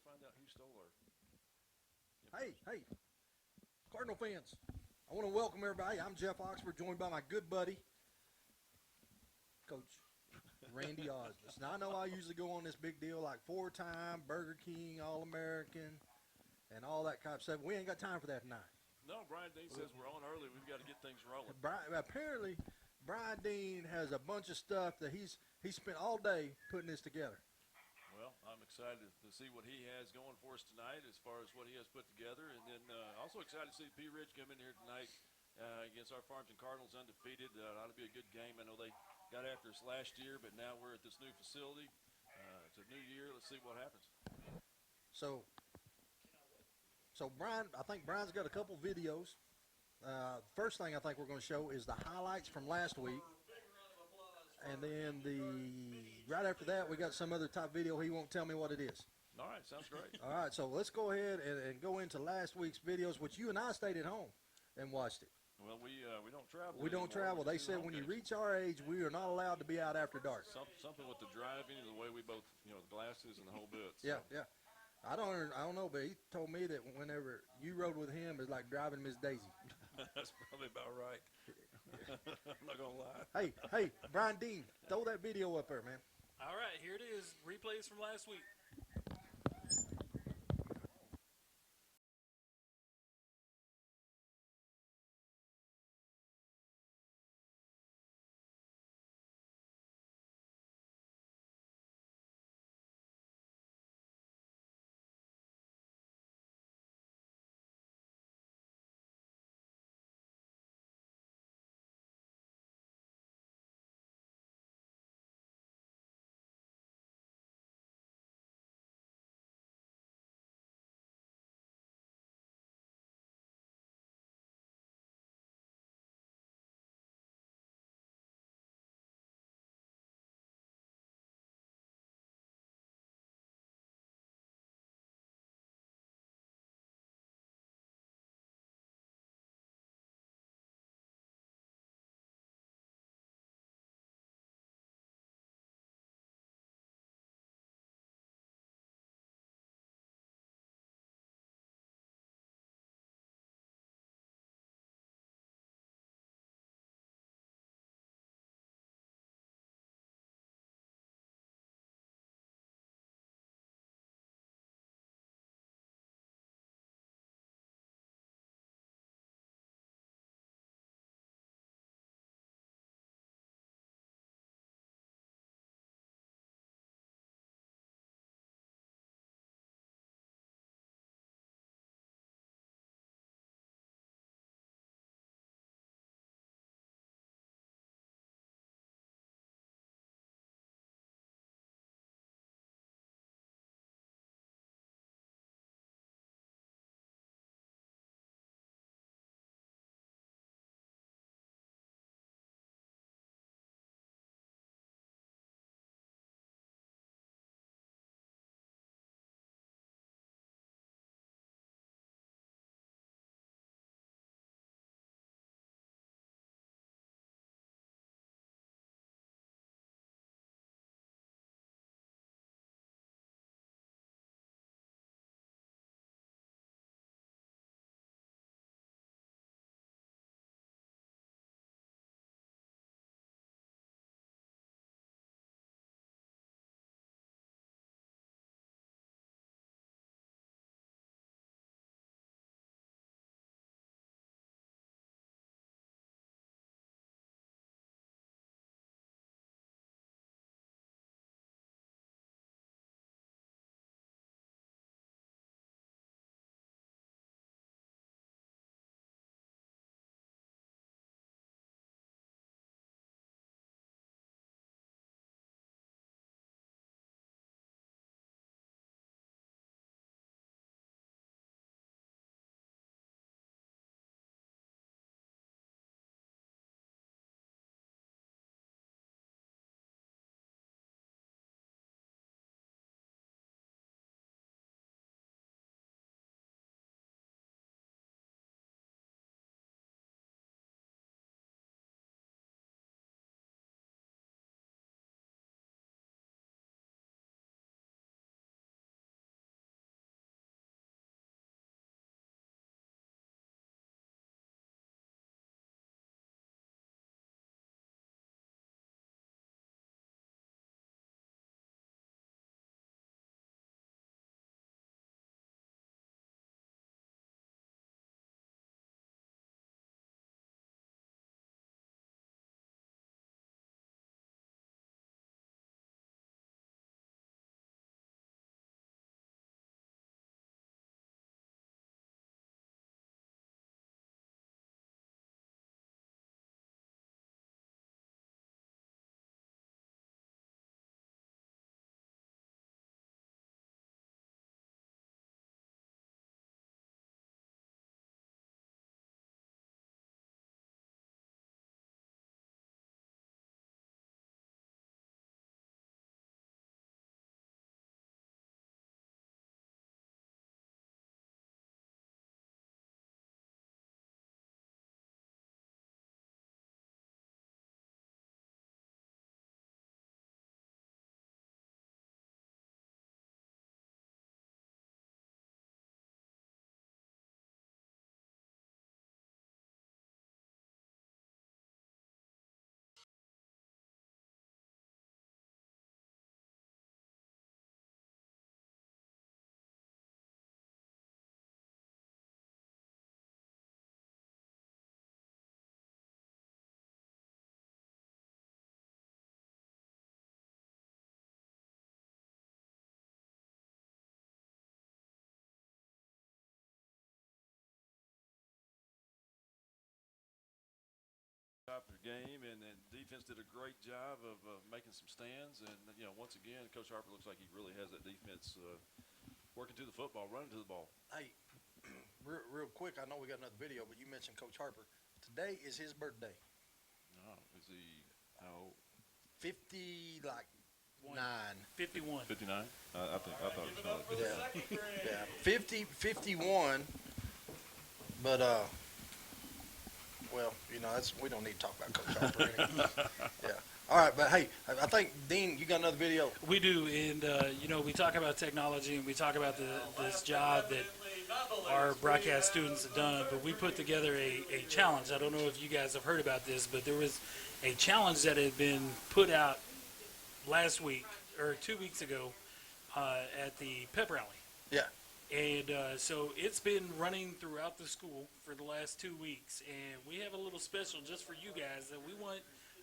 find out who stole our. Hey, Cardinal fans. I want to welcome everybody. I'm Jeff Oxford, joined by my good buddy, Coach Randy Osmus. Now, I know I usually go on this big deal like four-time Burger King All-American and all that kind of stuff. We ain't got time for that tonight. No, Brian Dean says we're on early. We've got to get things rolling. Apparently, Brian Dean has a bunch of stuff that he spent all day putting this together. Well, I'm excited to see what he has going for us tonight as far as what he has put together. And then also excited to see P. Ridge come in here tonight against our Farmington Cardinals undefeated. Ought to be a good game. I know they got after us last year, but now we're at this new facility. It's a new year. Let's see what happens. So Brian, I think Brian's got a couple videos. First thing I think we're going to show is the highlights from last week. And then right after that, we got some other top video. He won't tell me what it is. All right, sounds great. All right, so let's go ahead and go into last week's videos, which you and I stayed at home and watched it. Well, we don't travel. We don't travel. They said when you reach our age, we are not allowed to be out after dark. Something with the driving and the way we both, the glasses and the whole bit. So. Yeah. I don't know, but he told me that whenever you rode with him, it's like driving Miss Daisy. That's probably about right. I'm not gonna lie. Hey, Brian Dean, throw that video up there, man. All right, here it is. Replays from last week. game, and defense did a great job of making some stands. And once again, Coach Harper looks like he really has that defense working to the football, running to the ball. Hey, real quick, I know we got another video, but you mentioned Coach Harper. Today is his birthday. Oh, is he how old? 50, like 9. 51. 59? I thought it was Yeah, 51. But well, we don't need to talk about Coach Harper anymore. Yeah. All right, but hey, I think Dean, you got another video. We do, and we talk about technology, and we talk about this job that our broadcast students have done. But we put together a challenge. I don't know if you guys have heard about this, but there was a challenge that had been put out last week or 2 weeks ago at the pep rally. Yeah. And so it's been running throughout the school for the last 2 weeks, and we have a little special just for you guys that we want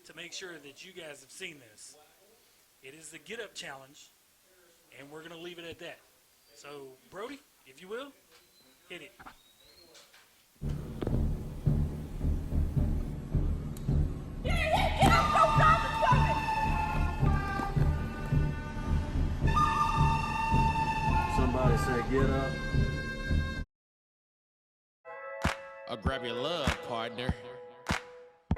to make sure that you guys have seen this. It is the Get Up Challenge, and we're going to leave it at that. So, Brody, if you will, hit it. Somebody say get up. Or grab your love, partner.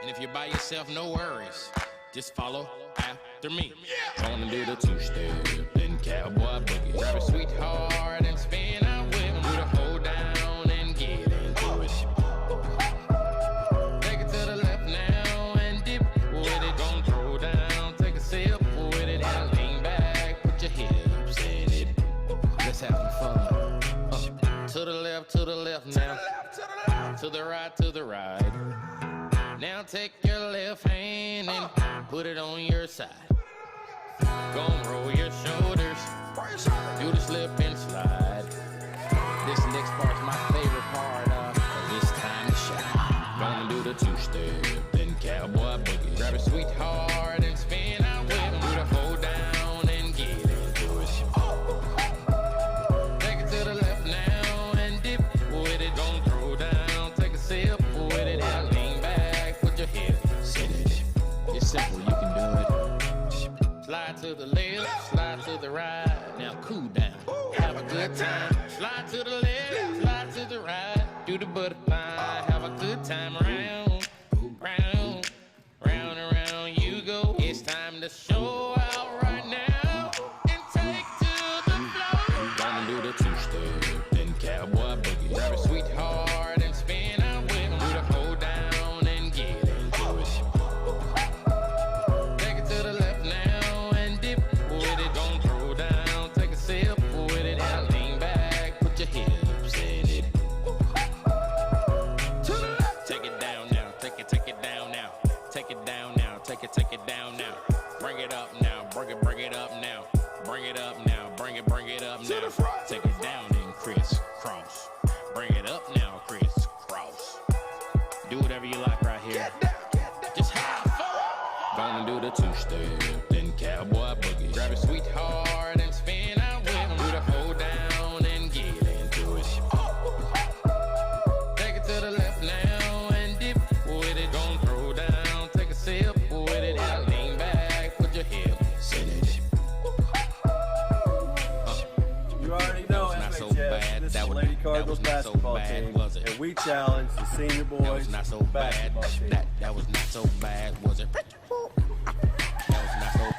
And if you're by yourself, no worries. Just follow after me. Gonna do the two-step, then cowboy boogie. Grab a sweetheart and spin out with him. Do the hold down and get into it. Take it to the left now and dip with it. Gonna throw down, take a sip with it. And lean back, put your hips in it. Let's have some fun. To the left now. To the right. Now take your left hand and put it on your side. Gonna roll your shoulders. Do the slip and slide. This next part's my favorite part of this time to shine. Gonna do the two-step, then cowboy boogie. Grab a sweetheart and spin out with him. Do the hold down and get into it. Take it to the left now and dip with it. Gonna throw down, take a sip with it. And lean back, put your hips in it. It's simple, you can do it. Slide to the left, slide to the right. Now cool down, have a good time. Slide to the left, slide to the right. Do the butterfly, have a good time. Round, round and round you go. It's time to show out right now and take to the floor. Gonna do the two-step, then cowboy boogie. Grab a sweetheart and spin out with him. Do the hold down and get into it. Take it to the left now and dip with it. Don't throw down, take a sip with it. And lean back, put your hips in it. To the left. Take it down now, take it down now. Take it down now, take it down now. Bring it up now, bring it up now. Bring it up now, bring it up now. Take it down and crisscross. Bring it up now, crisscross. Do whatever you like right here. Just have fun. Gonna do the two-step, then cowboy boogie. Grab a sweetheart and spin out with him. Do the hold down and get into it. Take it to the left now and dip with it. Gonna throw down, take a sip with it. And lean back, put your hips in it. You already know, Not so SHS. bad. This That is was- Lady that Cardinals was not so basketball bad, team, was it? and we challenge the senior That boys was not so bad. basketball team. That was not so bad, was it? That was not so.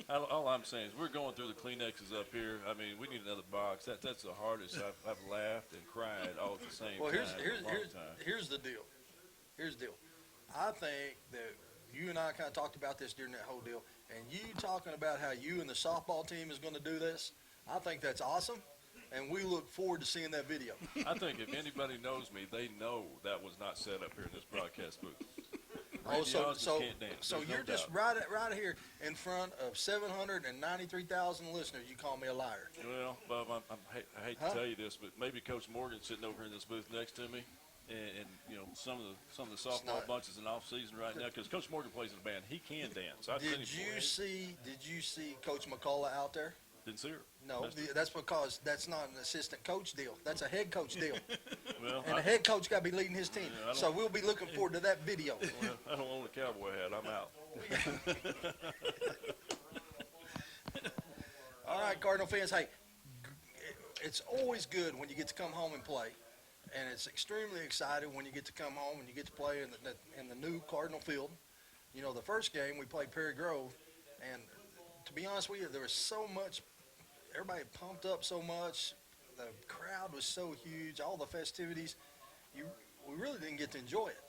Well, all I'm saying is we're going through the Kleenexes up here. I mean, we need another box. That's the hardest. I've laughed and cried all at the same Well, time. in a long time. here's the deal. Here's the deal. I think that you and I kind of talked about this during that whole deal, and you talking about how you and the softball team is going to do this, I think that's awesome, and we look forward to seeing that video. I think if anybody knows me, they know that was not set up here in this broadcast booth. Oh, so Radiologists can't dance. so There's no you're just doubt. right here in front of 793,000 listeners. You call me a liar. Well, Bob, I hate Huh? to tell you this, but maybe Coach Morgan's sitting over here in this booth next to me, and some of the softball not- bunches in off season right now because Coach Morgan plays in a band. He can dance. I've seen him Did play. you see Coach McCullough out there? Didn't see her. No, Missed her. that's because that's not an assistant coach deal. That's a head coach deal. Well, And the head coach got to be leading his team. Yeah, I don't- So we'll be looking forward to that video. well, I don't own a cowboy hat. I'm out. All right, Cardinal fans, hey, it's always good when you get to come home and play, and it's extremely exciting when you get to come home and you get to play in the new Cardinal field. You know, the first game we played Perry Grove, and to be honest with you, there was so much, everybody pumped up so much, the crowd was so huge, all the festivities, we really didn't get to enjoy it.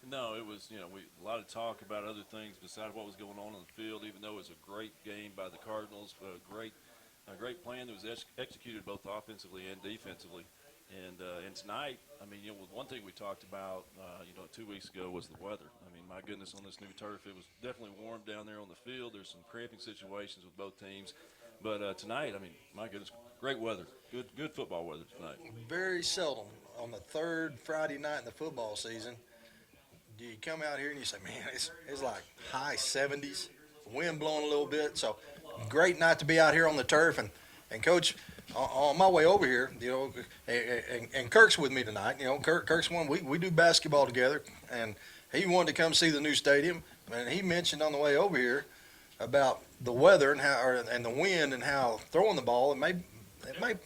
No, it was, a lot of talk about other things besides what was going on the field, even though it was a great game by the Cardinals, a great plan that was executed both offensively and defensively. And tonight, one thing we talked about, 2 weeks ago was the weather. I mean, my goodness, on this new turf, it was definitely warm down there on the field. There's some cramping situations with both teams. But tonight, my goodness, great weather. Good football weather tonight. Very seldom on the third Friday night in the football season do you come out here and you say, man, it's like high 70s, wind blowing a little bit. So great night to be out here on the turf. And Coach, on my way over here, and Kirk's with me tonight. Kirk's one, we do basketball together, and he wanted to come see the new stadium. And he mentioned on the way over here about the weather and the wind and how throwing the ball, it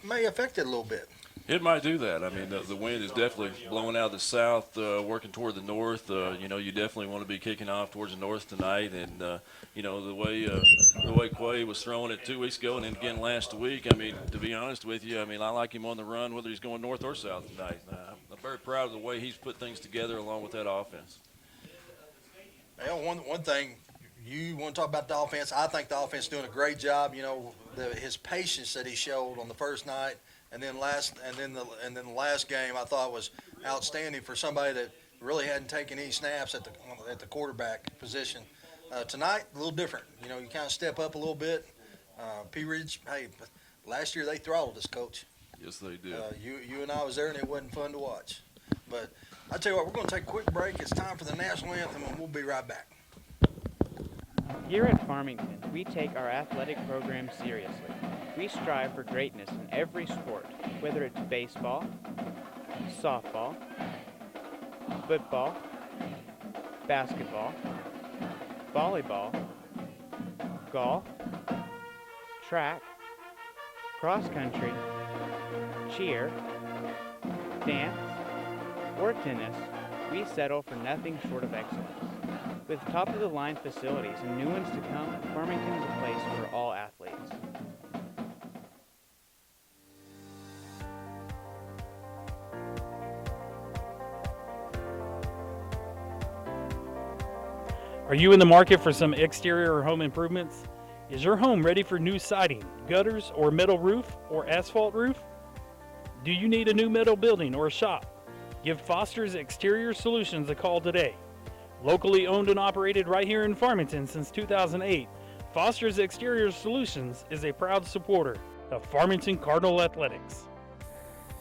may affect it a little bit. It might do that. The wind is definitely blowing out of the south, working toward the north. You definitely want to be kicking off towards the north tonight. And, the way Quay was throwing it 2 weeks ago and then again last week, to be honest with you, I like him on the run whether he's going north or south tonight. I'm very proud of the way he's put things together along with that offense. Well, one thing, you want to talk about the offense. I think the offense is doing a great job. His patience that he showed on the first night. And then the last game I thought was outstanding for somebody that really hadn't taken any snaps at the quarterback position. Tonight, a little different. You kind of step up a little bit. P. Ridge, hey, last year they throttled us, Coach. Yes, they did. You and I was there, and it wasn't fun to watch. But I tell you what, we're going to take a quick break. It's time for the national anthem, and we'll be right back. Here at Farmington, we take our athletic program seriously. We strive for greatness in every sport, whether it's baseball, softball, football, basketball, volleyball, golf, track, cross country, cheer, dance, or tennis. We settle for nothing short of excellence. With top-of-the-line facilities and new ones to come, Farmington is a place for all athletes. Are you in the market for some exterior or home improvements? Is your home ready for new siding, gutters, or metal roof, or asphalt roof? Do you need a new metal building or a shop? Give Foster's Exterior Solutions a call today. Locally owned and operated right here in Farmington since 2008, Foster's Exterior Solutions is a proud supporter of Farmington Cardinal Athletics.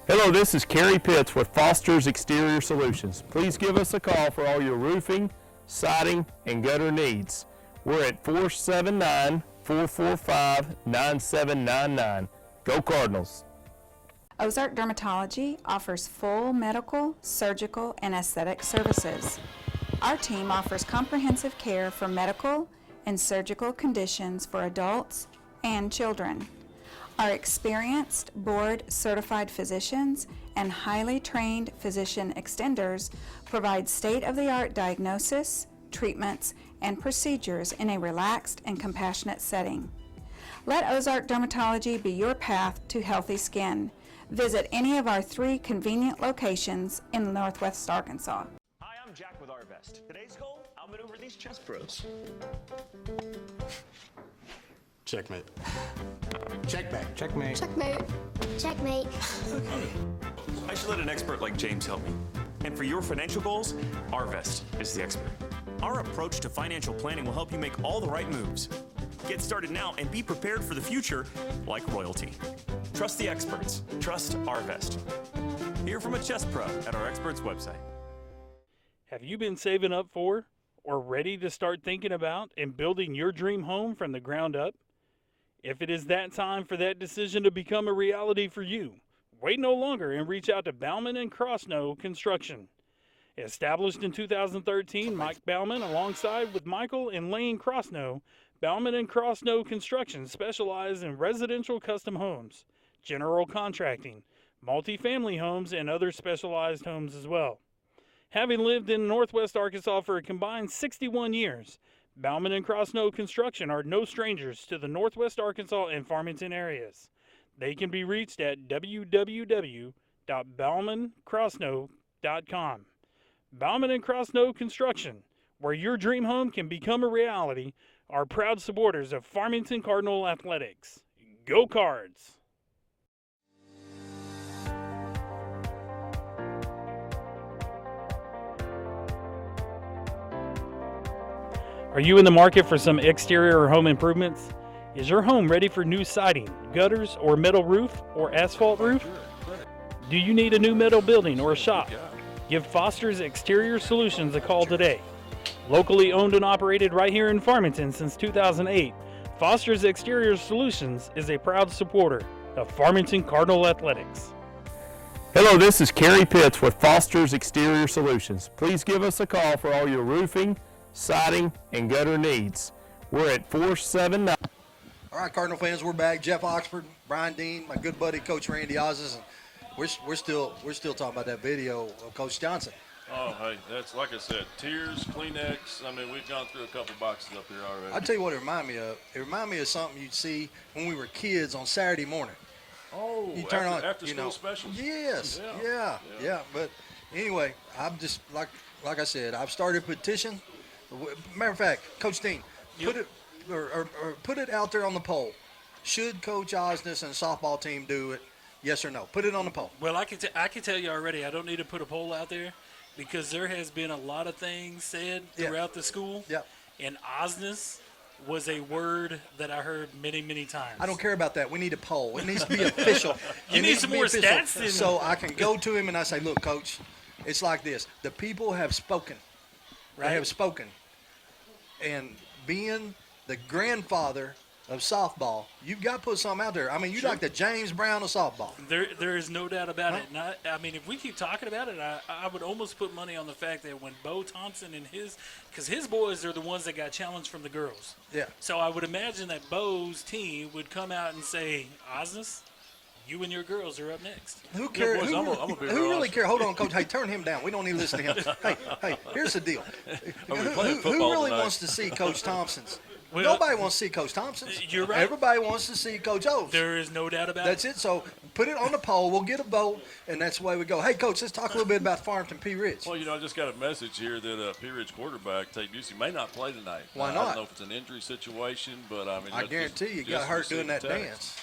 Hello, this is Kerry Pitts with Foster's Exterior Solutions. Please give us a call for all your roofing, siding, and gutter needs. We're at 479-445-9799. Go Cardinals! Ozark Dermatology offers full medical, surgical, and aesthetic services. Our team offers comprehensive care for medical and surgical conditions for adults and children. Our experienced, board-certified physicians and highly trained physician extenders provide state-of-the-art diagnosis, treatments, and procedures in a relaxed and compassionate setting. Let Ozark Dermatology be your path to healthy skin. Visit any of our 3 convenient locations in Northwest Arkansas. Hi, I'm Jack with Arvest. Today's goal, outmaneuver these chess pros. Checkmate. Checkmate. Checkmate. Checkmate. Checkmate. I should let an expert like James help me. And for your financial goals, Arvest is the expert. Our approach to financial planning will help you make all the right moves. Get started now and be prepared for the future like royalty. Trust the experts. Trust Arvest. Hear from a chess pro at our experts website. Have you been saving up for or ready to start thinking about and building your dream home from the ground up? If it is that time for that decision to become a reality for you, wait no longer and reach out to Bauman and Crossnow Construction. Established in 2013, Mike Bauman, alongside with Michael and Lane Crossnow, Bauman and Crossnow Construction specialize in residential custom homes, general contracting, multifamily homes, and other specialized homes as well. Having lived in Northwest Arkansas for a combined 61 years, Bauman and Crossnow Construction are no strangers to the Northwest Arkansas and Farmington areas. They can be reached at www.baumancrossnow.com. Bauman and Crossnow Construction, where your dream home can become a reality, are proud supporters of Farmington Cardinal Athletics. Go Cards! Are you in the market for some exterior or home improvements? Is your home ready for new siding, gutters, or metal roof, or asphalt roof? Do you need a new metal building or a shop? Give Foster's Exterior Solutions a call today. Locally owned and operated right here in Farmington since 2008, Foster's Exterior Solutions is a proud supporter of Farmington Cardinal Athletics. Hello, this is Kerry Pitts with Foster's Exterior Solutions. Please give us a call for all your roofing, siding, and gutter needs. We're at 479. All right, Cardinal fans, we're back. Jeff Oxford, Brian Dean, my good buddy Coach Randy Ozes, and we're still talking about that video of Coach Johnson. Oh, hey, that's like I said, tears, Kleenex. I mean, we've gone through a couple boxes up here already. I'll tell you what it reminded me of. It reminded me of something you'd see when we were kids on Saturday morning. Oh, you turn after school specials. Yes, yeah. But anyway, I'm just like I said, I've started a petition. Matter of fact, Coach Dean, put it out there on the poll. Should Coach Osnes and the softball team do it? Yes or no? Put it on the poll. Well, I can tell you already, I don't need to put a poll out there because there has been a lot of things said throughout the school. Yep. And Osnes was a word that I heard many, many times. I don't care about that. We need a poll. It needs to be official. You need some more stats. So I can go to him and I say, look, Coach, it's like this. The people have spoken. Right. They have spoken. And being the grandfather of softball, you've got to put something out there. I mean, you're like the James Brown of softball. There is no doubt about it. And I mean, if we keep talking about it, I would almost put money on the fact that when Bo Thompson and because his boys are the ones that got challenged from the girls. Yeah. So I would imagine that Bo's team would come out and say, Osnes, you and your girls are up next. Who cares? Boys, who really cares? Hold on, Coach. Hey, turn him down. We don't need to listen to him. hey, here's the deal. Who really wants to see Coach Thompson's? Well, nobody wants to see Coach Thompson's. You're right. Everybody wants to see Coach O's. There is no doubt about That's it. So put it on the poll. We'll get a vote, and that's the way we go. Hey, Coach, let's talk a little bit about Farmington P. Ridge. Well, I just got a message here that P. Ridge quarterback Tate Busey may not play tonight. Why I not? don't know if it's an injury situation, but I mean, I guarantee you got hurt doing that dance.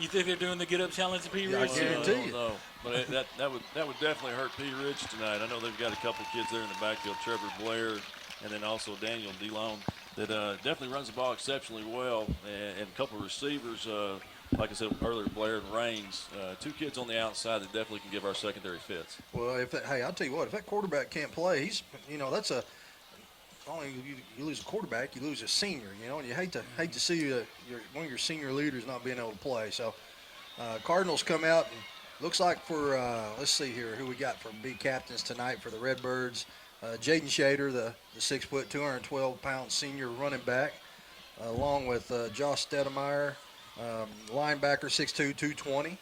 You think they're doing the get up challenge to P. Ridge? I guarantee you. No, but that would definitely hurt P. Ridge tonight. I know they've got a couple of kids there in the backfield, Trevor Blair, and then also Daniel DeLone, that definitely runs the ball exceptionally well, and a couple of receivers, like I said earlier, Blair and Raines, two kids on the outside that definitely can give our secondary fits. Well, I'll tell you what, if that quarterback can't play, that's only you lose a quarterback, you lose a senior, and you hate to see one of your senior leaders not being able to play. So Cardinals come out, and looks like for let's see here who we got for B captains tonight for the Redbirds. Jaden Shader, the 6 foot, 212-pound senior running back, along with Josh Stedemeyer, linebacker, 6'2", 220.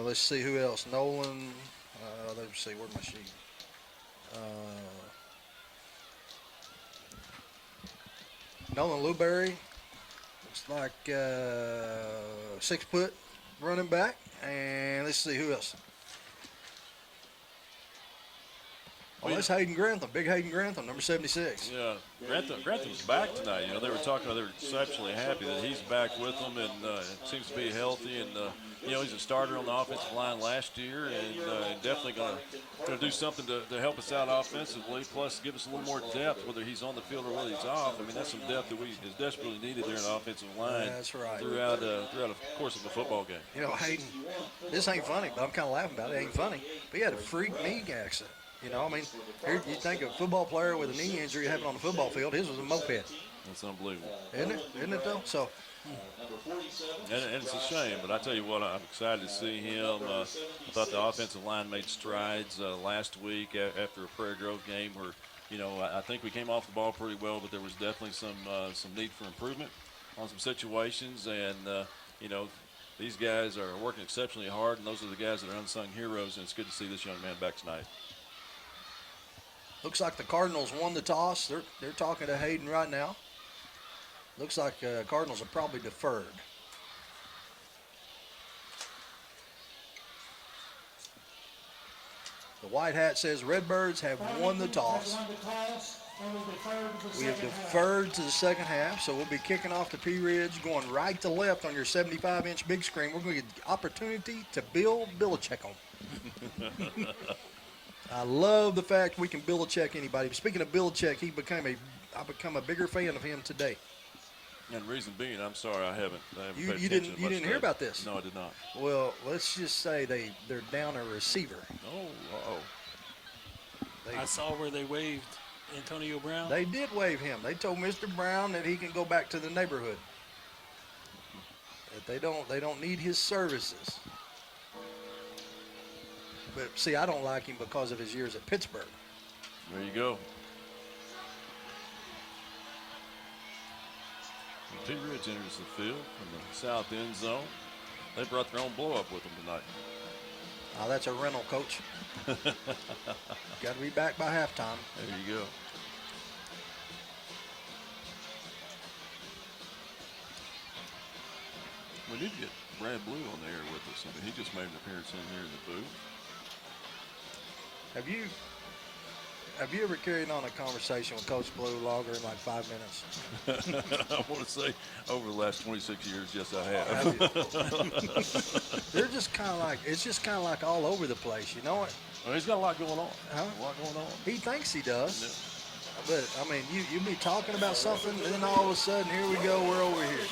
Let's see who else. Nolan. Let's see, where's my sheet? Nolan Luberry, looks like 6 foot running back, and let's see who else. Oh, that's Hayden Grantham, big Hayden Grantham, number 76. Yeah, Grantham's back tonight. They were talking, they were exceptionally happy that he's back with them, and seems to be healthy. And he's a starter on the offensive line last year, and definitely going to do something to help us out offensively. Plus, give us a little more depth, whether he's on the field or whether he's off. I mean, that's some depth that is desperately needed there in the offensive line. That's right. Throughout the course of a football game. Hayden, this ain't funny, but I'm kind of laughing about it. It ain't funny, but he had a freak knee accident. Here you think of a football player with a knee injury happened on the football field. His was a moped. That's unbelievable. Isn't it? Isn't it, though? So, and it's a shame, but I tell you what, I'm excited to see him. I thought the offensive line made strides last week after a Prairie Grove game where, you know, I think we came off the ball pretty well, but there was definitely some need for improvement on some situations. And, you know, these guys are working exceptionally hard, and those are the guys that are unsung heroes, and it's good to see this young man back tonight. looks like the Cardinals won the toss. They're talking to Hayden right now. Looks like Cardinals are probably deferred. The white hat says Redbirds have won the toss. We have deferred to the second half, so we'll be kicking off the Pea Ridge, going right to left on your 75-inch big screen. We're going to get the opportunity to Bill Belichick on. I love the fact we can Belichick anybody. Speaking of Belichick, I've become a bigger fan of him today. And the reason being, I'm sorry, I haven't You paid didn't attention much hear to about this? No, I did not. Well, let's just say they're down a receiver. Oh, I saw where they waved Antonio Brown. They did waive him. They told Mr. Brown that he can go back to the neighborhood. That they don't need his services. But see, I don't like him because of his years at Pittsburgh. There you go. Pea Ridge enters the field from the south end zone. They brought their own blow-up with them tonight. Oh, that's a rental, Coach. Got to be back by halftime. There you go. We need to get Brad Blue on the air with us. I mean, he just made an appearance in here in the booth. Have you ever carried on a conversation with Coach Blue longer than like 5 minutes? I want to say over the last 26 years, yes, I have. They're just kind of like, it's just kind of like all over the place, you know what? Well, he's got a lot going on. Huh? A lot going on. He thinks he does. Yeah. But, I mean, you be talking about something, and then all of a sudden, here we go, we're over here.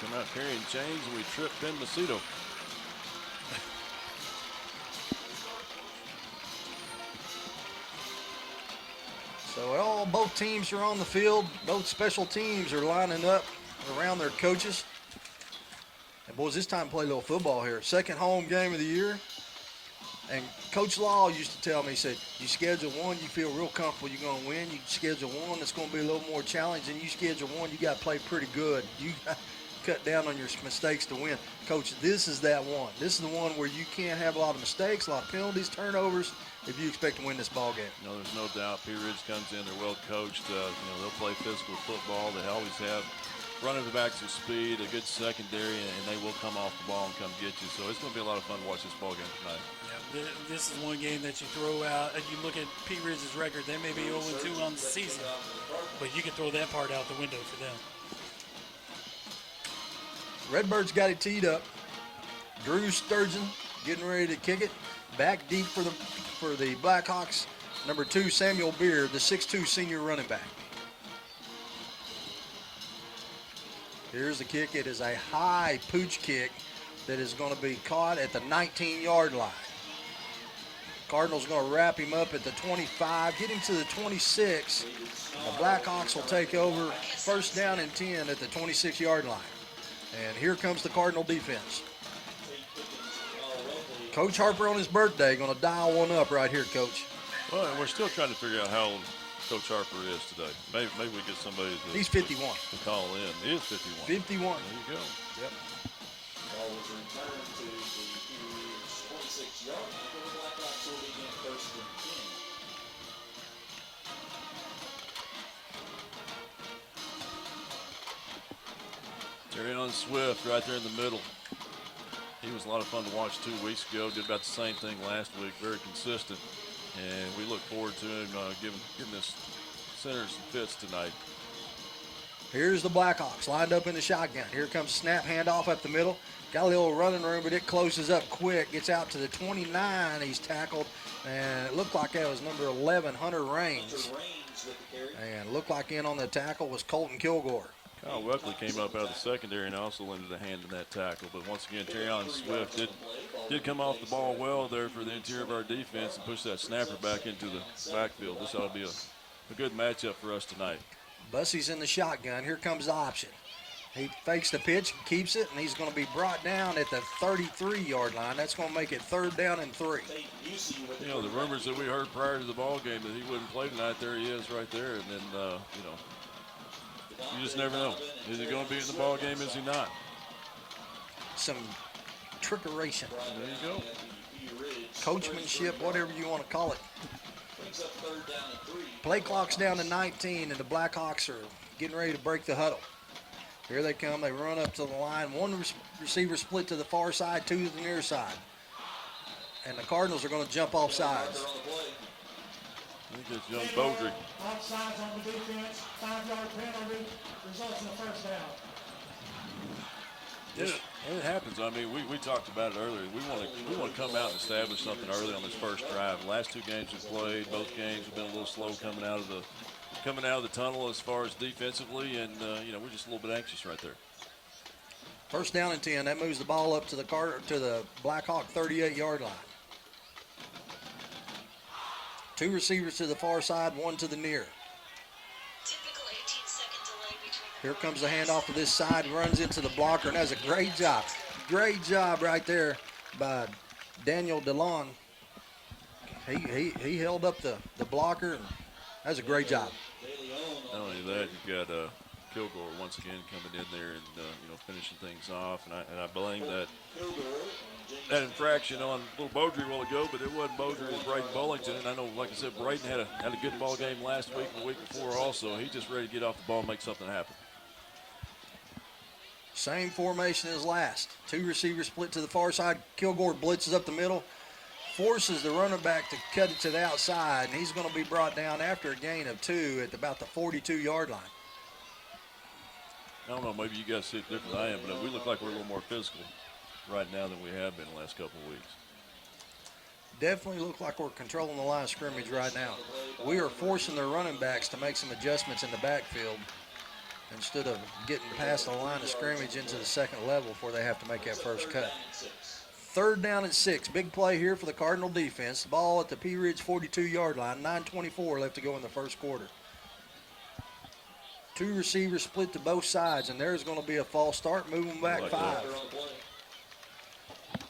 Come out carrying chains, and we trip Ben Macedo. So both teams are on the field. Both special teams are lining up around their coaches. And boys, it's time to play a little football here. Second home game of the year. And Coach Law used to tell me, he said, you schedule one, you feel real comfortable you're going to win. You schedule one that's going to be a little more challenging. You schedule one, you got to play pretty good. You got to cut down on your mistakes to win. Coach, this is that one. This is the one where you can't have a lot of mistakes, a lot of penalties, turnovers, if you expect to win this ball game. You know, there's no doubt Pea Ridge comes in, they're well coached. You know, they'll play physical football. They always have running backs with speed, a good secondary, and they will come off the ball and come get you. So it's going to be a lot of fun to watch this ball game tonight. Yeah, this is one game that you throw out, and you look at Pea Ridge's record, they may be 0-2 on the season, but you can throw that part out the window for them. Redbirds got it teed up. Drew Sturgeon getting ready to kick it. Back deep for the Blackhawks. Number 2, Samuel Beard, the 6'2 senior running back. Here's the kick. It is a high pooch kick that is going to be caught at the 19-yard line. Cardinals going to wrap him up at the 25, get him to the 26. The Blackhawks will take over first down and 10 at the 26-yard line. And here comes the Cardinal defense. Coach Harper on his birthday going to dial one up right here, Coach. Well, we're still trying to figure out how old Coach Harper is today. Maybe we get somebody to, He's 51. to call in. He is 51. 51. There you go. Yep. Ball was returned to the 26-yard line. The Blackhawks will begin first and 10. Terrion Swift right there in the middle. He was a lot of fun to watch 2 weeks ago. Did about the same thing last week. Very consistent. And we look forward to him giving this center some fits tonight. Here's the Blackhawks lined up in the shotgun. Here comes snap handoff up the middle. Got a little running room, but it closes up quick. Gets out to the 29. He's tackled. And it looked like that was number 11, Hunter Raines. And looked like in on the tackle was Colton Kilgore. Kyle Welkley came up out of the secondary and also lended a hand in that tackle. But once again, Terrion Swift did come off the ball well there for the interior of our defense and push that snapper back into the backfield. This ought to be a good matchup for us tonight. Bussey's in the shotgun. Here comes the option. He fakes the pitch, keeps it, and he's going to be brought down at the 33-yard line. That's going to make it 3rd down and 3. You know, the rumors that we heard prior to the ball game that he wouldn't play tonight, there he is right there. And then, you know, you just never know. Is he going to be in the ball game? Is he not? Some trickeration. There you go. Coachmanship, whatever you want to call it. Play clock's down to 19, and the Blackhawks are getting ready to break the huddle. Here they come. They run up to the line. One receiver split to the far side, 2 to the near side. And the Cardinals are going to jump off sides. I think it's young Beaudry. Offsides on the defense, 5-yard penalty, results in a 1st down. Yeah, it happens. I mean, we talked about it earlier. We want to come out and establish something early on this first drive. The last 2 games we've played, both games have been a little slow coming out of the tunnel as far as defensively, and you know, we're just a little bit anxious right there. 1st down and 10. That moves the ball up to the Blackhawk 38-yard line. 2 receivers to the far side, 1 to the near. Here comes the handoff to this side, runs into the blocker, and that's a great job. Great job right there by Daniel DeLong. He held up the blocker, and that's a great job. Not only that, you've got Kilgore once again coming in there and you know, finishing things off, and I blame that infraction on little Beaudry a while ago, but it wasn't Beaudry, it was Braden Bullington. And I know, like I said, Braden had a good ball game last week and the week before also. He's just ready to get off the ball and make something happen. Same formation as last. 2 receivers split to the far side. Kilgore blitzes up the middle, forces the running back to cut it to the outside, and he's going to be brought down after a gain of 2 at about the 42-yard line. I don't know, maybe you guys see it different than I am, but we look like we're a little more physical right now than we have been the last couple of weeks. Definitely look like we're controlling the line of scrimmage right now. We are forcing their running backs to make some adjustments in the backfield instead of getting past the line of scrimmage into the 2nd level before they have to make that first cut. 3rd down and 6. Big play here for the Cardinal defense. The ball at the Pea Ridge 42-yard line. 9:24 left to go in the 1st quarter. 2 receivers split to both sides, and there's going to be a false start, moving back 5.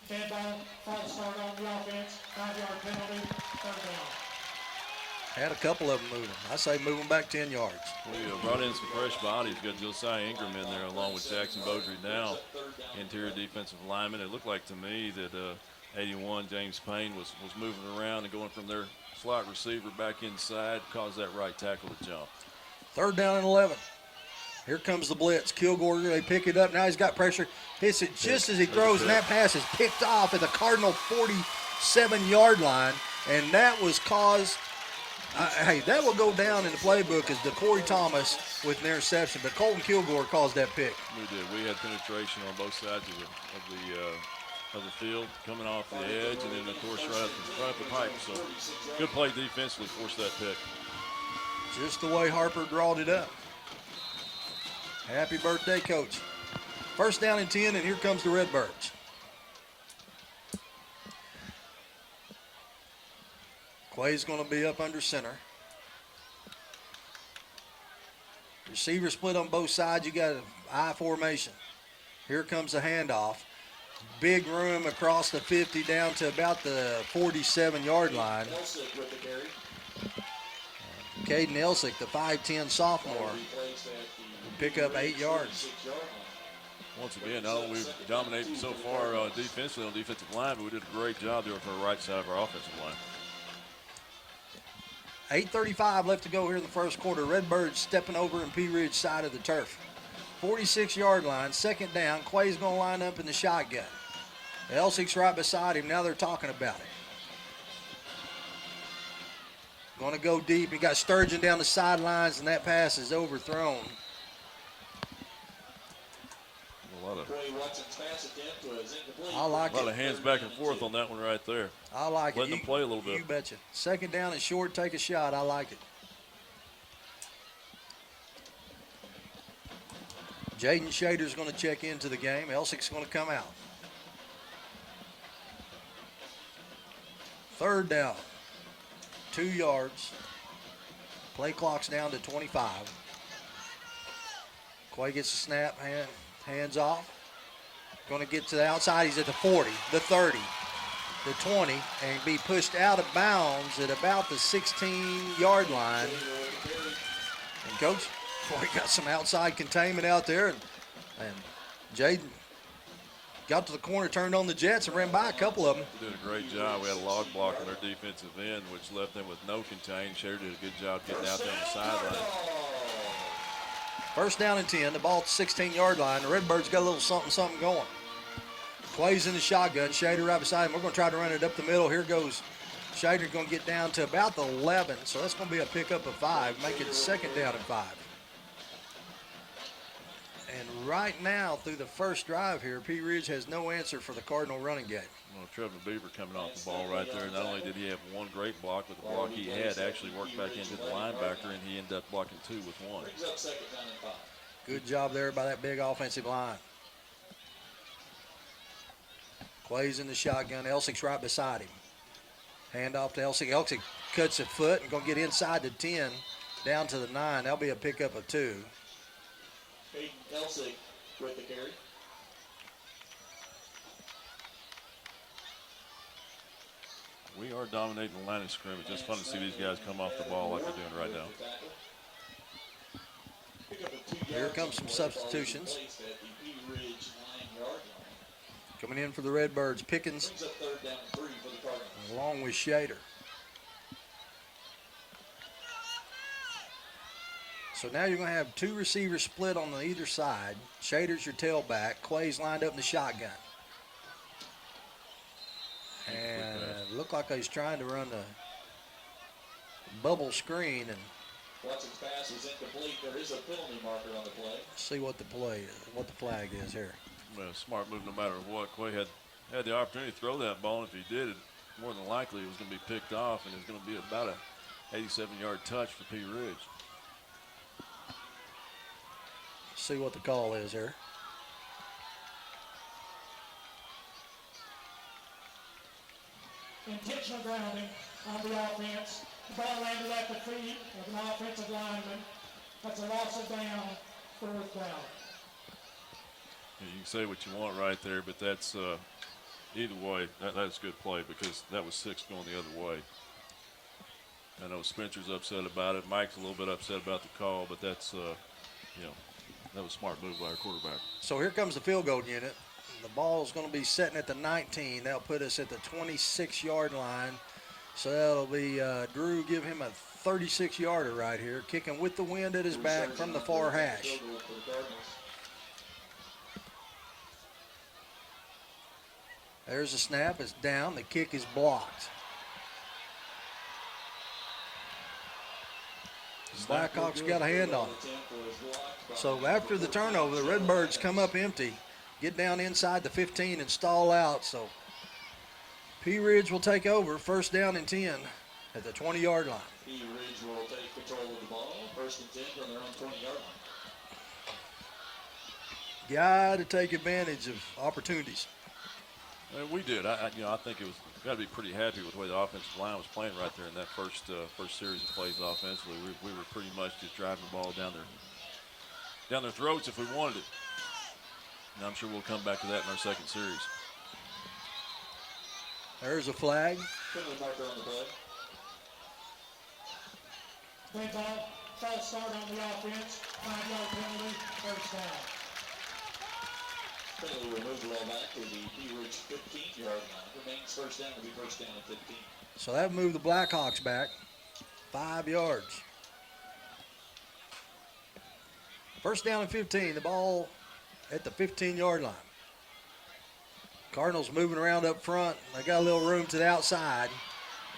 Dead ball, false start on the offense, 5-yard penalty, 3rd down. Had a couple of them moving. I say moving back 10 yards. We brought in some fresh bodies. Got Josiah Ingram in there along with Jackson Beaudry now, interior defensive lineman. It looked like to me that 81 James Payne was moving around and going from their slot receiver back inside, caused that right tackle to jump. 3rd down and 11. Here comes the blitz. Kilgore, they pick it up. Now he's got pressure. Hits it just as he throws, and that pass is picked off at the Cardinal 47-yard line. And that was caused, hey, that will go down in the playbook as DeCorey Thomas with an interception. But Colton Kilgore caused that pick. We did. We had penetration on both sides of the field, coming off the edge, and then, of course, right up the pipe. So good play defensively, forced that pick. Just the way Harper drawed it up. Happy birthday, Coach. 1st down and 10, and here comes the Redbirds. Quay's going to be up under center. Receiver split on both sides. You got an I formation. Here comes the handoff. Big room across the 50 down to about the 47-yard line. Caden Elsick, the 5'10 sophomore, will pick up 8 yards. Once again, not only we've dominated so far defensively on defensive line, but we did a great job there for the right side of our offensive line. 8:35 left to go here in the 1st quarter. Redbirds stepping over in Pea Ridge side of the turf. 46-yard line, 2nd down. Quay's going to line up in the shotgun. Elsick's right beside him. Now they're talking about it. Going to go deep. He got Sturgeon down the sidelines, and that pass is overthrown. I like it. A lot of hands back and forth on that one right there. I like it. Letting them play a little bit. You betcha. 2nd down and short, take a shot. I like it. Jaden Shader's going to check into the game. Elsing's going to come out. 3rd down, 2 yards. Play clock's down to 25. Quay gets the snap, hands off. Going to get to the outside. He's at the 40, the 30, the 20, and be pushed out of bounds at about the 16-yard line. And Coach Quay got some outside containment out there, and Jaden got to the corner, turned on the jets, and ran by a couple of them. Did a great job. We had a log block on their defensive end, which left them with no contain. Shader did a good job getting out there on the sideline. 1st down and 10. The ball at the 16-yard line. The Redbirds got a little something going. Quay's in the shotgun. Shader right beside him. We're going to try to run it up the middle. Here goes Shader, going to get down to about the 11. So that's going to be a pickup of 5, make it 2nd down and 5. And right now, through the first drive here, P. Ridge has no answer for the Cardinal running game. Well, Trevor Beaver coming off the ball right there. Not only did he have one great block, but the block he had actually worked back into the linebacker, and he ended up blocking 2 with 1. Good job there by that big offensive line. Quay's in the shotgun. Elsing's right beside him. Hand off to Elsing. Elsing cuts a foot and going to get inside the 10, down to the 9. That'll be a pickup of 2. Hayden Elsing with the carry. We are dominating the line of scrimmage. Just fun to see these guys come off the ball like they're doing right now. Here comes some substitutions. Coming in for the Redbirds, Pickens along with Shader. So now you're going to have 2 receivers split on either side. Shader's your tailback. Quay's lined up in the shotgun. And it looked like he's trying to run the bubble screen and Watson's pass is incomplete. There is a penalty marker on the play. See what the flag is here. Well, smart move no matter what. Quay had the opportunity to throw that ball, and if he did it, more than likely it was going to be picked off, and it's going to be about a 87-yard touch for P. Ridge. See what the call is here. Intentional grounding on the offense. The ball landed at the feet of an offensive lineman. That's a loss of down, 4th down. You can say what you want right there, but that's either way, that's a good play because that was 6 going the other way. I know Spencer's upset about it. Mike's a little bit upset about the call, but that's, that was a smart move by our quarterback. So here comes the field goal unit. The ball's going to be setting at the 19. That'll put us at the 26-yard line. So that'll be Drew, give him a 36-yarder right here, kicking with the wind at his back from the far hash. There's a snap. It's down. The kick is blocked. Blackhawks got a hand on it. So after the turnover, the Redbirds come up empty, get down inside the 15 and stall out. So P. Ridge will take over, 1st down and 10 at the 20-yard line. P. Ridge will take control of the ball, 1st and 10 from their own 20-yard line. Got to take advantage of opportunities. We did. I think it was got to be pretty happy with the way the offensive line was playing right there in that first series of plays offensively. We were pretty much just driving the ball down their throats if we wanted it. And I'm sure we'll come back to that in our 2nd series. There's a flag. Penalty marker on the play. False start on the offense. 5-yard penalty, 1st down. Penalty removed the ball back to the P. Ridge 15-yard line. Remains 1st down to be 1st down at 15. So that moved the Blackhawks back 5 yards. 1st down and 15. The ball at the 15-yard line. Cardinals moving around up front. They got a little room to the outside.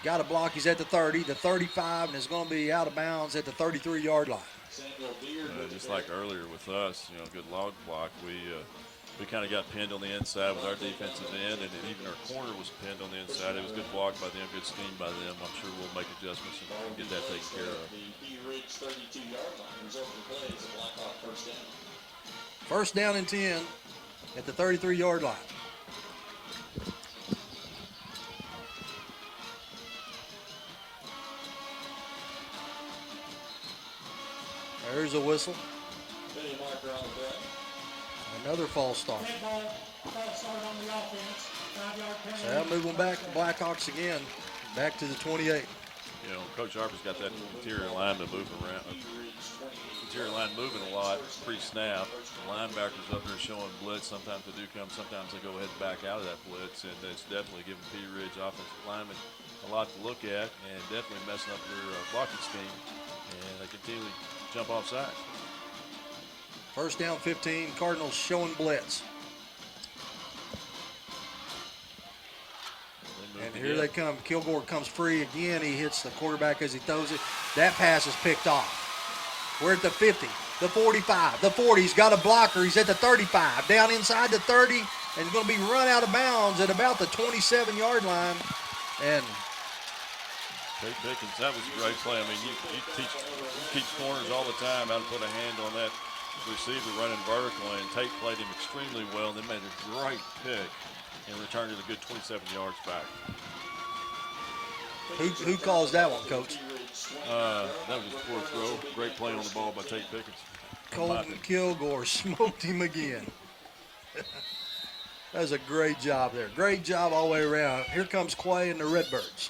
Got a block. He's at the 30, the 35, and is going to be out of bounds at the 33-yard line. Just like earlier with us, good log block. We kind of got pinned on the inside with our defensive end, and even our corner was pinned on the inside. It was good block by them, good scheme by them. I'm sure we'll make adjustments and get that taken care of. The P. Ridge 32-yard line. Result of the play is a Blackhawk 1st down. First down and 10 at the 33-yard line. There's a whistle. Video marker on the play. Another false start. Red ball, false start on the offense. 5-yard penalty. So that'll move them back to Blackhawks again. Back to the 28. You know, Coach Harper's got that interior lineman moving around. Interior line moving a lot pre-snap. The linebackers up there showing blitz. Sometimes they do come. Sometimes they go ahead and back out of that blitz. And it's definitely giving P. Ridge offensive linemen a lot to look at and definitely messing up their blocking scheme. And they continually jump offside. First down 15. Cardinals showing blitz. And here they come. Kilgore comes free again. He hits the quarterback as he throws it. That pass is picked off. We're at the 50, the 45, the 40. He's got a blocker. He's at the 35. Down inside the 30. And he's going to be run out of bounds at about the 27-yard line. And Tate Pickens, that was a great play. I mean, you teach corners all the time how to put a hand on that receiver running vertical, and Tate played him extremely well and then made a great pick and returned it a good 27 yards back. Who calls that one, Coach? That was his fourth throw. Great play on the ball by Tate Pickens. Colton Kilgore smoked him again. That was a great job there. Great job all the way around. Here comes Quay and the Redbirds.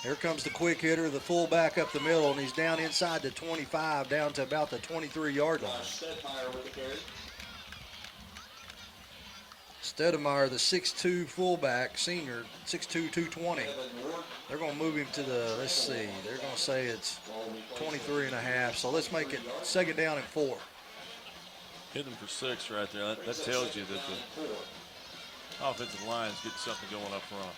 Here comes the quick hitter, the fullback up the middle, and he's down inside the 25, down to about the 23-yard line. Stedemeyer, the 6'2 fullback, senior, 6'2", 220. They're going to move him to the, let's see, they're going to say it's 23 and a half. So let's make it second down and 4. Hit him for 6 right there. That tells you that the offensive line is getting something going up front.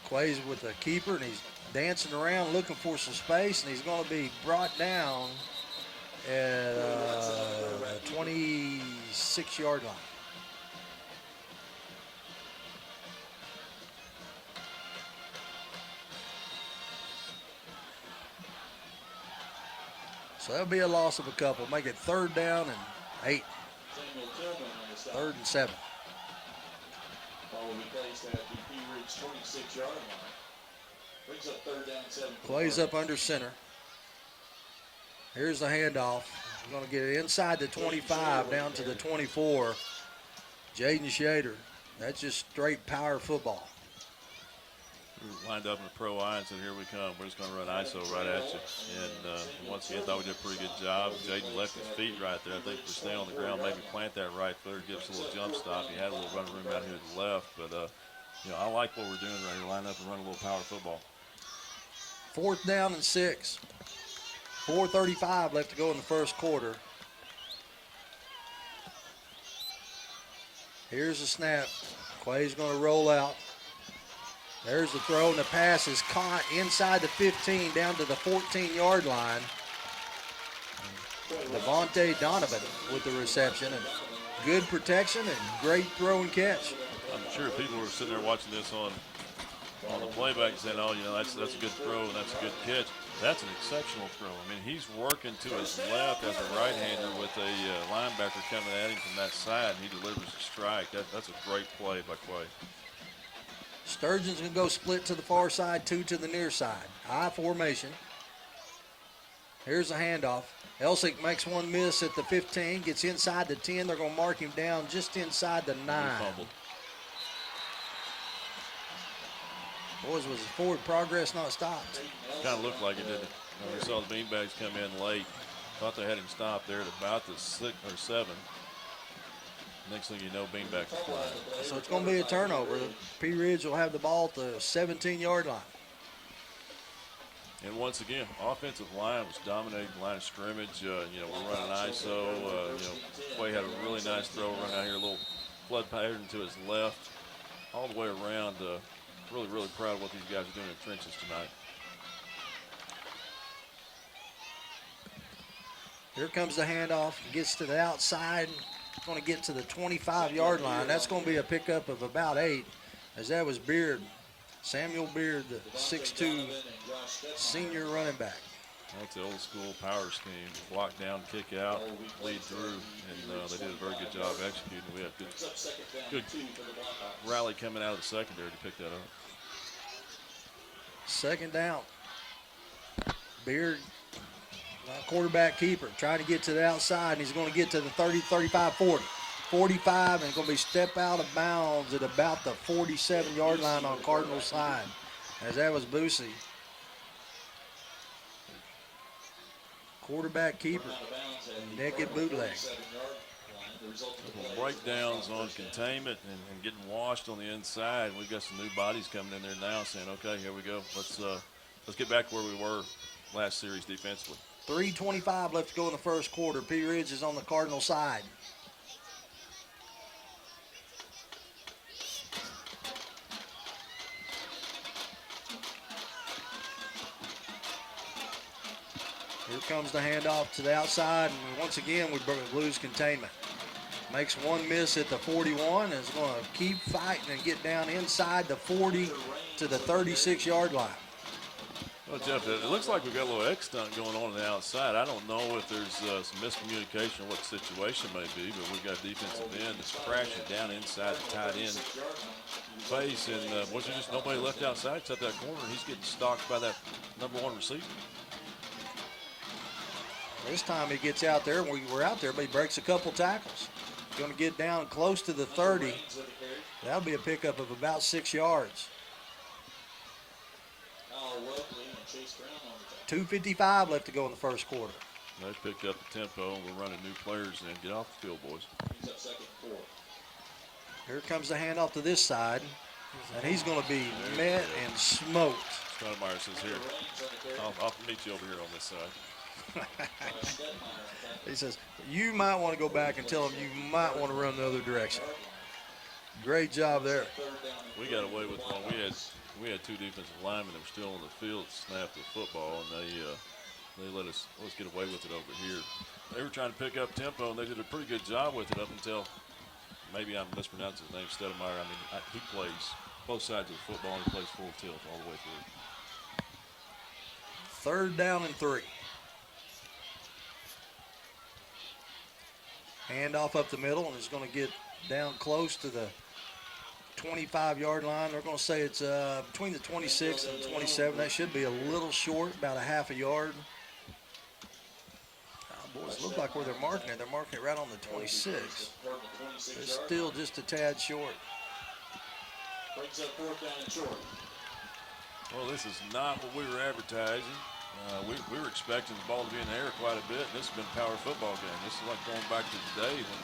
Quay's with the keeper, and he's dancing around looking for some space, and he's going to be brought down at the 26-yard line. So that'll be a loss of a couple. Make it third down and 8. Third and 7. Ball will be placed at the P. Ridge 26-yard line. Brings up third down 7. Plays up under center. Here's the handoff. We're going to get it inside the 25 down to the 24. Jaden Shader. That's just straight power football. We're lined up in the pro eye and said, here we come. We're just going to run ISO right at you. And once again, thought we did a pretty good job. Jaden left his feet right there. I think to stay on the ground, maybe plant that right foot, give us a little jump stop. He had a little running room out here to the left. But, you know, I like what we're doing right here. Line up and run a little power football. Fourth down and 6. 4:35 left to go in the first quarter. Here's the snap. Quay's going to roll out. There's the throw, and the pass is caught inside the 15 down to the 14-yard line. Devontae Donovan with the reception, and good protection and great throw and catch. I'm sure people were sitting there watching this on the playback saying, oh, you know, that's a good throw and that's a good catch. That's an exceptional throw. I mean, he's working to his left as a right-hander with a linebacker coming at him from that side, and he delivers a strike. That's a great play by Quay. Sturgeon's going to go split to the far side, 2 to the near side. I formation. Here's a handoff. Elsick makes one miss at the 15, gets inside the 10. They're going to mark him down just inside the 9. Boys, was his forward progress not stopped? Kind of looked like it, didn't it? We saw the beanbags come in late. Thought they had him stopped there at about the 6 or 7. Next thing you know, beanbags are flying. So it's going to be a turnover. P. Ridge will have the ball at the 17-yard line. And once again, offensive line was dominating the line of scrimmage. You know, we're running ISO. You know, Quay had a really nice throw run out here, a little flood pattern to his left, all the way around. Really, really proud of what these guys are doing in the trenches tonight. Here comes the handoff. Gets to the outside. Going to get to the 25-yard line. That's going to be a pickup of about 8, as that was Beard, Samuel Beard, the 6'2 senior running back. That's the old school power scheme. Block down, kick out, lead through, and they did a very good job executing. We had good rally coming out of the secondary to pick that up. Second down. Beard, quarterback keeper, trying to get to the outside, and he's going to get to the 30, 35, 40. 45, and going to be step out of bounds at about the 47-yard line on Cardinal side, as that was Boosie. Quarterback keeper, naked bootleg. Breakdowns on containment and getting washed on the inside. We've got some new bodies coming in there now saying, okay, here we go. Let's get back where we were last series defensively. 3:25 left to go in the first quarter. P. Ridge is on the Cardinal side. Here comes the handoff to the outside, and once again we lose containment. Makes one miss at the 41 and is going to keep fighting and get down inside the 40 to the 36-yard line. Well, Jeff, it looks like we've got a little X stunt going on the outside. I don't know if there's some miscommunication what the situation may be, but we've got a defensive end that's crashing down inside the tight end face, and was there just nobody left outside except that corner? He's getting stalked by that #1 receiver. This time he gets out there, and we were out there, but he breaks a couple tackles. He's going to get down close to the 30. That'll be a pickup of about 6 yards. 2:55 left to go in the first quarter. They picked up the tempo, and we're running new players in. Get off the field, boys. Here comes the handoff to this side, and he's going to be met and smoked. Stoudemire says, here, I'll meet you over here on this side. He says, you might want to go back and tell him you might want to run the other direction. Great job there. We got away with one. We had two defensive linemen that were still on the field to snap the football, and they let us get away with it over here. They were trying to pick up tempo, and they did a pretty good job with it up until, maybe I'm mispronouncing his name, Stoudemire. I mean, he plays both sides of the football, and he plays full tilt all the way through. 3rd down and 3. Handoff up the middle, and it's going to get down close to the 25-yard line. They're going to say it's between the 26 and 27. That should be a little short, about a half a yard. Boys, look like where they're marking it. They're marking it right on the 26. They're still just a tad short. Well, this is not what we were advertising. We were expecting the ball to be in the air quite a bit. This has been a power football game. This is like going back to the day when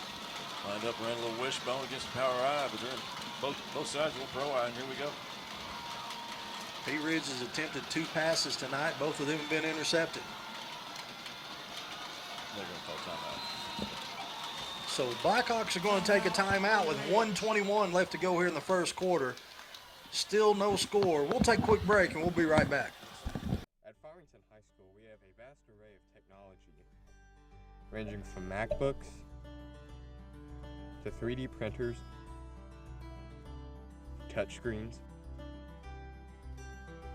lined up, ran a little wishbone against the power eye, but they're both sides of a pro eye, and here we go. P. Ridge has attempted 2 passes tonight. Both of them have been intercepted. They're going to call timeout. So the Blackhawks are going to take a timeout with 1:21 left to go here in the first quarter. Still no score. We'll take a quick break, and we'll be right back. At Farmington High School, we have a vast array of technology, ranging from MacBooks to 3D printers, touchscreens,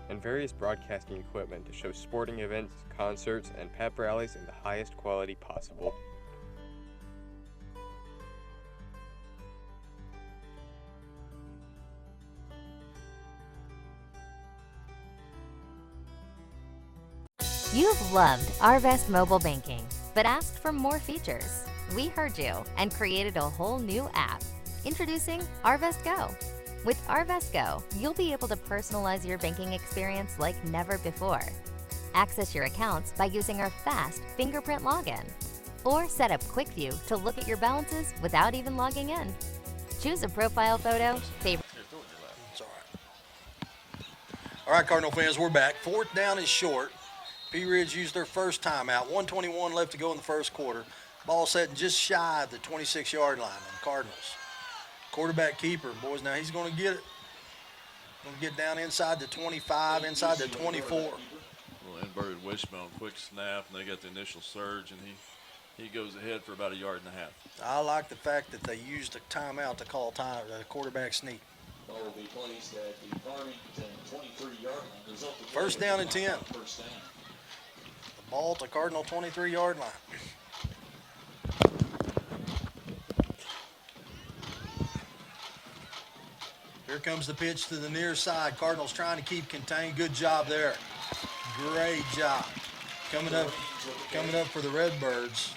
and various broadcasting equipment to show sporting events, concerts, and pep rallies in the highest quality possible. You've loved Arvest mobile banking, but asked for more features. We heard you and created a whole new app. Introducing Arvest Go. With Arvest Go, you'll be able to personalize your banking experience like never before. Access your accounts by using our fast fingerprint login. Or set up Quick View to look at your balances without even logging in. Choose a profile photo, favorite. It's all right. All right, Cardinal fans, we're back. 4th down is short. P. Ridge used their first timeout. 1:21 left to go in the first quarter. Ball set just shy of the 26-yard line on the Cardinals. Quarterback keeper, boys, now he's going to get it. Going to get down inside the 25, inside the 24. Little inverted wishbone, quick snap, and they got the initial surge, and he goes ahead for about 1.5 yards. I like the fact that they used a timeout to call time, the quarterback sneak. Ball will be placed at the Farmington 23-yard line. First down and 10. The Ball to Cardinal 23-yard line. Here comes the pitch to the near side. Cardinals trying to keep contained. Good job there. Great job. Coming up for the Redbirds.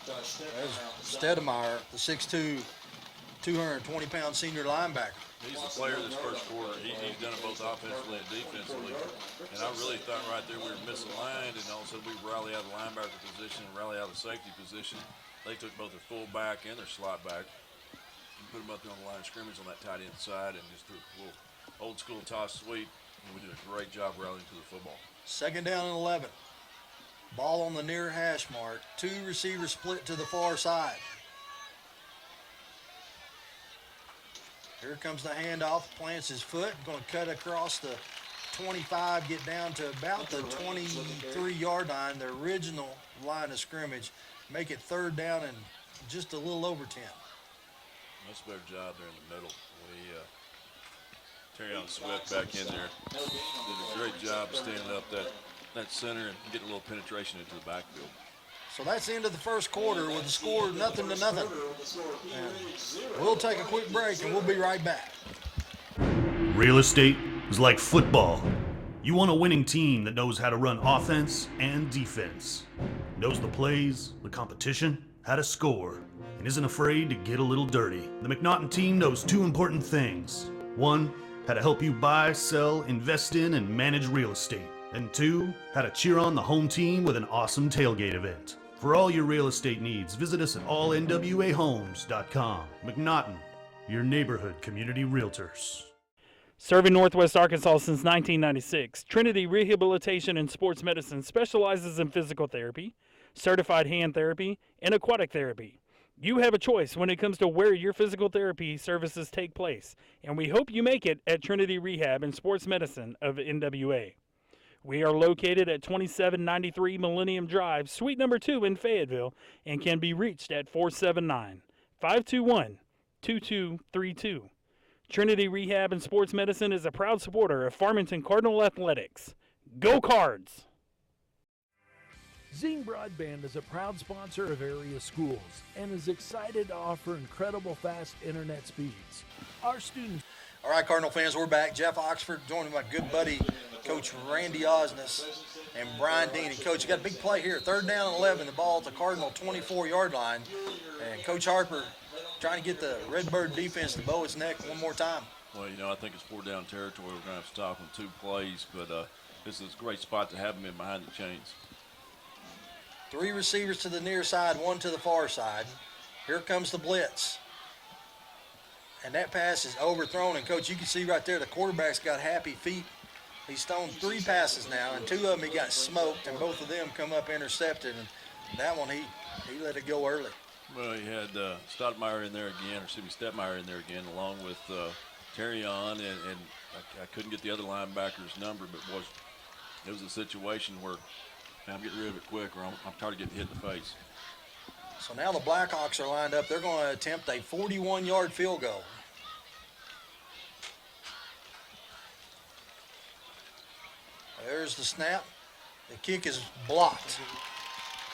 There's Stedemeyer, the 6'2", 220-pound senior linebacker. He's the player this first quarter. He's done it both offensively and defensively. And I really thought right there we were misaligned, and all of a sudden we rally out of the linebacker position and rally out of the safety position. They took both their fullback and their slot back and put them up there on the line of scrimmage on that tight end side and just threw a little old school toss sweep. And we did a great job rallying to the football. 2nd down and 11. Ball on the near hash mark. 2 receivers split to the far side. Here comes the handoff, plants his foot, going to cut across the 25, get down to about the 23-yard line, the original line of scrimmage, make it 3rd down and just a little over 10. Much better job there in the middle. Terry on Swift back in there did a great job of standing up that center and getting a little penetration into the backfield. So that's the end of the first quarter with the score 0-0. And we'll take a quick break and we'll be right back. Real estate is like football. You want a winning team that knows how to run offense and defense, knows the plays, the competition, how to score, and isn't afraid to get a little dirty. The McNaughton team knows 2 important things. 1, how to help you buy, sell, invest in, and manage real estate. And 2, how to cheer on the home team with an awesome tailgate event. For all your real estate needs, visit us at allnwahomes.com. McNaughton, your neighborhood community realtors. Serving Northwest Arkansas since 1996, Trinity Rehabilitation and Sports Medicine specializes in physical therapy, certified hand therapy, and aquatic therapy. You have a choice when it comes to where your physical therapy services take place, and we hope you make it at Trinity Rehab and Sports Medicine of NWA. We are located at 2793 Millennium Drive, Suite number 2 in Fayetteville, and can be reached at 479-521-2232. Trinity Rehab and Sports Medicine is a proud supporter of Farmington Cardinal Athletics. Go Cards! Zing Broadband is a proud sponsor of area schools and is excited to offer incredible fast internet speeds. Our students... All right, Cardinal fans, we're back. Jeff Oxford joined my good buddy, Coach Randy Osnes and Brian Dean. And, Coach, you got a big play here. 3rd down and 11, the ball at the Cardinal 24-yard line. And Coach Harper trying to get the Redbird defense to bow its neck one more time. Well, I think it's 4-down territory. We're going to have to stop in 2 plays, but this is a great spot to have them in behind the chains. 3 receivers to the near side, 1 to the far side. Here comes the blitz. And that pass is overthrown. And, Coach, you can see right there the quarterback's got happy feet. He's thrown 3 passes now, and 2 of them he got smoked, and both of them come up intercepted. And that one, he let it go early. Well, he had Stadmeyer in there again, Stedmeyer in there again, along with Terry on, and I couldn't get the other linebacker's number, but it was a situation where I'm getting rid of it quick, or I'm tired of getting hit in the face. So now the Blackhawks are lined up. They're going to attempt a 41-yard field goal. There's the snap. The kick is blocked.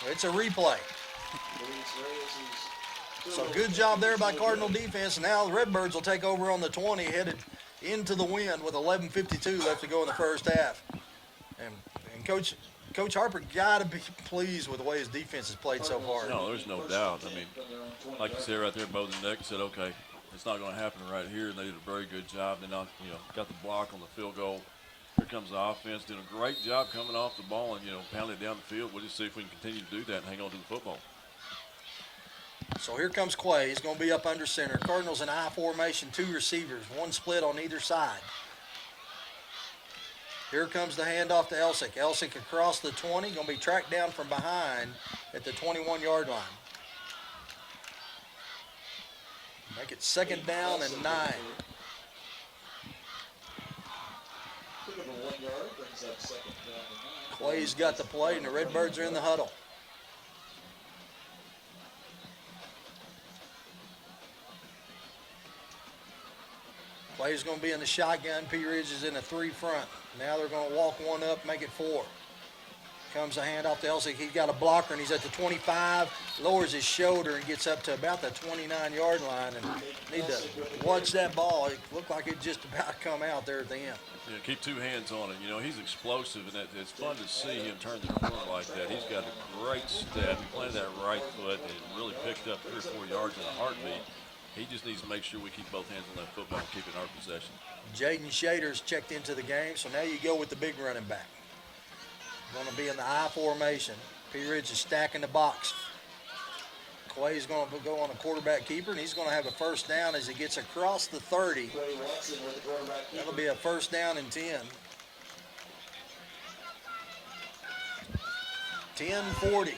It's a replay. So good job there by Cardinal defense. Now the Redbirds will take over on the 20, headed into the wind with 11:52 left to go in the first half. And Coach Harper got to be pleased with the way his defense has played so far. No, there's no doubt. I mean, like you said right there, both the neck said, okay, it's not going to happen right here, and they did a very good job. They got the block on the field goal. Here comes the offense, doing a great job coming off the ball and, pounding it down the field. We'll just see if we can continue to do that and hang on to the football. So here comes Quay. He's going to be up under center. Cardinals in I formation, 2 receivers, 1 split on either side. Here comes the handoff to Elsick. Elsick across the 20, going to be tracked down from behind at the 21-yard line. Make it 2nd down and 9. Clay's got the play, and the Redbirds are in the huddle. Clay's going to be in the shotgun. P. Ridge is in a 3 front. Now they're going to walk 1 up, make it 4. Comes a hand off to Elsick. He's got a blocker, and he's at the 25, lowers his shoulder and gets up to about the 29-yard line. And need to watch that ball. It looked like it just about come out there at the end. Yeah, keep two hands on it. You know, he's explosive, and it's fun to see him turn the corner like that. He's got a great step. He planted that right foot and really picked up 3 or 4 yards in a heartbeat. He just needs to make sure we keep both hands on that football and keep it in our possession. Jaden Shader's checked into the game, so now you go with the big running back. Going to be in the I formation. P. Ridge is stacking the box. Clay's going to go on a quarterback keeper, and he's going to have a first down as he gets across the 30. That'll be a first down and 10. 10-40.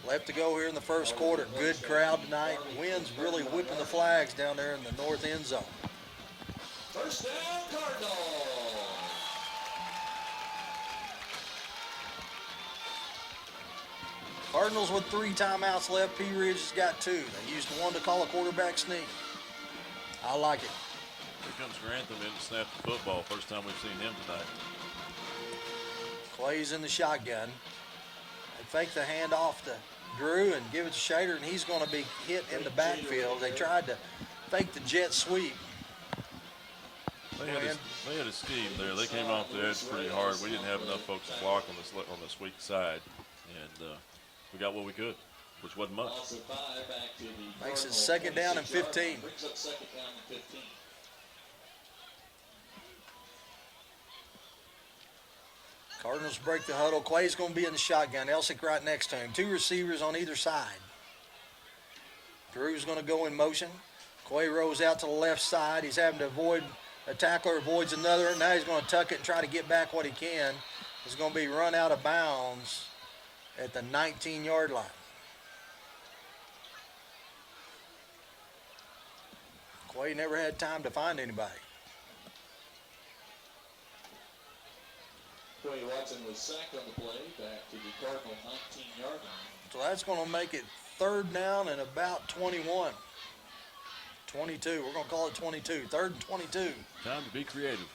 Left to go here in the first quarter. Good crowd tonight. Wind's really whipping the flags down there in the north end zone. First down, Cardinals. Cardinals with 3 timeouts left. P. Ridge has got 2. They used one to call a quarterback sneak. I like it. Here comes Grantham in to snap the football. First time we've seen him tonight. Clay's in the shotgun. They fake the handoff to Drew and give it to Shader, and he's going to be hit in the backfield. They tried to fake the jet sweep. They had a scheme there. They came off the edge pretty hard. We didn't have enough folks to block on this weak side, and we got what we could, which wasn't much. Makes it second down and 15. Brings up second down and 15. Cardinals break the huddle. Clay's going to be in the shotgun. Elsick right next to him. 2 receivers on either side. Drew's going to go in motion. Clay rolls out to the left side. He's having to avoid a tackler, avoids another. Now he's going to tuck it and try to get back what he can. He's going to be run out of bounds at the 19-yard line. Clay never had time to find anybody. Quay Watson was sacked on the play, back to the Cardinal 19-yard line. So that's going to make it third down and about 21. 22. We're going to call it 22. Third and 22. Time to be creative.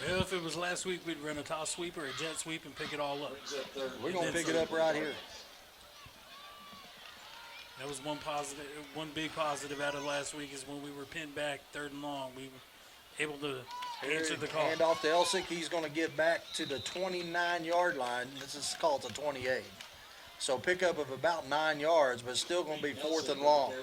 Well, if it was last week, we'd run a toss sweep or a jet sweep and pick it all up. We're going to pick it up right here. That was one big positive out of last week is when we were pinned back third and long. We were able to answer the call. Hand off to Elsick. He's going to get back to the 29-yard line. This is called the 28. So pickup of about 9 yards, but still going to be fourth and long.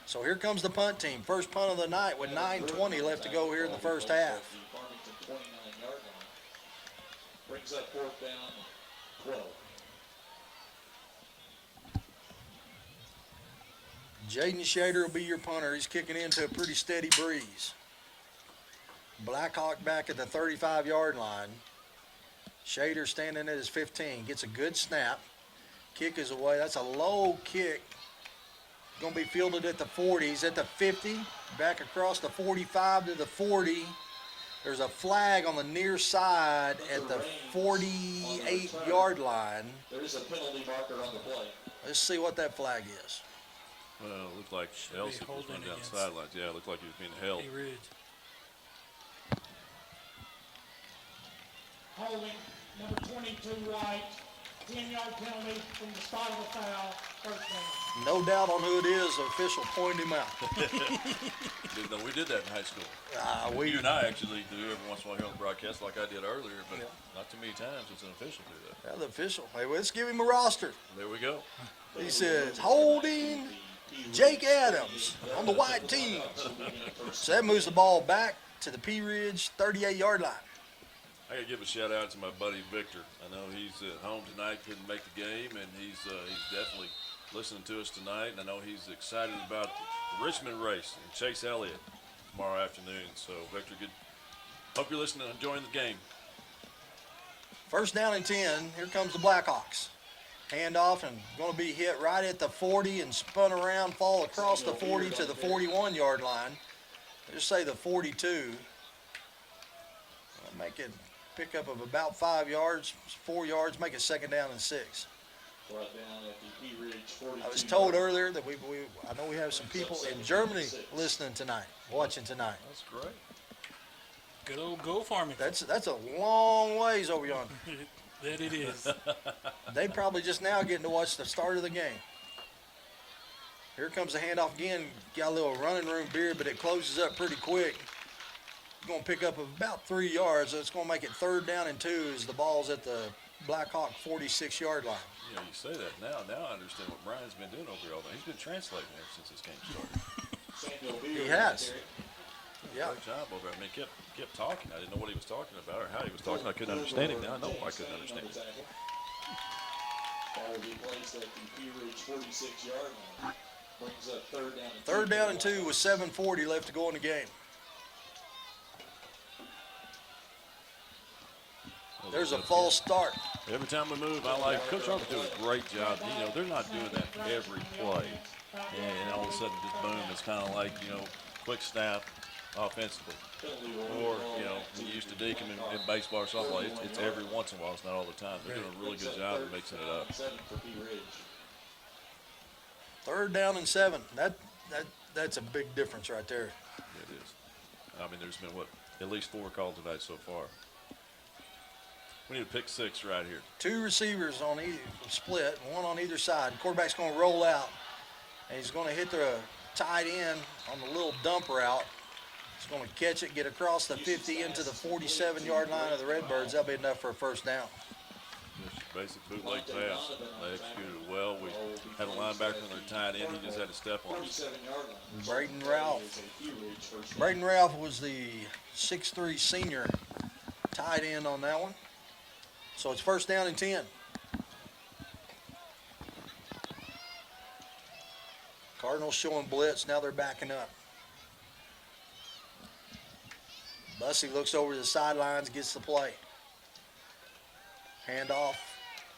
So here comes the punt team. First punt of the night with 9:20 left to go here in the first half. Farmington 29-yard line. Brings up fourth down, 12. Jaden Shader will be your punter. He's kicking into a pretty steady breeze. Blackhawk back at the 35-yard line. Shader standing at his 15. Gets a good snap. Kick is away. That's a low kick. Going to be fielded at the 40. He's at the 50. Back across the 45 to the 40. There's a flag on the near side at the 48-yard line. There's a penalty marker on the play. Let's see what that flag is. Well, it looked like Elsie was running down the sidelines. Yeah, it looked like he was being held. Holding, number 22 White, 10-yard penalty from the spot of the foul, first down. No doubt on who it is. The official pointed him out. Didn't know we did that in high school. You and I actually do every once in a while here on the broadcast like I did earlier, but not too many times it's an official do that. Yeah, the official. Hey, let's give him a roster. There we go. He says, holding Jake Adams on the white team. So that moves the ball back to the P Ridge 38-yard line. I got to give a shout out to my buddy Victor. I know he's at home tonight, couldn't make the game, and he's definitely listening to us tonight. And I know he's excited about the Richmond race and Chase Elliott tomorrow afternoon. So Victor, good. Hope you're listening and enjoying the game. First down and 10. Here comes the Blackhawks. Handoff and going to be hit right at the 40 and spun around, fall across the 40 to the 41-yard line. Just say the 42. I'll make it pickup of about 5 yards, 4 yards, make it second down and 6. Brought down at the P Ridge 42. I was told earlier that I know we have some people in Germany listening tonight, watching tonight. That's great. Good old go Farmington. That's a long ways over yonder. That it is. They probably just now getting to watch the start of the game. Here comes the handoff again. Got a little running room beard, but it closes up pretty quick. Going to pick up about 3 yards. So it's going to make it 3rd down and 2 as the ball's at the Blackhawk 46-yard line. You know, you say that now. Now I understand what Brian's been doing over here all day. He's been translating ever since this game started. He has. Yeah. Great job over there. I mean, kept talking. I didn't know what he was talking about or how he was talking. I couldn't understand him. Now I know I couldn't understand him. Ball will be placed at the Pea Ridge 46-yard line. Brings up 3rd down and 2. 3rd down and 2 with 7:40 left to go in the game. There's a false start. Every time we move, I like Coach Harper's doing a great job. You know, they're not doing that every play. And all of a sudden, just boom, it's kind of like, you know, quick snap offensively. Or, you know, when you used to deke them in baseball or softball, it's every once in a while. It's not all the time. They're doing a really good job of mixing it up. 3rd down and 7. That's a big difference right there. It is. I mean, there's been, at least 4 calls tonight so far. We need a pick 6 right here. 2 receivers on either split, 1 on either side. Quarterback's going to roll out, and he's going to hit the tight end on the little dump route. He's going to catch it, get across the 50 into the 47-yard line of the Redbirds. That'll be enough for a 1st down. Just basic bootleg pass. They executed it well. We had a linebacker on their tight end. He just had to step on it. Braden Ralph. Braden Ralph was the 6'3" senior tight end on that one. So it's 1st down and 10. Cardinals showing blitz. Now they're backing up. Bussey looks over the sidelines, gets the play. Hand off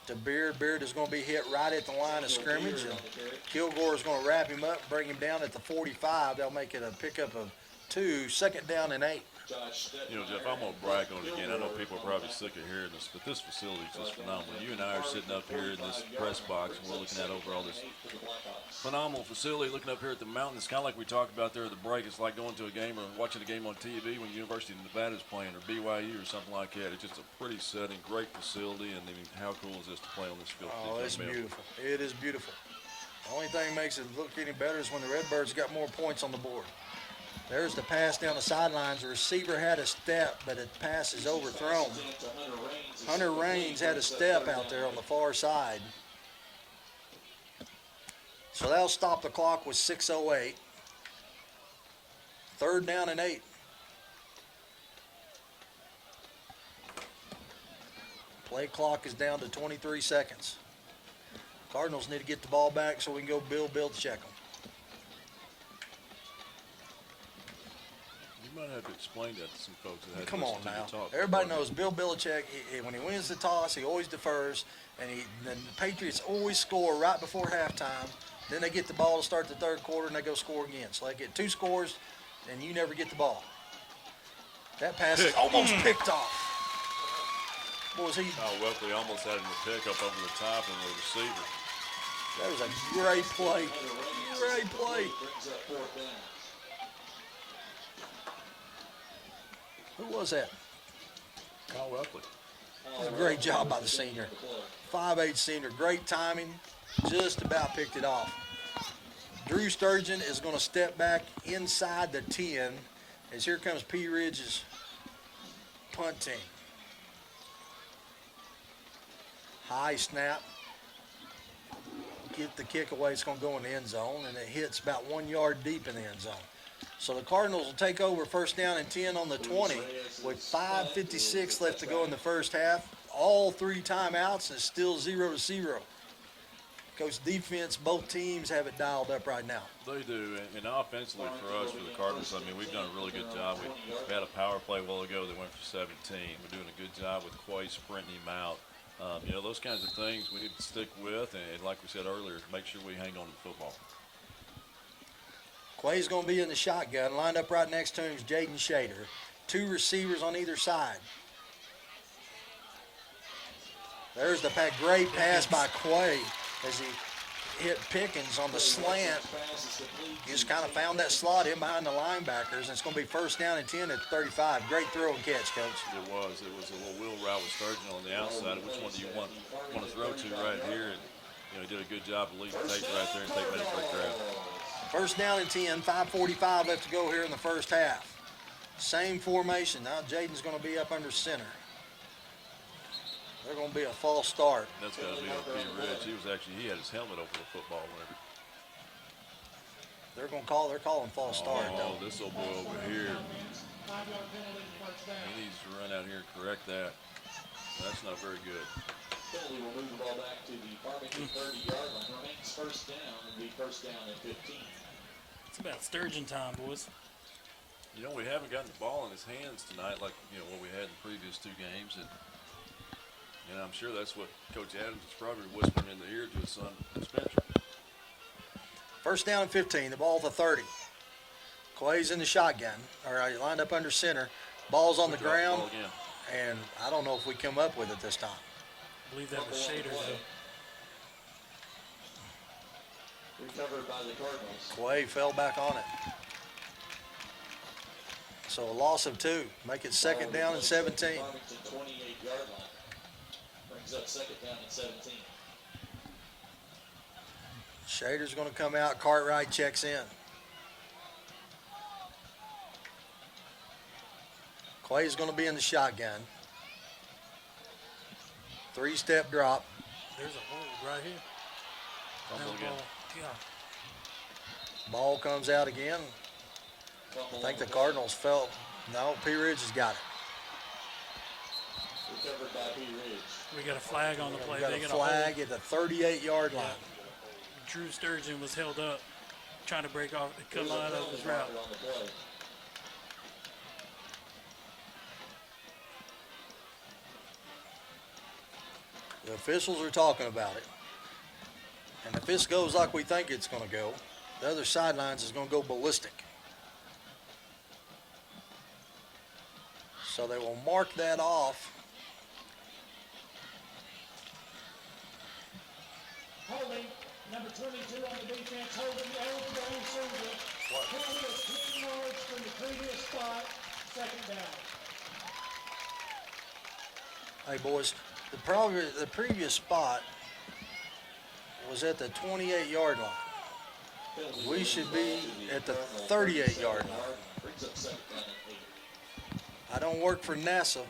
to Beard. Beard is going to be hit right at the line of scrimmage. And Kilgore is going to wrap him up, bring him down at the 45. They'll make it a pickup of 2, 2nd down and 8. You know, Jeff, I'm going to brag on it again. I know people are probably sick of hearing this, but this facility is just phenomenal. You and I are sitting up here in this press box, and we're looking at over all this phenomenal facility, looking up here at the mountain. It's kind of like we talked about there at the break. It's like going to a game or watching a game on TV when University of Nevada is playing or BYU or something like that. It's just a pretty setting, great facility, and I mean, how cool is this to play on this field? Oh, it's beautiful. It is beautiful. The only thing that makes it look any better is when the Redbirds got more points on the board. There's the pass down the sidelines. The receiver had a step, but the pass is overthrown. Hunter Raines had a step out there on the far side. So that'll stop the clock with 6:08. 3rd down and 8. Play clock is down to 23 seconds. Cardinals need to get the ball back so we can go Bill check them. You might have to explain that to some folks. That Come on now. Everybody knows Bill Belichick, when he wins the toss, he always defers, and the Patriots always score right before halftime. Then they get the ball to start the 3rd quarter, and they go score again. So they get 2 scores, and you never get the ball. That pass is almost picked off. What was he? Oh, Welpley almost had him to pick up over the top of the receiver. That was a great play. Great play. Who was that? Kyle Welpley. That was a great job by the senior. 5'8" senior. Great timing. Just about picked it off. Drew Sturgeon is going to step back inside the 10 as here comes Pea Ridge's punt team. High snap. Get the kick away. It's going to go in the end zone, and it hits about 1 yard deep in the end zone. So the Cardinals will take over 1st down and 10 on the 20 with 5:56 left to go in the 1st half. All 3 timeouts, and it's still 0-0. Coach, defense, both teams have it dialed up right now. They do, and offensively for us, for the Cardinals, I mean, we've done a really good job. We had a power play a while ago that went for 17. We're doing a good job with Quay sprinting him out. You know, those kinds of things we need to stick with, and like we said earlier, make sure we hang on to the football. Quay's going to be in the shotgun. Lined up right next to him is Jaden Shader. 2 receivers on either side. There's the great pass by Quay as he hit Pickens on the slant. Just kind of found that slot in behind the linebackers, and it's going to be first down and 10 at 35. Great throw and catch, Coach. It was a little wheel route with Sturgeon on the outside. Which one do you want to throw to right here? And he did a good job of leading tape right there and taking that for a crowd. First down and 10, 5:45 left to go here in the first half. Same formation. Now Jaden's going to be up under center. They're going to be a false start. That's got to be on P. Ridge. He had his helmet over the football whenever. They're calling false start though. Oh, this old boy over here. He needs to run out here and correct that. That's not very good. Penalty will move the ball back to the Farmington 30-yard line. Remains first down and be first down at 15. It's about Sturgeon time, boys. We haven't gotten the ball in his hands tonight like, what we had in the previous two games. And I'm sure that's what Coach Adams is probably whispering in the ear to his son, Spencer. First down and 15, the ball at the 30. Clay's in the shotgun, lined up under center. Ball's on the ground, and I don't know if we come up with it this time. I believe that was Shader, though. Recovered by the Cardinals. Clay fell back on it. So a loss of 2. Make it second down and 17. Farmington 28-yard line. Brings up second down and 17. Shader's going to come out. Cartwright checks in. Clay's going to be in the shotgun. 3-step drop. There's a hold right here. Ball comes out again. I think the Cardinals felt. No, P. Ridge has got it. Recovered by P. Ridge. We got a flag on the play. We got a flag at the 38-yard line. Drew Sturgeon was held up, trying to break off, come out of his route. The officials are talking about it. And if this goes like we think it's going to go, the other sidelines is going to go ballistic. So they will mark that off. Holding, number 22 on the defense, holding the eligible Souza. Penalty of 10 yards from the previous spot, second down. Hey, boys, the previous spot was at the 28-yard line. We should be at the 38-yard line. I don't work for NASA,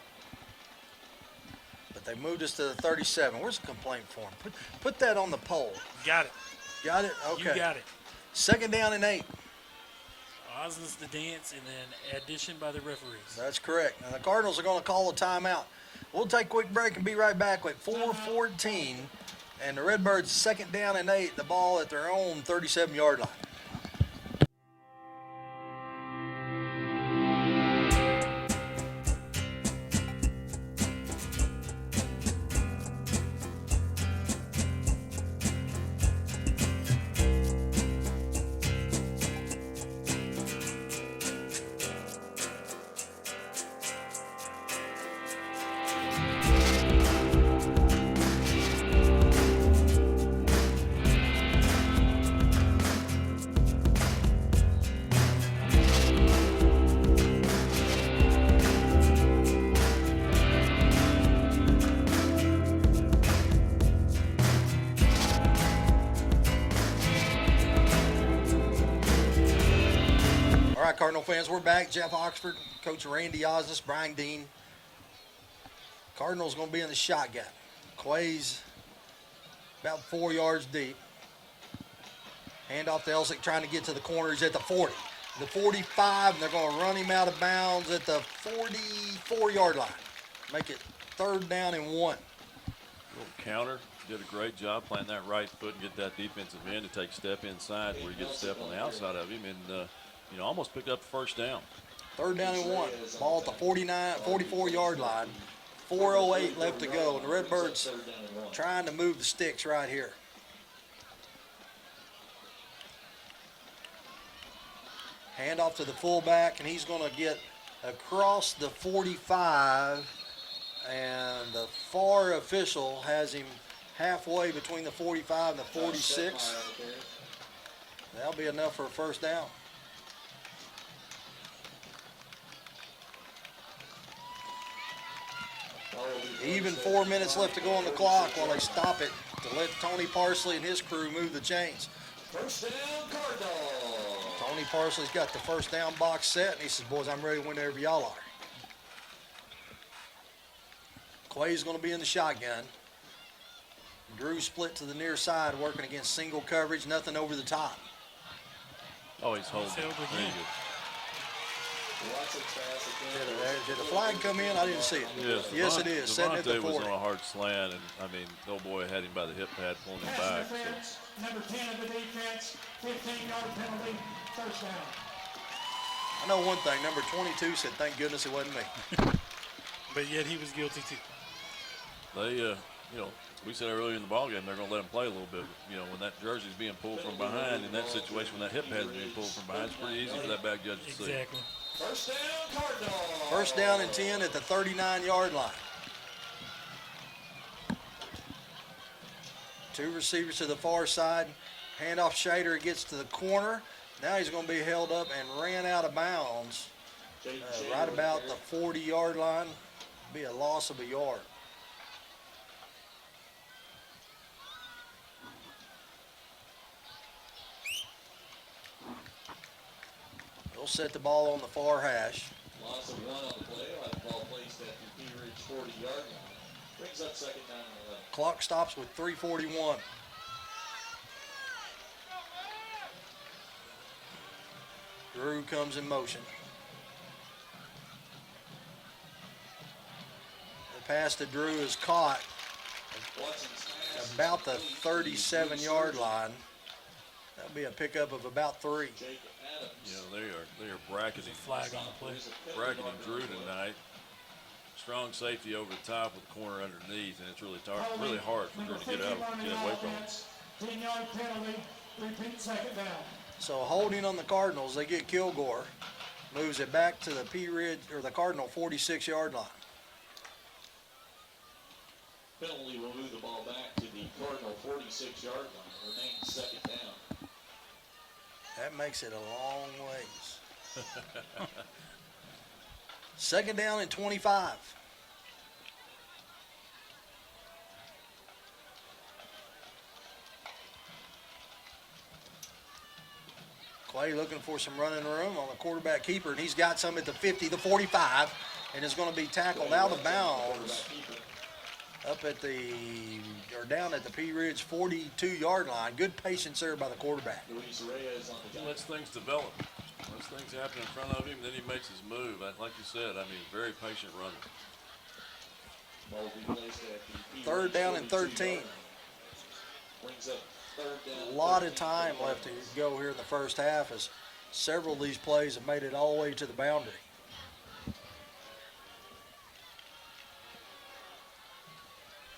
but they moved us to the 37. Where's the complaint form? Put that on the poll. Got it. Got it? Okay. You got it. Second down and 8. Osmond's the dance, and then addition by the referees. That's correct. Now the Cardinals are going to call a timeout. We'll take a quick break and be right back with 4:14. And the Redbirds second down and 8, the ball at their own 37-yard line. Cardinal fans, we're back. Jeff Oxford, Coach Randy Osnes, Brian Dean. Cardinals going to be in the shotgun. Clay's about 4 yards deep. Hand off to Elsick, trying to get to the corner. He's at the 40. The 45, and they're going to run him out of bounds at the 44-yard line. Make it third down and 1. Little counter. Did a great job playing that right foot and get that defensive end to take a step inside where he gets a step on the outside of him and, almost picked up the first down. Third down and 1. Ball at the 44-yard line. 4:08 left to go. And the Redbirds trying to move the sticks right here. Hand off to the fullback, and he's going to get across the 45, and the far official has him halfway between the 45 and the 46. That'll be enough for a first down. Even 4 minutes left to go on the clock while they stop it to let Tony Parsley and his crew move the chains. First down, Cardinals. Tony Parsley's got the first down box set, and he says, boys, I'm ready to win wherever y'all are. Quay's going to be in the shotgun. Drew split to the near side, working against single coverage, nothing over the top. Oh, he's holding. There you go. Did the flag come in? I didn't see it. Yes, it is. Setting at the 40. Was on a hard slant, and I mean, the old boy had him by the hip pad, pulling him back. Defense, number 10 of the defense, 15-yard penalty, first down. I know one thing. Number 22 said, "Thank goodness it wasn't me." But yet he was guilty too. They, you know, we said earlier in the ballgame they're going to let him play a little bit. You know, when that jersey's being pulled from behind, in that situation, when that hip pad's being pulled from behind, it's pretty easy for that back judge to see. Exactly. First down, Cardinals. First down and 10 at the 39-yard line. Two receivers to the far side. Handoff Shader gets to the corner. Now he's going to be held up and ran out of bounds right about the 40-yard line. Be a loss of a yard. They'll set the ball on the far hash. Loss of 1 on the play. I'll have the ball placed at the P Ridge 40-yard line. Brings up second down and 11. Clock stops with 3:41. Drew comes in motion. The pass to Drew is caught about the 37-yard line. That'll be a pickup of about 3. You know, they are bracketing. Flag on the play. Bracketing Drew tonight. Strong safety over the top with the corner underneath, and it's really hard for Drew to get away from it. 10-yard penalty, repeat second down. So holding on the Cardinals, they get Kilgore, moves it back to the P Ridge or the Cardinal 46-yard line. Penalty will move the ball back to the Cardinal 46-yard line. Remains second down. That makes it a long ways. Second down and 25. Clay looking for some running room on the quarterback keeper, and he's got some at the 50, the 45, and is going to be tackled out of bounds up at the, or down at the P Ridge 42-yard line. Good patience there by the quarterback. He lets things develop. Lets things happen in front of him, then he makes his move. Like you said, I mean, very patient runner. Third down and 13. A lot of time left to go here in the first half, as several of these plays have made it all the way to the boundary.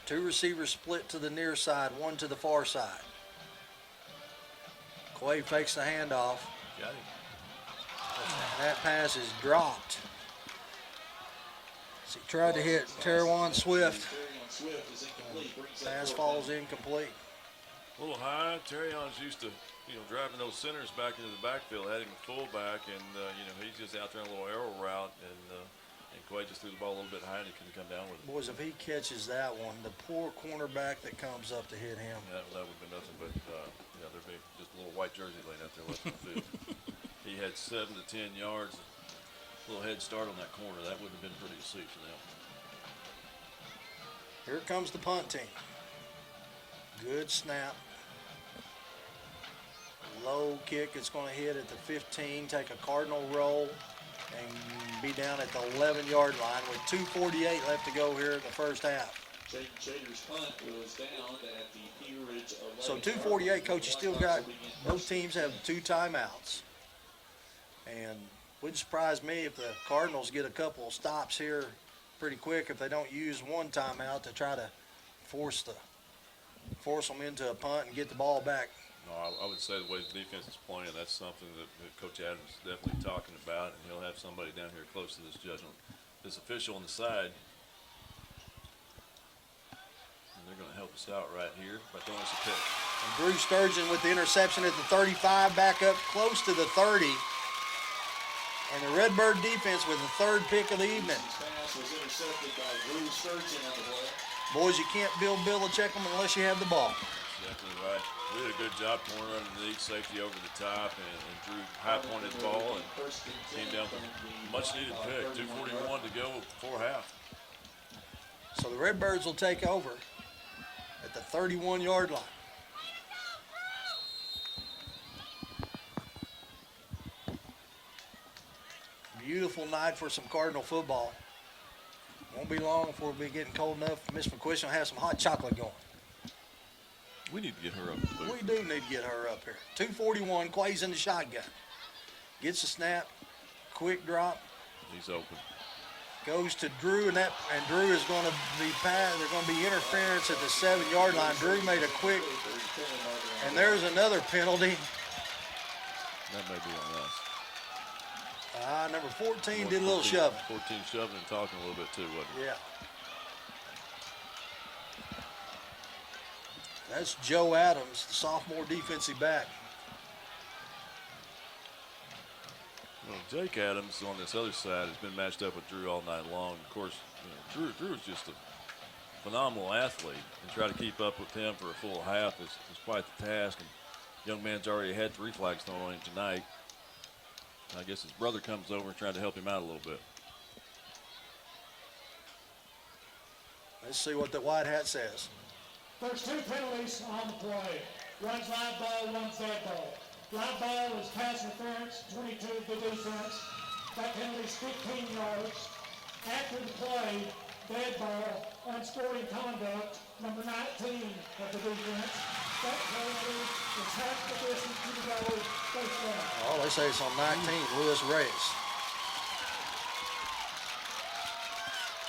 Two receivers split to the near side, one to the far side. Quay fakes the handoff. Got him. And that pass is dropped. So he tried to hit Terwan Swift. Pass falls incomplete. A little high. Terrion's used to, driving those centers back into the backfield, had him a fullback, and, he's just out there on a little arrow route, and Quay just threw the ball a little bit high, and he couldn't come down with it. Boys, if he catches that one, the poor cornerback that comes up to hit him. That would have been nothing but, there'd be just a little white jersey laying out there left in the field. He had 7 to 10 yards, a little head start on that corner. That would have been pretty to see for them. Here comes the punt team. Good snap. Low kick. It's going to hit at the 15, take a Cardinal roll, and be down at the 11-yard line with 2:48 left to go here in the first half. Shader's punt was down at the P Ridge 11. So 2:48, Coach, you still got, both teams have 2 timeouts. And wouldn't surprise me if the Cardinals get a couple of stops here pretty quick if they don't use one timeout to try to force them into a punt and get the ball back. No, I would say the way the defense is playing, that's something that Coach Adams is definitely talking about, and he'll have somebody down here close to this judgment. This official on the side, they're going to help us out right here by throwing us a pick. And Drew Sturgeon with the interception at the 35, back up close to the 30. And the Redbird defense with the third pick of the evening. Pass was intercepted by Drew Sturgeon on the play. Boys, you can't build Belichick them unless you have the ball. Definitely right. We did a good job corner underneath, safety over the top, and Drew high-pointed the ball and came down with a much-needed pick. 2:41 to go before half. So the Redbirds will take over at the 31-yard line. Beautiful night for some Cardinal football. Won't be long before we'll be getting cold enough. Miss McQuistion will have some hot chocolate going. We need to get her up. We do need to get her up here. 2:41, Quay's in the shotgun. Gets the snap, quick drop. He's open. Goes to Drew, and Drew is going to be passed. There's going to be interference at the 7-yard line. Drew made a quick, and there's another penalty. That may be on us. Number 14 did a little shoving. 14 shoving and talking a little bit too, wasn't it? Yeah. That's Joe Adams, the sophomore defensive back. Well, Jake Adams on this other side has been matched up with Drew all night long. Of course, Drew is just a phenomenal athlete, and try to keep up with him for a full half is quite the task. And young man's already had 3 flags thrown on him tonight. I guess his brother comes over and trying to help him out a little bit. Let's see what the white hat says. There's 2 penalties on the play. One's live ball, one's dead ball. Live ball is pass interference, 22 of the defense. That penalty is 15 yards. After the play, dead ball, unsporting conduct, number 19 of the defense. That penalty is half the distance to the goal, first down. Oh, they say it's on 19, Lewis Reyes.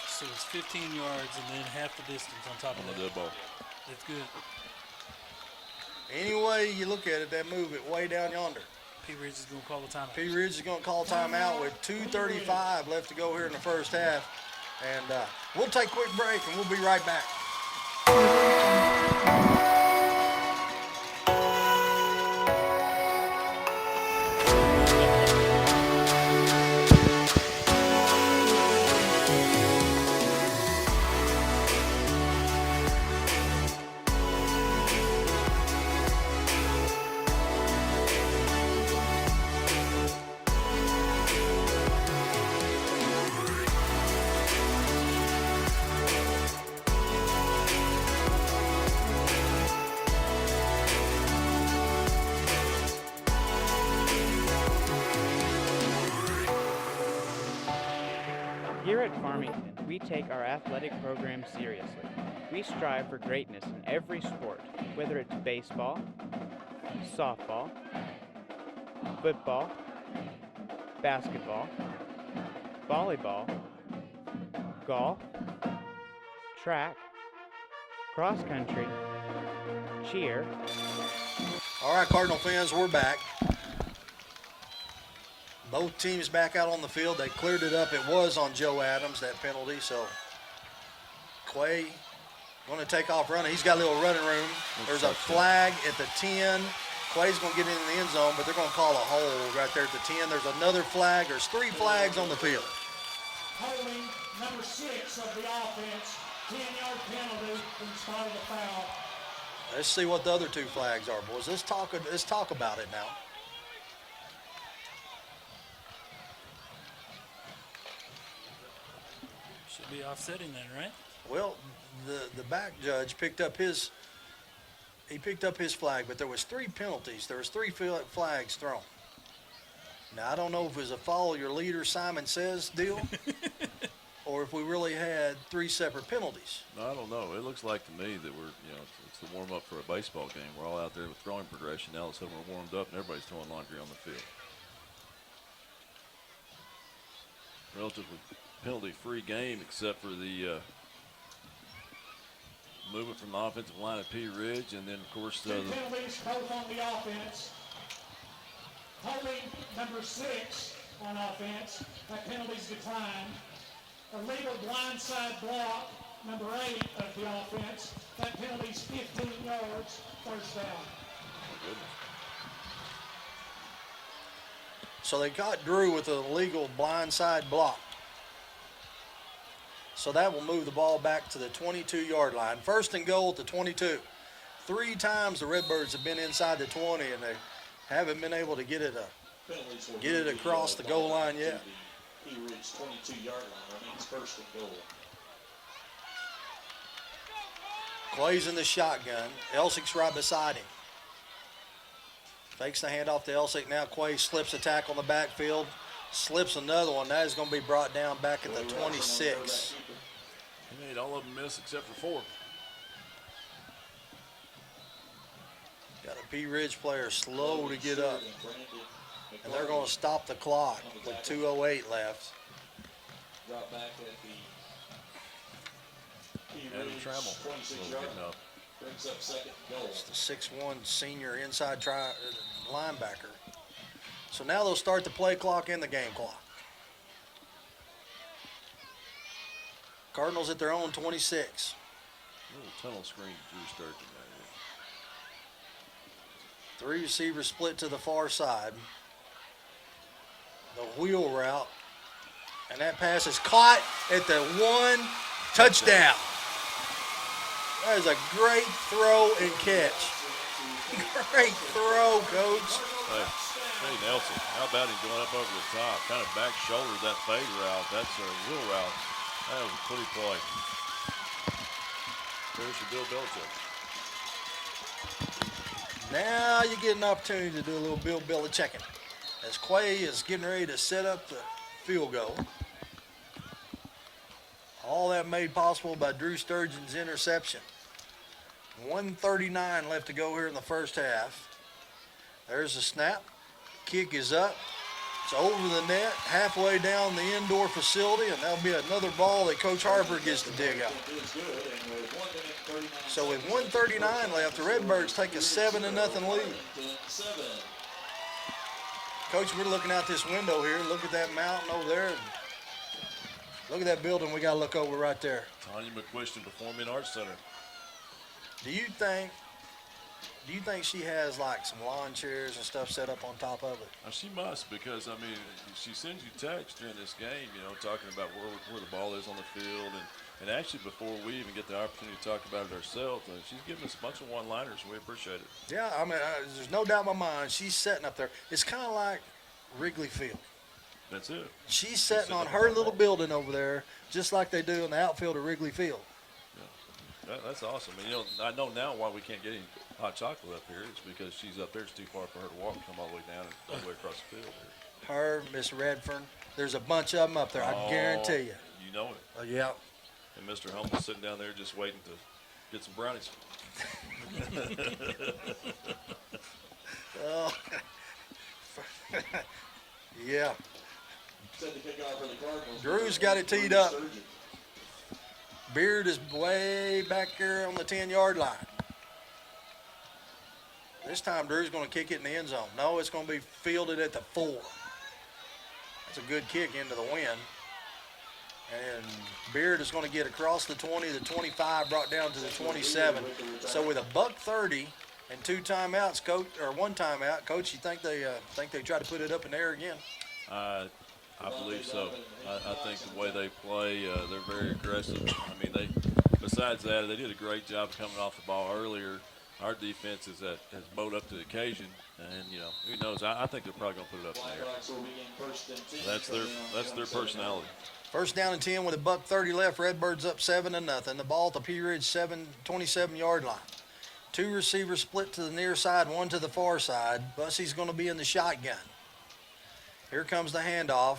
So it's 15 yards and then half the distance on top of that. Dead ball. That's good. Any way you look at it, that move it way down yonder. P. Ridge is going to call a timeout. P. Ridge is going to call timeout with 2:35 left to go here in the first half. And we'll take a quick break, and we'll be right back. Here at Farmington, we take our athletic program seriously. We strive for greatness in every sport, whether it's baseball, softball, football, basketball, volleyball, golf, track, cross country, cheer. All right, Cardinal fans, we're back. Both teams back out on the field. They cleared it up. It was on Joe Adams, that penalty. So Quay going to take off running. He's got a little running room. There's a flag at the 10. Quay's going to get into the end zone, but they're going to call a hold right there at the 10. There's another flag. There's 3 flags on the field. Holding number 6 of the offense, 10-yard penalty in spite of the foul. Let's see what the other 2 flags are, boys. Let's talk about it now. Should be offsetting then, right? Well, the back judge picked up his flag, but there was 3 penalties. There was 3 flags thrown. Now, I don't know if it was a follow your leader, Simon Says deal, or if we really had 3 separate penalties. I don't know. It looks like to me that it's the warm-up for a baseball game. We're all out there with throwing progression. Now all of a sudden we're warmed up and everybody's throwing laundry on the field. Relatively penalty-free game except for the movement from the offensive line of P. Ridge, and then, of course, 2 penalties both on the offense. Holding number 6 on offense. That penalty's declined. Illegal blindside block, number 8 of the offense. That penalty's 15 yards, first down. Oh, goodness. So they got Drew with an illegal blindside block. So that will move the ball back to the 22-yard line. First and goal at the 22. 3 times the Redbirds have been inside the 20, and they haven't been able to get it across the goal line yet. He reached 22-yard line. Remains first and goal. Clay's in the shotgun. Elsic's right beside him. Fakes the handoff to Elsick. Now Quay slips a tackle in the backfield. Slips another one. That is going to be brought down back at the 26. He made all of them miss except for 4. Got a P Ridge player slow to get up. And they're going to stop the clock with 2:08 left. Drop back at the Adam Trammell. 26 yard. Brings up second goal. It's the 6'1" senior inside linebacker. So now they'll start the play clock and the game clock. Cardinals at their own 26. Little tunnel screen to Drew Sturgeon there. 3 receivers split to the far side. The wheel route. And that pass is caught at the 1. Touchdown. That is a great throw and catch. Great throw, Coach. Hey, Nelson, how about him going up over the top? Kind of back shouldered that fade route. That's a wheel route. That was a pretty play. There's your Bill Belichick. Now you get an opportunity to do a little Bill Belichicking. As Quay is getting ready to set up the field goal. All that made possible by Drew Sturgeon's interception. 1:39 left to go here in the first half. There's the snap. Kick is up. It's over the net, halfway down the indoor facility, and that'll be another ball that Coach Harper gets to dig out. So with 1:39 left, the Redbirds take a 7-0 lead. Coach, we're looking out this window here. Look at that mountain over there. Look at that building we got to look over right there. Tanya McQuiston Performing Arts Center. Do you think she has like some lawn chairs and stuff set up on top of it? She must, because, I mean, she sends you texts during this game, you know, talking about where the ball is on the field. And actually, before we even get the opportunity to talk about it ourselves, she's giving us a bunch of one-liners, and we appreciate it. Yeah, I mean, there's no doubt in my mind she's setting up there. It's kind of like Wrigley Field. That's it. She's setting on her little building over there, just like they do in the outfield of Wrigley Field. Yeah, that's awesome. And, you know, I know now why we can't get any hot chocolate up here. It's because she's up there. It's too far for her to walk and come all the way down and all the way across the field here. Her, Miss Redfern, there's a bunch of them up there, I guarantee you. You know it. Yeah. And Mr. Humble's sitting down there just waiting to get some brownies. Oh. Yeah. Set the kickoff for the Cardinals. Drew's got it teed up. Beard is way back here on the 10-yard line. This time Drew's going to kick it in the end zone. No, it's going to be fielded at the 4. That's a good kick into the wind. And Beard is going to get across the 20, the 25, brought down to the 27. So with a $1:30 and 2 timeouts, Coach, or 1 timeout, Coach, you think they try to put it up in the air again? I believe so. I think the way they play, they're very aggressive. I mean, besides that, they did a great job coming off the ball earlier. Our defense has bowed up to the occasion, and you know, who knows? I think they're probably going to put it up in there. That's their personality. First down and 10 with a $1:30 left. Redbirds up 7-0. The ball at the P Ridge 27-yard line. 2 receivers split to the near side, 1 to the far side. Bussey's going to be in the shotgun. Here comes the handoff,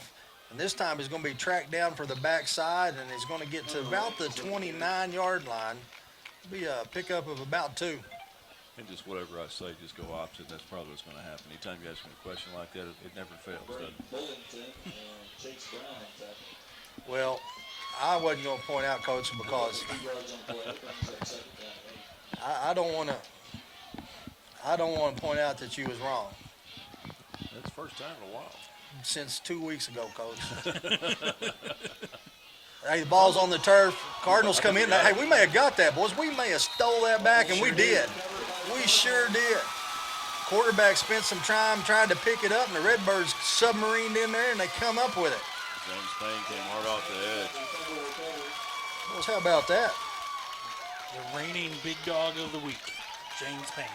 and this time he's going to be tracked down for the backside, and he's going to get to about the 29-yard line. It'll be a pickup of about 2. And just whatever I say, just go opposite. That's probably what's going to happen. Anytime you ask me a question like that, it never fails, does it? Well, I wasn't going to point out, Coach, because I don't want to point out that you was wrong. That's the first time in a while. Since 2 weeks ago, Coach. Hey, the ball's on the turf. Cardinals come in. Hey, we may have got that, boys. We may have stole that back, and we did. We sure did. Quarterback spent some time trying to pick it up, and the Redbirds submarined in there, and they come up with it. James Payne came hard off the edge. Boys, how about that? The reigning big dog of the week, James Payne.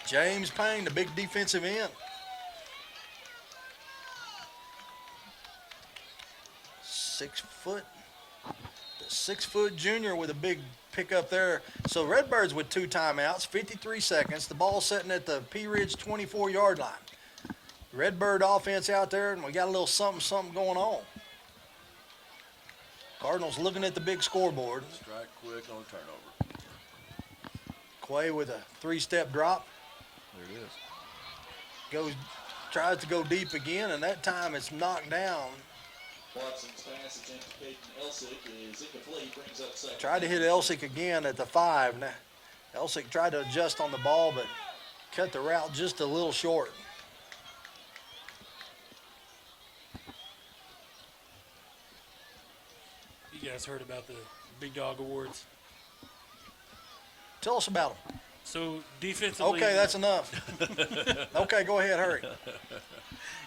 James Payne, the big defensive end. 6 foot. The 6 foot junior with a big pickup there. So Redbirds with 2 timeouts, 53 seconds. The ball sitting at the Pea Ridge 24-yard line. Redbird offense out there, and we got a little something going on. Cardinals looking at the big scoreboard. Strike quick on turnover. Quay with a 3-step drop. There it is. Tries to go deep again, and that time it's knocked down. Watson's pass attempt to Peyton Elsick is incomplete, brings up second. Tried to hit Elsick again at the 5. Now, Elsick tried to adjust on the ball, but cut the route just a little short. You guys heard about the Big Dog Awards? Tell us about them. So defensively. Okay, that's enough. Okay, go ahead, hurry.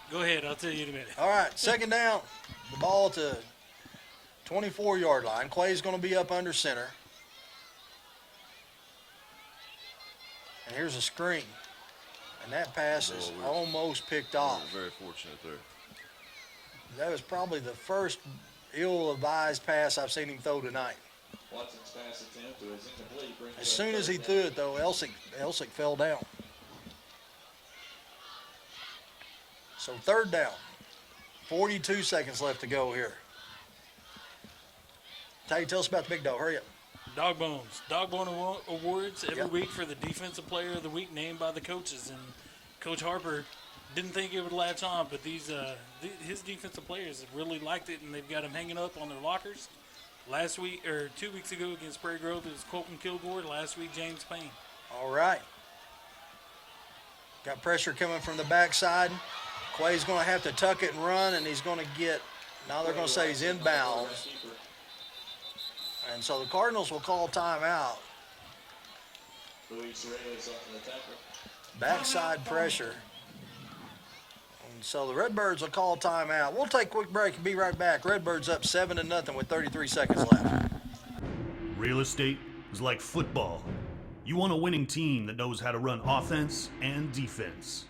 Go ahead, I'll tell you in a minute. All right, second down. The ball at the 24-yard line. Clay's going to be up under center. And here's a screen. And that pass is almost picked off. Very fortunate there. That was probably the first ill-advised pass I've seen him throw tonight. Watson's pass attempt is incomplete, brings As soon as he threw it, though, Elsick fell down. So third down. 42 seconds left to go here. Tell us about the big dog. Hurry up. Dog Bones. Dog Bone Awards every week for the Defensive Player of the Week named by the coaches. And Coach Harper didn't think it would latch on, but his defensive players really liked it, and they've got them hanging up on their lockers. 2 weeks ago against Prairie Grove, it was Colton Kilgore. Last week, James Payne. All right. Got pressure coming from the backside. Quay's going to have to tuck it and run, and he's going to get, now they're going to say he's inbounds. And so the Cardinals will call timeout. Backside pressure. And so the Redbirds will call timeout. We'll take a quick break and be right back. Redbirds up 7-0 with 33 seconds left. Real estate is like football. You want a winning team that knows how to run offense and defense,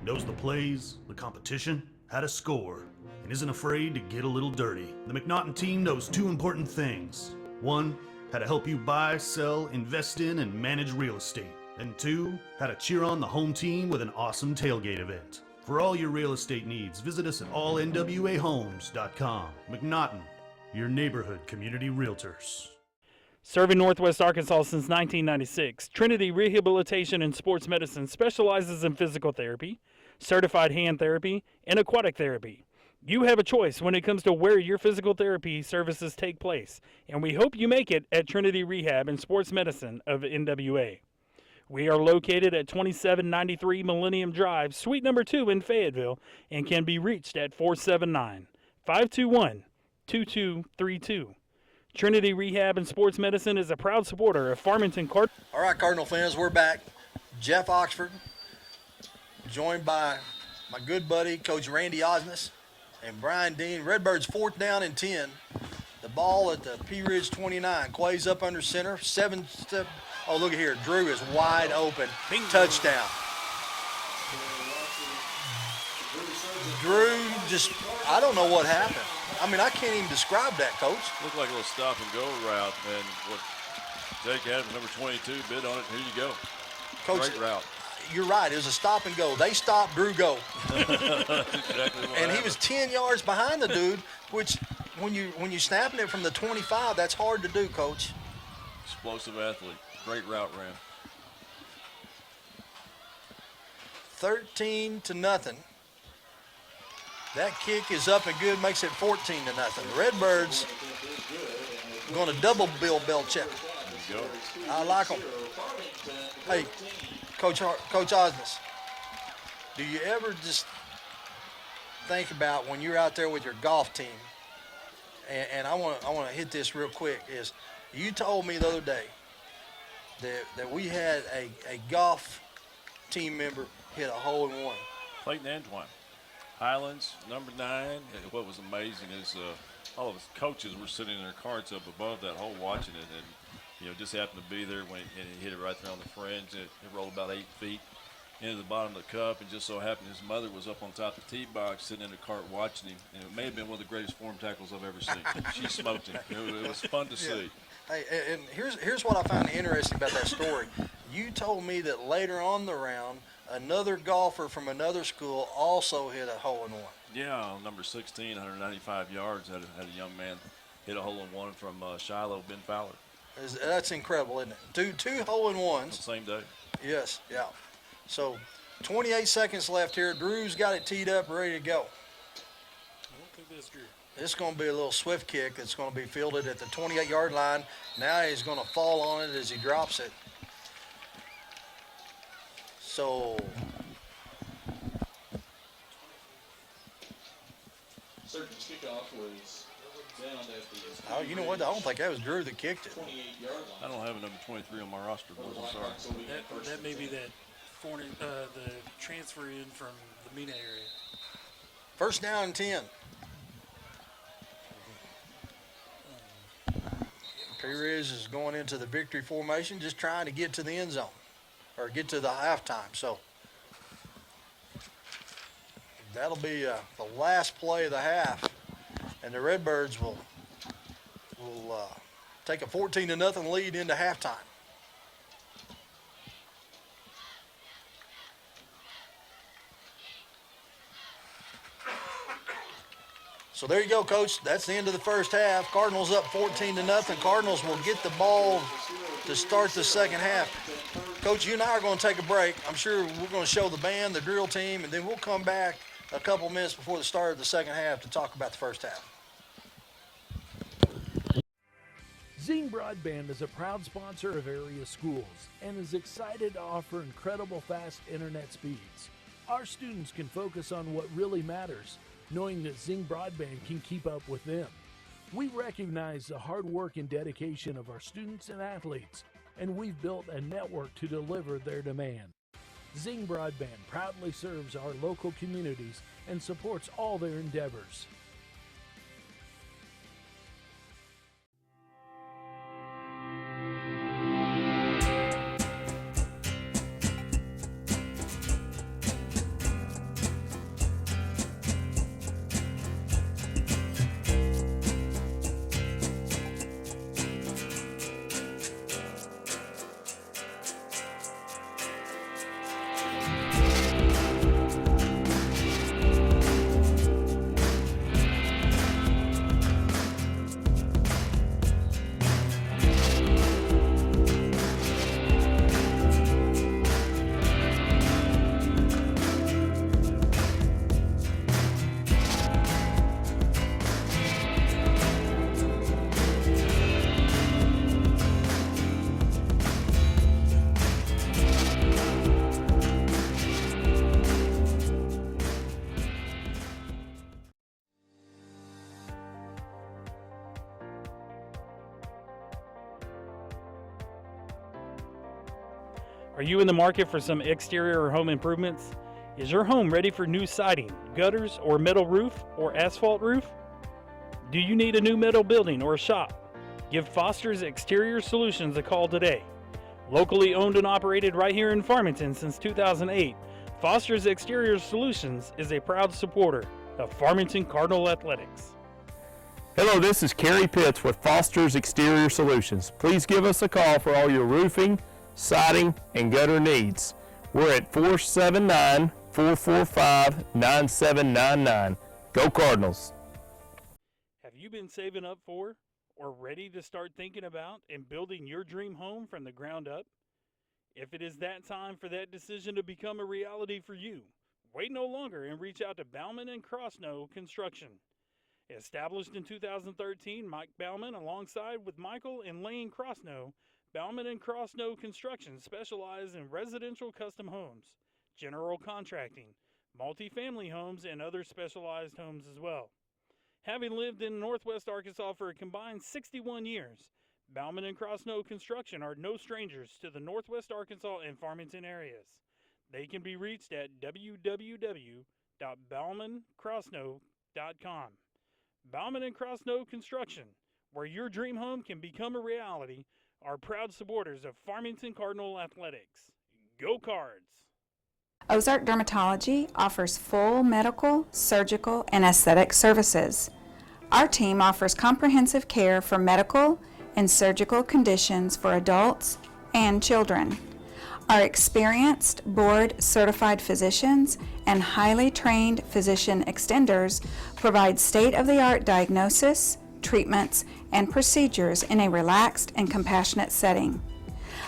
knows the plays, the competition, how to score, and isn't afraid to get a little dirty. The McNaughton team knows 2 important things. 1, how to help you buy, sell, invest in, and manage real estate. And 2, how to cheer on the home team with an awesome tailgate event. For all your real estate needs, visit us at allnwahomes.com. McNaughton, your neighborhood community realtors. Serving Northwest Arkansas since 1996, Trinity Rehabilitation and Sports Medicine specializes in physical therapy, certified hand therapy, and aquatic therapy. You have a choice when it comes to where your physical therapy services take place, and we hope you make it at Trinity Rehab and Sports Medicine of NWA. We are located at 2793 Millennium Drive, Suite number 2 in Fayetteville, and can be reached at 479-521-2232. Trinity Rehab and Sports Medicine is a proud supporter of Farmington Cardinals. All right, Cardinal fans, we're back. Jeff Oxford, joined by my good buddy, Coach Randy Osnes, and Brian Dean. Redbirds 4th down and 10. The ball at the Pea Ridge 29. Quay's up under center. 7-step. Oh, look at here. Drew is wide open. Bingo. Touchdown. Drew just, I don't know what happened. I mean, I can't even describe that, Coach. Looked like a little stop and go route, and what Jake had was number 22, bid on it. Here you go. Coach, great route. You're right. It was a stop and go. They stopped, Drew go. Exactly what And he was 10 yards behind the dude, which when you snapping it from the 25, that's hard to do, Coach. Explosive athlete. Great route ran. 13-0. That kick is up and good, makes it 14-0. The Redbirds going to double Bill Belichick. There you go. I like them. Hey, Coach Osnes, do you ever just think about when you're out there with your golf team and I want to hit this real quick. Is you told me the other day that we had a golf team member hit a hole in one. Clayton Antoine, Highlands, number 9. And what was amazing is all of his coaches were sitting in their carts up above that hole watching it, and just happened to be there when he hit it right there on the fringe. It rolled about 8 feet into the bottom of the cup, and just so happened his mother was up on top of the tee box sitting in the cart watching him, and it may have been one of the greatest form tackles I've ever seen. She smoked him. It was fun to see. Hey, and here's what I found interesting about that story. You told me that later on the round, another golfer from another school also hit a hole in one. Yeah, number 16, 195 yards, had a young man hit a hole in one from Shiloh, Ben Fowler. That's incredible, isn't it? Two hole in ones. The same day. Yes, yeah. So 28 seconds left here. Drew's got it teed up, ready to go. I don't think that's Drew. It's going to be a little swift kick that's going to be fielded at the 28-yard line. Now he's going to fall on it as he drops it. So Surgeon's kickoff was down at the. oh, you know what? I don't think that was Drew that kicked it. 28-yard line. I don't have a number 23 on my roster, boys. I'm sorry. That may be that foreign, the transfer in from the MENA area. First down and 10. Perez is going into the victory formation, just trying to get to the end zone or get to the halftime. So that'll be the last play of the half, and the Redbirds will take a 14-0 lead into halftime. So there you go, Coach. That's the end of the first half. Cardinals up 14-0. Cardinals will get the ball to start the second half. Coach, you and I are going to take a break. I'm sure we're going to show the band, the drill team, and then we'll come back a couple minutes before the start of the second half to talk about the first half. Zing Broadband is a proud sponsor of area schools and is excited to offer incredible fast internet speeds. Our students can focus on what really matters, knowing that Zing Broadband can keep up with them. We recognize the hard work and dedication of our students and athletes, and we've built a network to deliver their demand. Zing Broadband proudly serves our local communities and supports all their endeavors. Are you in the market for some exterior or home improvements? Is your home ready for new siding, gutters, or metal roof, or asphalt roof? Do you need a new metal building or shop? Give Foster's Exterior Solutions a call today. Locally owned and operated right here in Farmington since 2008, Foster's Exterior Solutions is a proud supporter of Farmington Cardinal Athletics. Hello, this is Kerry Pitts with Foster's Exterior Solutions. Please give us a call for all your roofing, siding, and gutter needs. We're at 479-445-9799. Go Cardinals. Have you been saving up for or ready to start thinking about and building your dream home from the ground up? If it is that time for that decision to become a reality for you, wait no longer and reach out to Bauman and Crossnow Construction. Established in 2013, Mike Bauman alongside with Michael and Lane Crossnow, Bauman and Crossnow Construction specialize in residential custom homes, general contracting, multifamily homes, and other specialized homes as well. Having lived in Northwest Arkansas for a combined 61 years, Bauman and Crossnoe Construction are no strangers to the Northwest Arkansas and Farmington areas. They can be reached at www.baumancrossnoe.com. Bauman and Crossnoe Construction, where your dream home can become a reality, are proud supporters of Farmington Cardinal Athletics. Go Cards! Ozark Dermatology offers full medical, surgical, and aesthetic services. Our team offers comprehensive care for medical and surgical conditions for adults and children. Our experienced, board-certified physicians and highly trained physician extenders provide state-of-the-art diagnosis, treatments, and procedures in a relaxed and compassionate setting.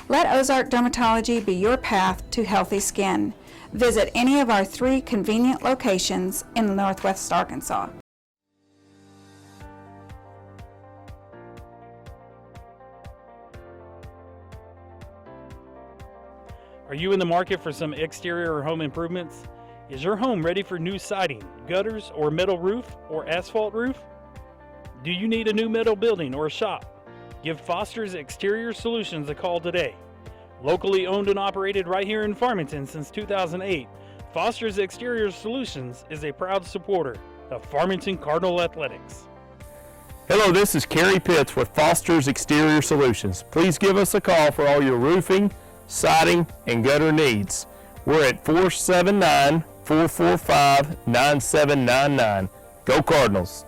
Let Ozark Dermatology be your path to healthy skin. Visit any of our 3 convenient locations in Northwest Arkansas. Are you in the market for some exterior or home improvements? Is your home ready for new siding, gutters, or metal roof, or asphalt roof? Do you need a new metal building or shop? Give Foster's Exterior Solutions a call today. Locally owned and operated right here in Farmington since 2008, Foster's Exterior Solutions is a proud supporter of Farmington Cardinal Athletics. Hello, this is Kerry Pitts with Foster's Exterior Solutions. Please give us a call for all your roofing, siding, and gutter needs. We're at 479-445-9799. Go Cardinals!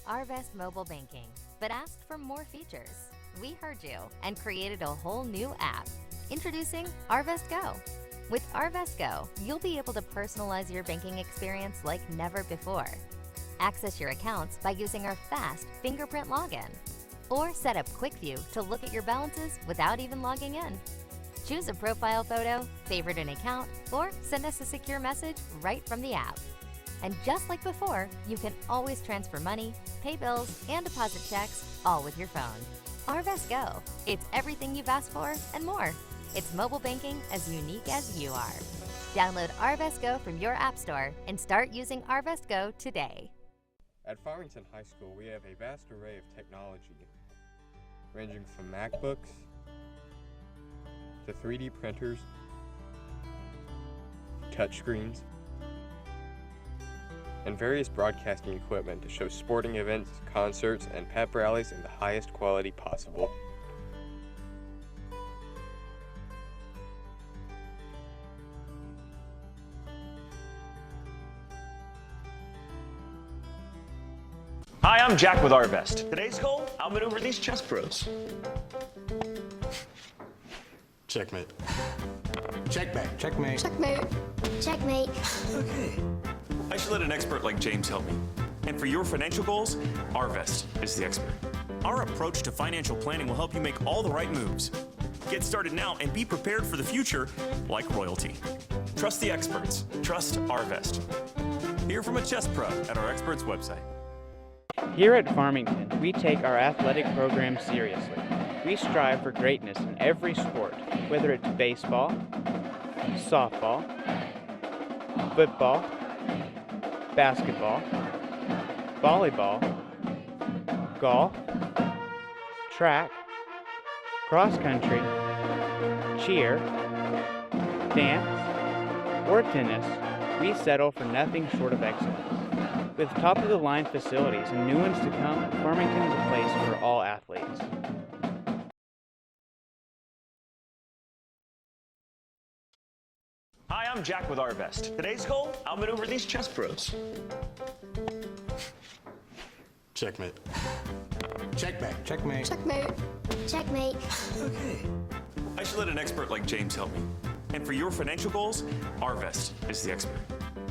Arvest Mobile Banking, but asked for more features. We heard you and created a whole new app. Introducing Arvest Go. With Arvest Go, you'll be able to personalize your banking experience like never before. Access your accounts by using our fast fingerprint login. Or set up Quick View to look at your balances without even logging in. Choose a profile photo, favorite an account, or send us a secure message right from the app. And just like before, you can always transfer money, pay bills, and deposit checks, all with your phone. Arvest Go. It's everything you've asked for and more. It's mobile banking as unique as you are. Download Arvest Go from your app store and start using Arvest Go today. At Farmington High School, we have a vast array of technology, ranging from MacBooks to 3D printers, touchscreens, and various broadcasting equipment to show sporting events, concerts, and pep rallies in the highest quality possible. Hi, I'm Jack with Arvest. Today's goal, I'll maneuver these chess pros. Checkmate. Checkmate. Checkmate. Checkmate. Okay. I should let an expert like James help me. And for your financial goals, Arvest is the expert. Our approach to financial planning will help you make all the right moves. Get started now and be prepared for the future like royalty. Trust the experts. Trust Arvest. Hear from a chess pro at our experts website. Here at Farmington, we take our athletic program seriously. We strive for greatness in every sport, whether it's baseball, softball, football, basketball, volleyball, golf, track, cross country, cheer, dance, or tennis. We settle for nothing short of excellence. With top-of-the-line facilities and new ones to come, Farmington is a place for all athletes. Hi, I'm Jack with Arvest. Today's goal, I'll maneuver these chess pros. Checkmate. Checkmate. Checkmate. Checkmate. Checkmate. Okay. I should let an expert like James help me. And for your financial goals, Arvest is the expert.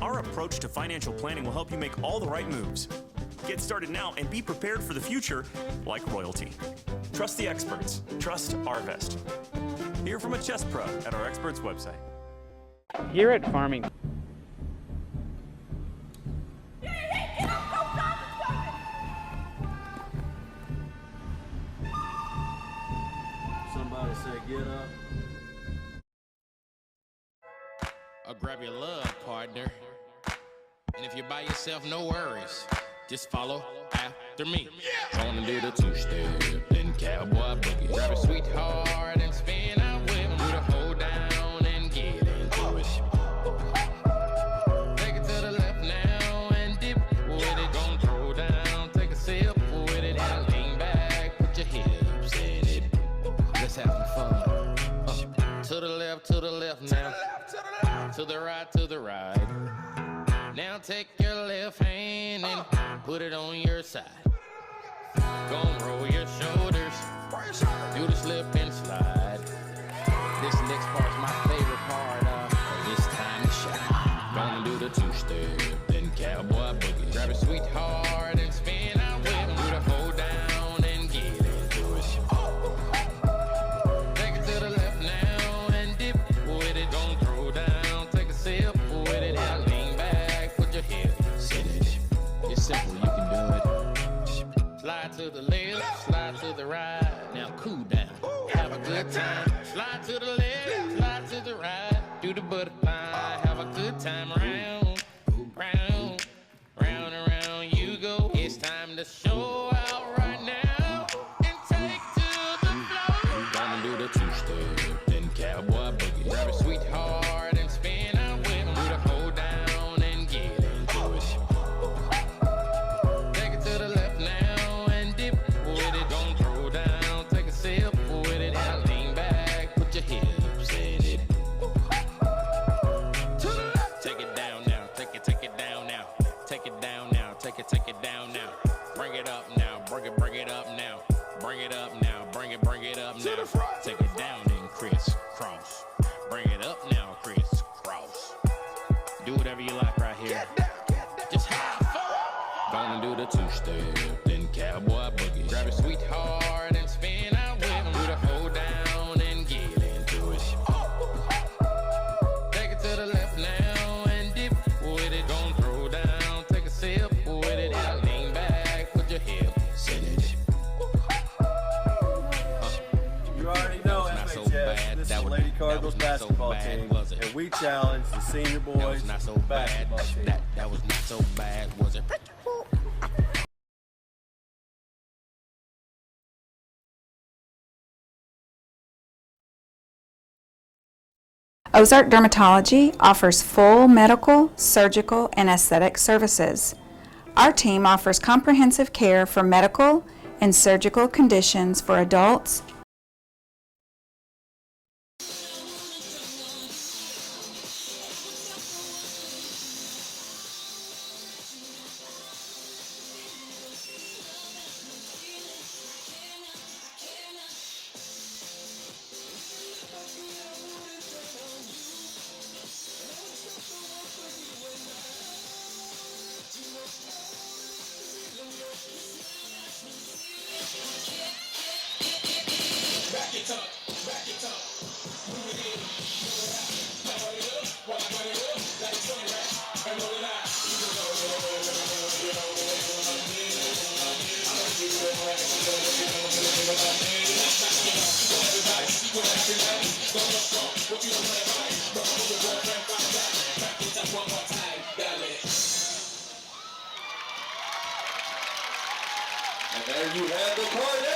Our approach to financial planning will help you make all the right moves. Get started now and be prepared for the future like royalty. Trust the experts. Trust Arvest. Hear from a chess pro at our experts website. Here at Farmington. Somebody say get up. Or grab your love partner. And if you're by yourself, no worries. Just follow after me. Gonna do the two-step, then cowboy boogie. Grab a sweetheart and spin out with him. Do the hold down and get into it. Take it to the left now and dip with it. Gonna throw down, take a sip with it. And lean back, put your hips in it. Let's have some fun. To the left now. To the right. Now take your left hand and put it on your side. Gonna roll your shoulders, do the slip and slide. This next part's my favorite part, it's time to shine. Gonna do the two-step, then cowboy boogie. Grab a sweetheart and spin out with him. Do the hold down and get into it. Take it to the left now and dip with it. Gonna throw down, take a sip with it. And lean back, put your hips in it. It's simple, you can do it. Slide to the left, slide to the right. Now cool down, have a good time. Slide to the left, slide to the right. Do the butterfly, have a good time. Round, round, round and round you go. It's time to show out right now and take to the floor. Gonna do the two-step, then cowboy boogie. Grab a sweetheart and spin out with him. Do the hold down and get into it. Take it to the left now and dip with it. Don't throw down, take a sip with it. And lean back, put your hips in it. To the left. Take it down now, take it down now. Take it down now, take it down now. Bring it up now, bring it up now. Bring it up now, bring it up now. Take it down and crisscross. Bring it up now, crisscross. Do whatever you like right here. Just have fun. Gonna do the two-step, then cowboy boogie. Grab a sweetheart and spin out with him. Do the hold down and get into it. Take it to the left now and dip with it. Gonna throw down, take a sip with it. And lean back, put your hips in it. You already know Not so FHS. bad. This That is was- Lady that Cardinals was not so basketball bad, team, was it? and we challenge the senior That boys was not so bad. basketball team. That was not so bad, was it? Ozark Dermatology offers full medical, surgical, and aesthetic services. Our team offers comprehensive care for medical and surgical conditions for adults And there you have the Cardinals.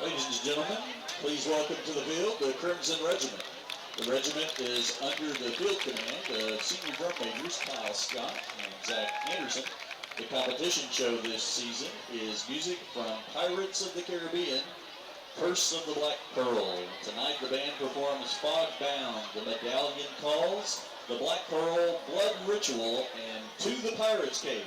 Ladies and gentlemen, please welcome to the field the Crimson Regiment. The regiment is under the field command of senior drum majors Kyle Scott and Zach Anderson. The competition show this season is music from Pirates of the Caribbean, Curse of the Black Pearl. Tonight the band performs Fog Bound, The Medallion Calls, The Black Pearl, Blood Ritual, and To the Pirates Cave.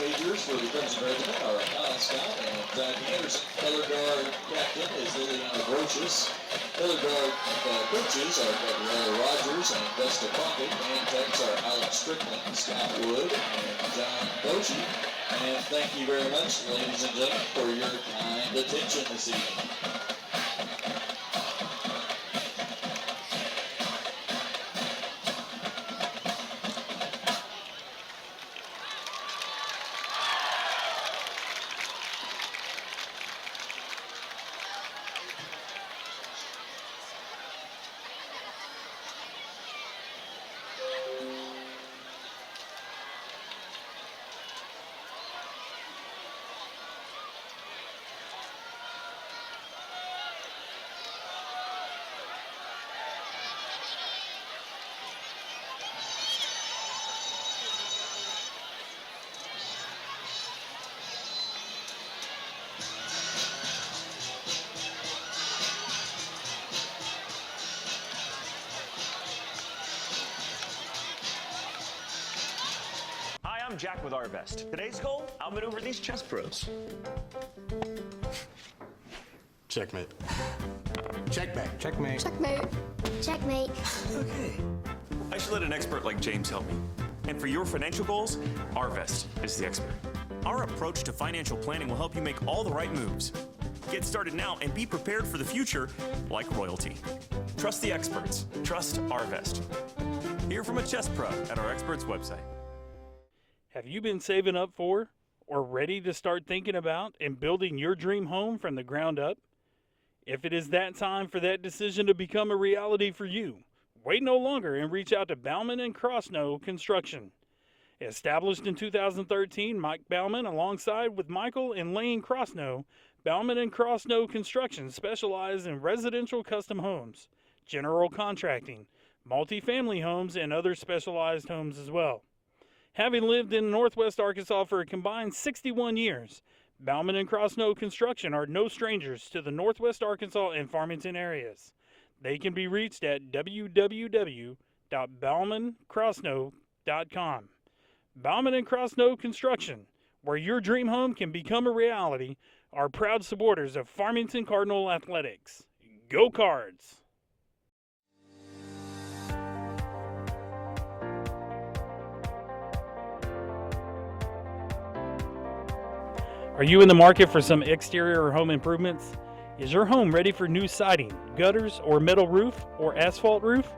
majors for the Crimson Regiment are Cardinal Stadium and Zach Anderson. Color guard captain is Liliana Brocious. Color guard coaches are Gabriella Rogers and Vesta Plunkett. And techs are Alex Strickland, Scott Wood, and John Boshi. And thank you very much, ladies and gentlemen, for your kind attention this evening. I'm Jack with Arvest. Today's goal, outmaneuver these chess pros. Checkmate. Checkmate. Checkmate. Checkmate. Checkmate. Okay. I should let an expert like James help me. And for your financial goals, Arvest is the expert. Our approach to financial planning will help you make all the right moves. Get started now and be prepared for the future like royalty. Trust the experts. Trust Arvest. Hear from a chess pro at our experts website. Have you been saving up for or ready to start thinking about and building your dream home from the ground up? If it is that time for that decision to become a reality for you, wait no longer and reach out to Bauman and Crossnow Construction. Established in 2013, Mike Bauman alongside with Michael and Lane Crossnow, Bauman and Crossnow Construction specialize in residential custom homes, general contracting, multifamily homes, and other specialized homes as well. Having lived in Northwest Arkansas for a combined 61 years, Bauman and Crossnow Construction are no strangers to the Northwest Arkansas and Farmington areas. They can be reached at www.baumancrossnow.com. Bauman and Crossnow Construction, where your dream home can become a reality, are proud supporters of Farmington Cardinal Athletics. Go Cards! Are you in the market for some exterior or home improvements? Is your home ready for new siding, gutters, or metal roof, or asphalt roof?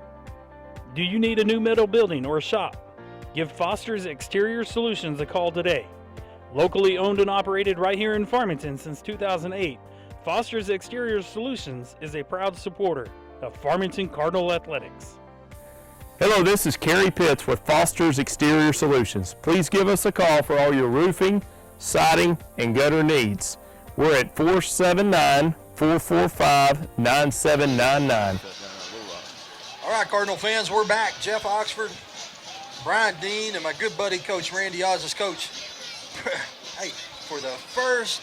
Do you need a new metal building or shop? Give Foster's Exterior Solutions a call today. Locally owned and operated right here in Farmington since 2008, Foster's Exterior Solutions is a proud supporter of Farmington Cardinal Athletics. Hello, this is Kerry Pitts with Foster's Exterior Solutions. Please give us a call for all your roofing, siding, and gutter needs. We're at 479-445-9799. All right, Cardinal fans, we're back. Jeff Oxford, Brian Dean, and my good buddy, Coach Randy Oz as coach. Hey, for the first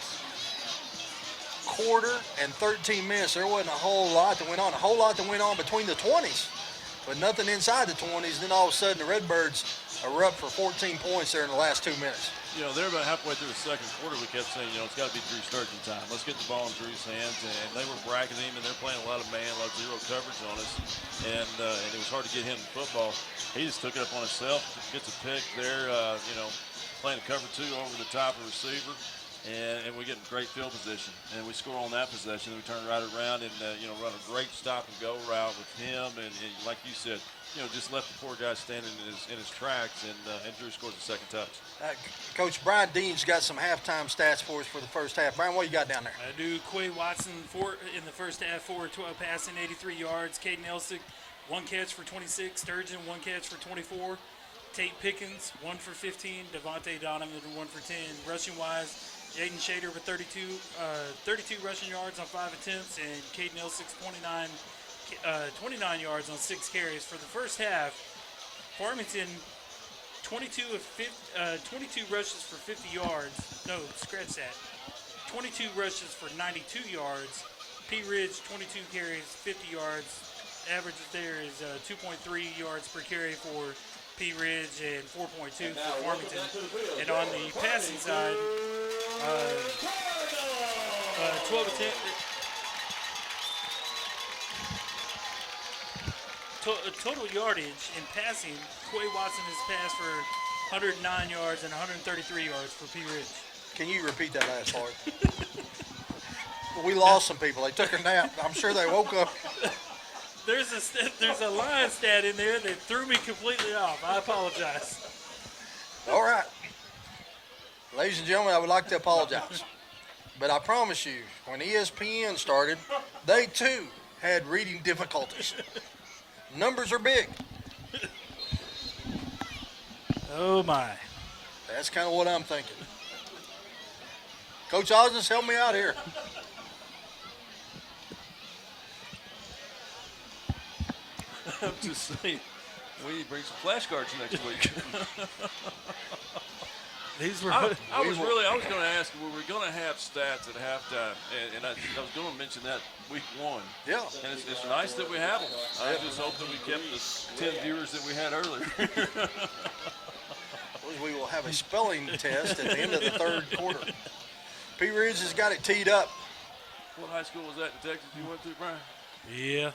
quarter and 13 minutes, there wasn't a whole lot that went on. A whole lot that went on between the 20s, but nothing inside the 20s. Then all of a sudden, the Redbirds are up for 14 points there in the last 2 minutes. You know, they're about halfway through the second quarter. We kept saying, you know, it's got to be Drew Sturgeon time. Let's get the ball in Drew's hands. And they were bracketing him, and they're playing a lot of man, a lot of zero coverage on us. And it was hard to get him the football. He just took it up on himself, gets a pick there, you know, playing a cover two over the top of the receiver. And we get in great field position. And we score on that possession. We turn right around and, you know, run a great stop-and-go route with him. And like you said, you know, just left the poor guy standing in his tracks, and Drew scores the second touch. Coach Brian Dean's got some halftime stats for us for the first half. Brian, what you got down there? I do. Quay Watson in the first half, 4-12 passing, 83 yards. Caden Elsick, 1 catch for 26. Sturgeon, 1 catch for 24. Tate Pickens, 1 for 15. Devontae Donovan, 1 for 10. Rushing-wise, Jaden Shader with 32 rushing yards on 5 attempts, and Caden Elsick, 29 yards on 6 carries. For the first half, Farmington 22 rushes for 50 yards. No, scratch that. 22 rushes for 92 yards. P. Ridge 22 carries, 50 yards. Average there is 2.3 yards per carry for Pea Ridge and 4.2 for Farmington. And on the passing side, 12 attempt. Total yardage in passing, Quay Watson has passed for 109 yards and 133 yards for Pea Ridge. Can you repeat that last part? We lost some people. They took a nap. I'm sure they woke up. There's a line stat in there that threw me completely off. I apologize. All right. Ladies and gentlemen, I would like to apologize. But I promise you, when ESPN started, they too had reading difficulties. Numbers are big. Oh, my. That's kind of what I'm thinking. Coach Osnes, help me out here. I'm just saying, we need to bring some flashcards next week. These were. I was going to ask, were we going to have stats at halftime? And I was going to mention that week 1. Yeah. And it's nice that we have them. I just hope that we kept the 10 viewers that we had earlier. We will have a spelling test at the end of the third quarter. Pea Ridge has got it teed up. What high school was that in Texas you went to, Brian? Yeah,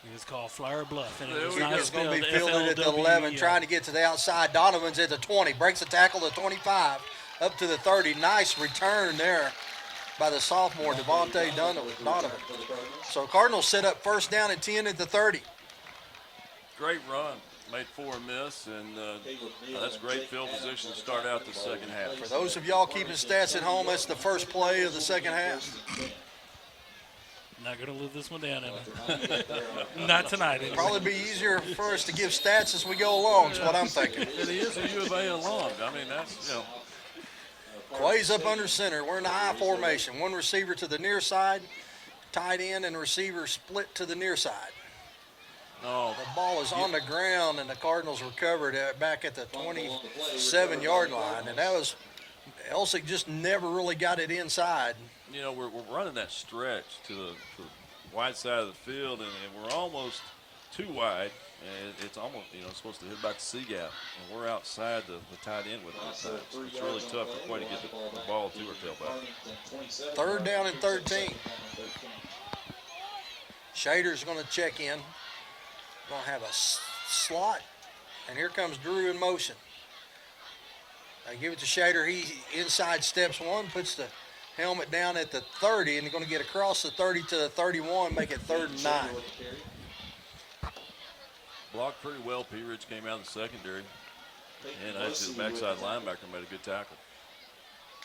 It was called Flower Bluff, and it was not It's going to be spelled fielded at the 11, trying to get to the outside. Donovan's at the 20, breaks the tackle to 25, up to the 30. Nice return there by the sophomore, Devontae Donovan. So Cardinals set up first down and 10 at the 30. Great run. Made 4 miss, and that's great field position to start out the second half. For those of y'all keeping stats at home, that's the first play of the second half. Not going to live this one down, Emma. Not tonight. It'll probably be easier for us to give stats as we go along, is what I'm thinking. It is a U of A alum. I mean, that's, Quay's up under center. We're in the high formation. One receiver to the near side, tight end and receiver split to the near side. Oh, the ball is on the ground, and the Cardinals recovered back at the 27-yard line, and that was Elsick just never really got it inside. You know, we're running that stretch to the wide side of the field, and we're almost too wide, and it's almost, it's supposed to hit about the C gap, and we're outside the tight end with it. So it's really tough for Quay to get the ball to our tailback. Third down and 13. Shader's going to check in. Going to have a slot, and here comes Drew in motion. They give it to Shader. He inside steps one, puts the helmet down at the 30, and they're going to get across the 30 to the 31, make it 3rd and 9. Blocked pretty well. Pea Ridge came out in the secondary, and that's his backside linebacker made a good tackle.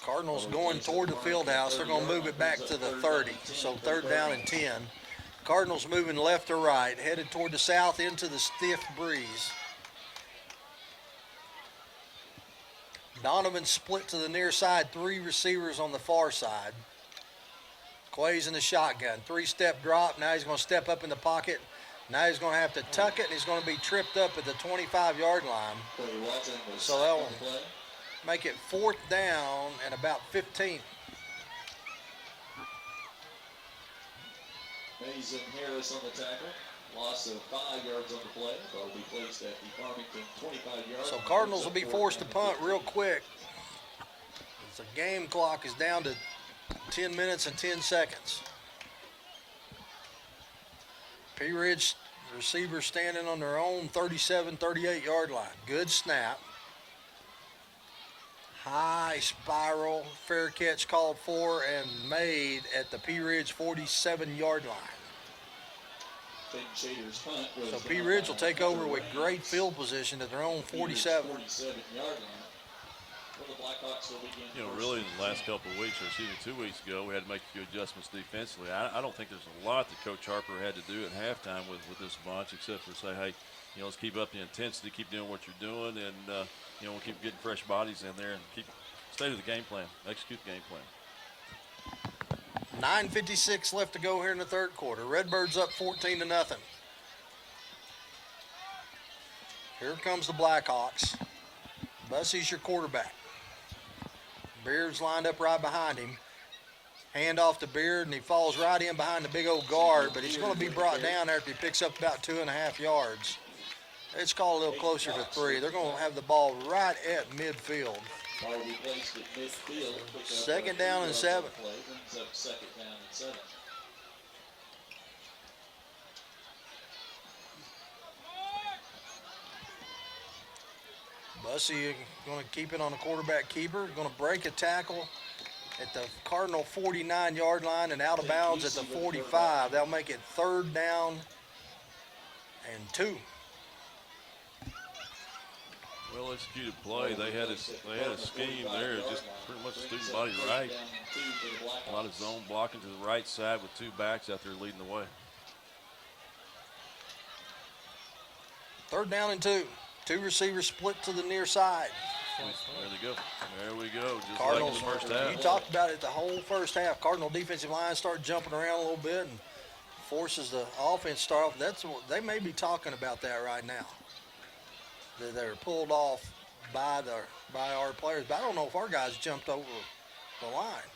Cardinals going toward the field house. They're going to move it back to the 30, so 3rd down and 10. Cardinals moving left to right, headed toward the south into the stiff breeze. Donovan split to the near side, 3 receivers on the far side. Quay's in the shotgun, 3-step drop. Now he's going to step up in the pocket. Now he's going to have to tuck it, and he's going to be tripped up at the 25-yard line. So that will make it 4th down and about 15. Mason Harris on the tackle. Loss of 5 yards on the play. That will be placed at the Farmington 25-yard. So Cardinals will be forced to punt real quick. The game clock is down to 10 minutes and 10 seconds. Pea Ridge receivers standing on their own 37, 38-yard line. Good snap. High spiral, fair catch called for and made at the Pea Ridge 47-yard line. So Pea Ridge will take over with great field position at their own 47. Really in the last couple of weeks, or excuse me, 2 weeks ago, we had to make a few adjustments defensively. I don't think there's a lot that Coach Harper had to do at halftime with this bunch, except for say, hey, let's keep up the intensity, keep doing what you're doing, and we'll keep getting fresh bodies in there and stay to the game plan, execute the game plan. 9:56 left to go here in the third quarter. Redbirds up 14-0. Here comes the Blackhawks. Bussey's your quarterback. Beard's lined up right behind him. Hand off to Beard, and he falls right in behind the big old guard, but he's going to be brought down after he picks up about 2.5 yards. It's called a little closer to 3. They're going to have the ball right at midfield. Ball will be placed at midfield. Second down and 7. Play brings up second down and 7. Bussey going to keep it on the quarterback keeper. Going to break a tackle at the Cardinal 49-yard line and out of bounds at the 45. They'll make it 3rd down and 2. Well executed play. They had a scheme there, just pretty much student body right. A lot of zone blocking to the right side with 2 backs out there leading the way. 3rd down and 2. 2 receivers split to the near side. There they go. There we go. Just Cardinals, like in the first half. You talked about it the whole first half. Cardinal defensive line started jumping around a little bit and forces the offense to start off. That's what they may be talking about that right now. They're pulled off by our players, but I don't know if our guys jumped over the line.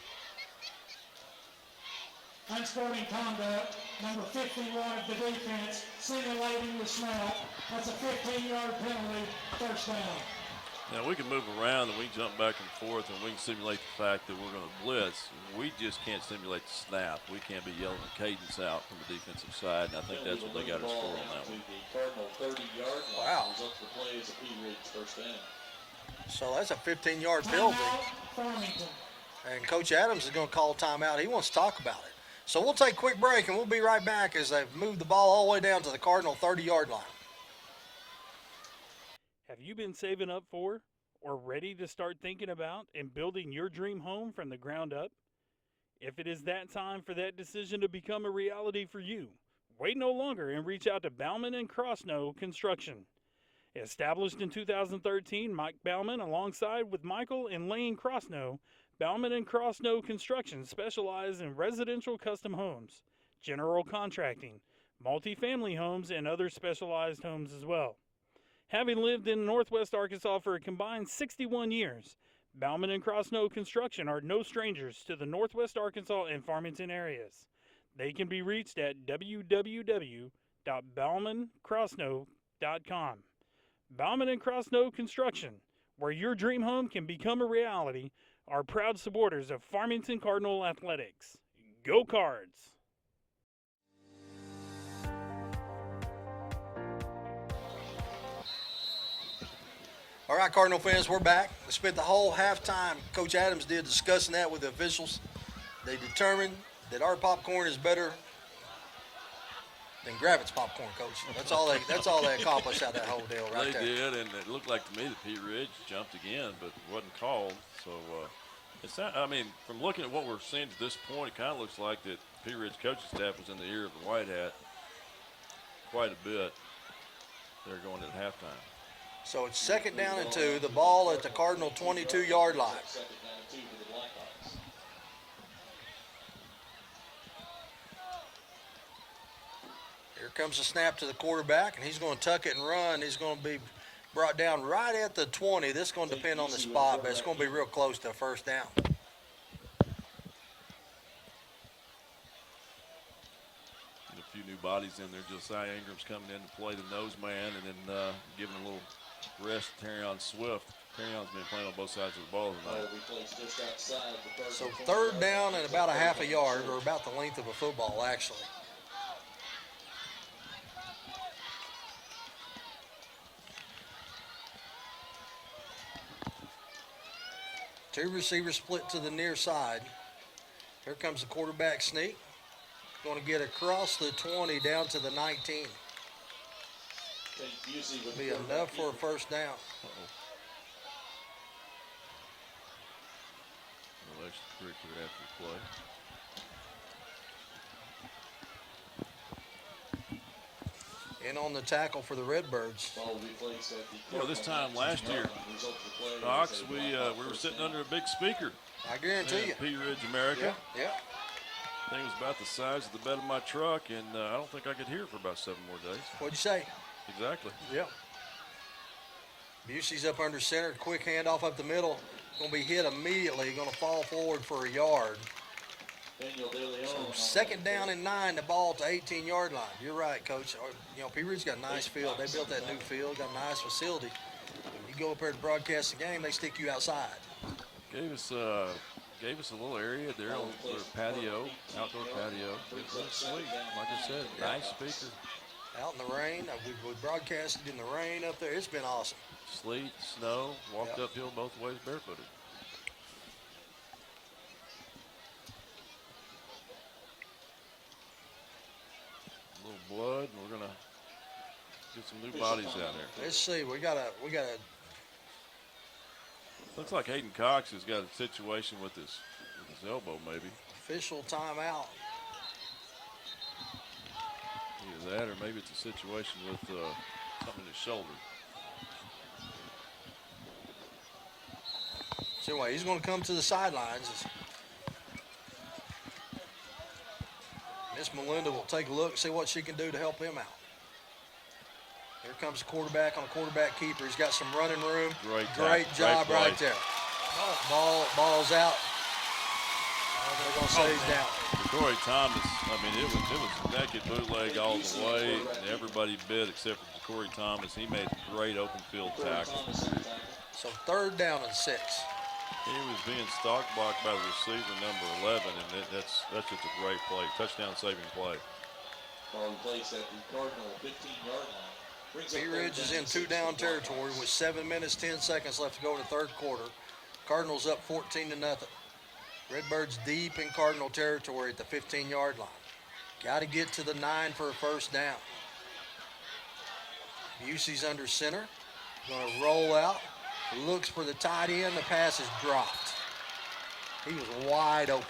Unsporting conduct, number 51 of the defense, simulating the snap. That's a 15-yard penalty, first down. Now we can move around and we can jump back and forth and we can simulate the fact that we're going to blitz. We just can't simulate the snap. We can't be yelling the cadence out from the defensive side, and I think that's what they got us for on that one. Cardinal 30-yard line. Wow. Up the play as a P. Ridge first down. So that's a 15-yard penalty. Farmington. And Coach Adams is going to call timeout. He wants to talk about it. So we'll take a quick break, and we'll be right back as they've moved the ball all the way down to the Cardinal 30-yard line. Have you been saving up for or ready to start thinking about and building your dream home from the ground up? If it is that time for that decision to become a reality for you, wait no longer and reach out to Bauman and Crossnow Construction. Established in 2013, Mike Bauman, alongside with Michael and Lane Crossnow, Bauman and Crossnow Construction specialize in residential custom homes, general contracting, multifamily homes, and other specialized homes as well. Having lived in Northwest Arkansas for a combined 61 years, Bauman and Crossnow Construction are no strangers to the Northwest Arkansas and Farmington areas. They can be reached at www.baumancrossnow.com. Bauman and Crossnow Construction, where your dream home can become a reality, are proud supporters of Farmington Cardinal Athletics. Go Cards! All right, Cardinal fans, we're back. We spent the whole halftime, Coach Adams did, discussing that with the officials. They determined that our popcorn is better than Gravitz popcorn, Coach. That's all they accomplished out of that whole deal right there. They did, and it looked like to me that P. Ridge jumped again, but wasn't called. So it's not. I mean, from looking at what we're seeing to this point, it kind of looks like that P. Ridge coaching staff was in the ear of the White Hat quite a bit. They're going at halftime. So it's 2nd down and 2. The ball at the Cardinal 22-yard line. Second down and 2 for the Blackhawks. Here comes the snap to the quarterback, and he's going to tuck it and run. He's going to be brought down right at the 20. This is going to depend on the spot, but it's going to be real close to a first down. And a few new bodies in there. Josiah Ingram's coming in to play the nose man, and then giving a little rest to Terrion Swift. Terrion's been playing on both sides of the ball tonight. So 3rd down and about a half a yard, or about the length of a football, actually. Two receivers split to the near side. Here comes the quarterback sneak. Going to get across the 20 down to the 19. Be enough for a first down. No extracurricular after the play. In on the tackle for the Redbirds. You know, this time last year, Fox, we were sitting under a big speaker. I guarantee you. P. Ridge, America. Yeah. Thing was about the size of the bed of my truck, and I don't think I could hear it for about 7 more days. What'd you say? Exactly. Yeah. Busey's up under center. Quick handoff up the middle. Going to be hit immediately. Going to fall forward for a yard. Daniel De Leon. So second down and 9, the ball at the 18-yard line. You're right, Coach. You know, Pea Ridge got a nice field. They built that new field, got a nice facility. When you go up there to broadcast the game, they stick you outside. Gave us a little area there on their patio, outdoor patio. It was sweet. Like I said, nice speaker. Out in the rain. We broadcasted in the rain up there. It's been awesome. Sleet, snow, walked uphill both ways barefooted. A little blood, and we're gonna get some new bodies out there. Let's see. We got a. Looks like Hayden Cox has got a situation with his elbow, maybe. Official timeout. Either that, or maybe it's a situation with something in his shoulder. So anyway, he's going to come to the sidelines. Miss Melinda will take a look and see what she can do to help him out. Here comes the quarterback on a quarterback keeper. He's got some running room. Great job right there. Ball's out. They're going to say he's down. Corey Thomas, I mean, it was naked bootleg all the way, and everybody bid except for Corey Thomas. He made a great open field tackle. So third down and 6. He was being stalk blocked by the receiver number 11, and that's just a great play, touchdown saving play. Ball in place at the Cardinal 15-yard line. Pea Ridge is in 2-down territory with 7 minutes, 10 seconds left to go in the third quarter. Cardinals up 14-0. Redbirds deep in Cardinal territory at the 15-yard line. Got to get to the 9 for a first down. Busey's under center. Going to roll out. Looks for the tight end. The pass is dropped. He was wide open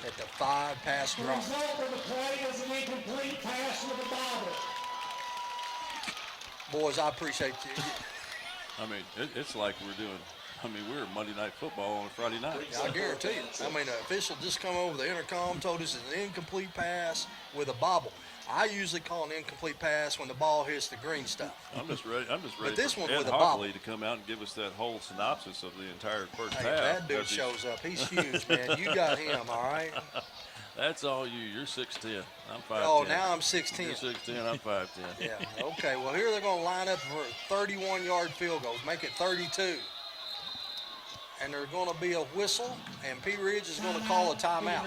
at the 5 pass The drop. result of the play is an incomplete pass with a bobble. Boys, I appreciate you. I mean, it's like we're Monday Night Football on a Friday night. I guarantee you. I mean, an official just come over the intercom, told us it's an incomplete pass with a bobble. I usually call an incomplete pass when the ball hits the green stuff. I'm just ready But this for one Ed with a Hockley bobble. to come out and give us that whole synopsis of the entire first Hey, half. that dude because shows up. He's huge, man. You got him, all right? That's all you. You're 6'10". I'm 5'10". Oh, now I'm 6'10". You're 6'10". I'm 5'10". Yeah, okay. Well, here they're going to line up for a 31-yard field goal, make it 32. And there's going to be a whistle, and Pea Ridge is going to call a timeout.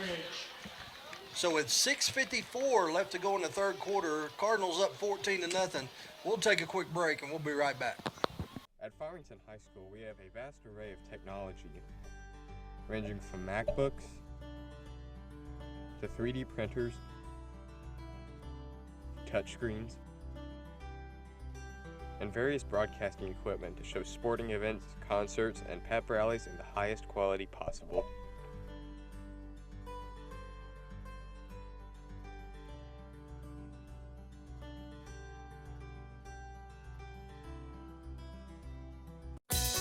So with 6:54 left to go in the third quarter, Cardinals up 14-0. We'll take a quick break, and we'll be right back. At Farmington High School, we have a vast array of technology, ranging from MacBooks to 3D printers, touchscreens, and various broadcasting equipment to show sporting events, concerts, and pep rallies in the highest quality possible.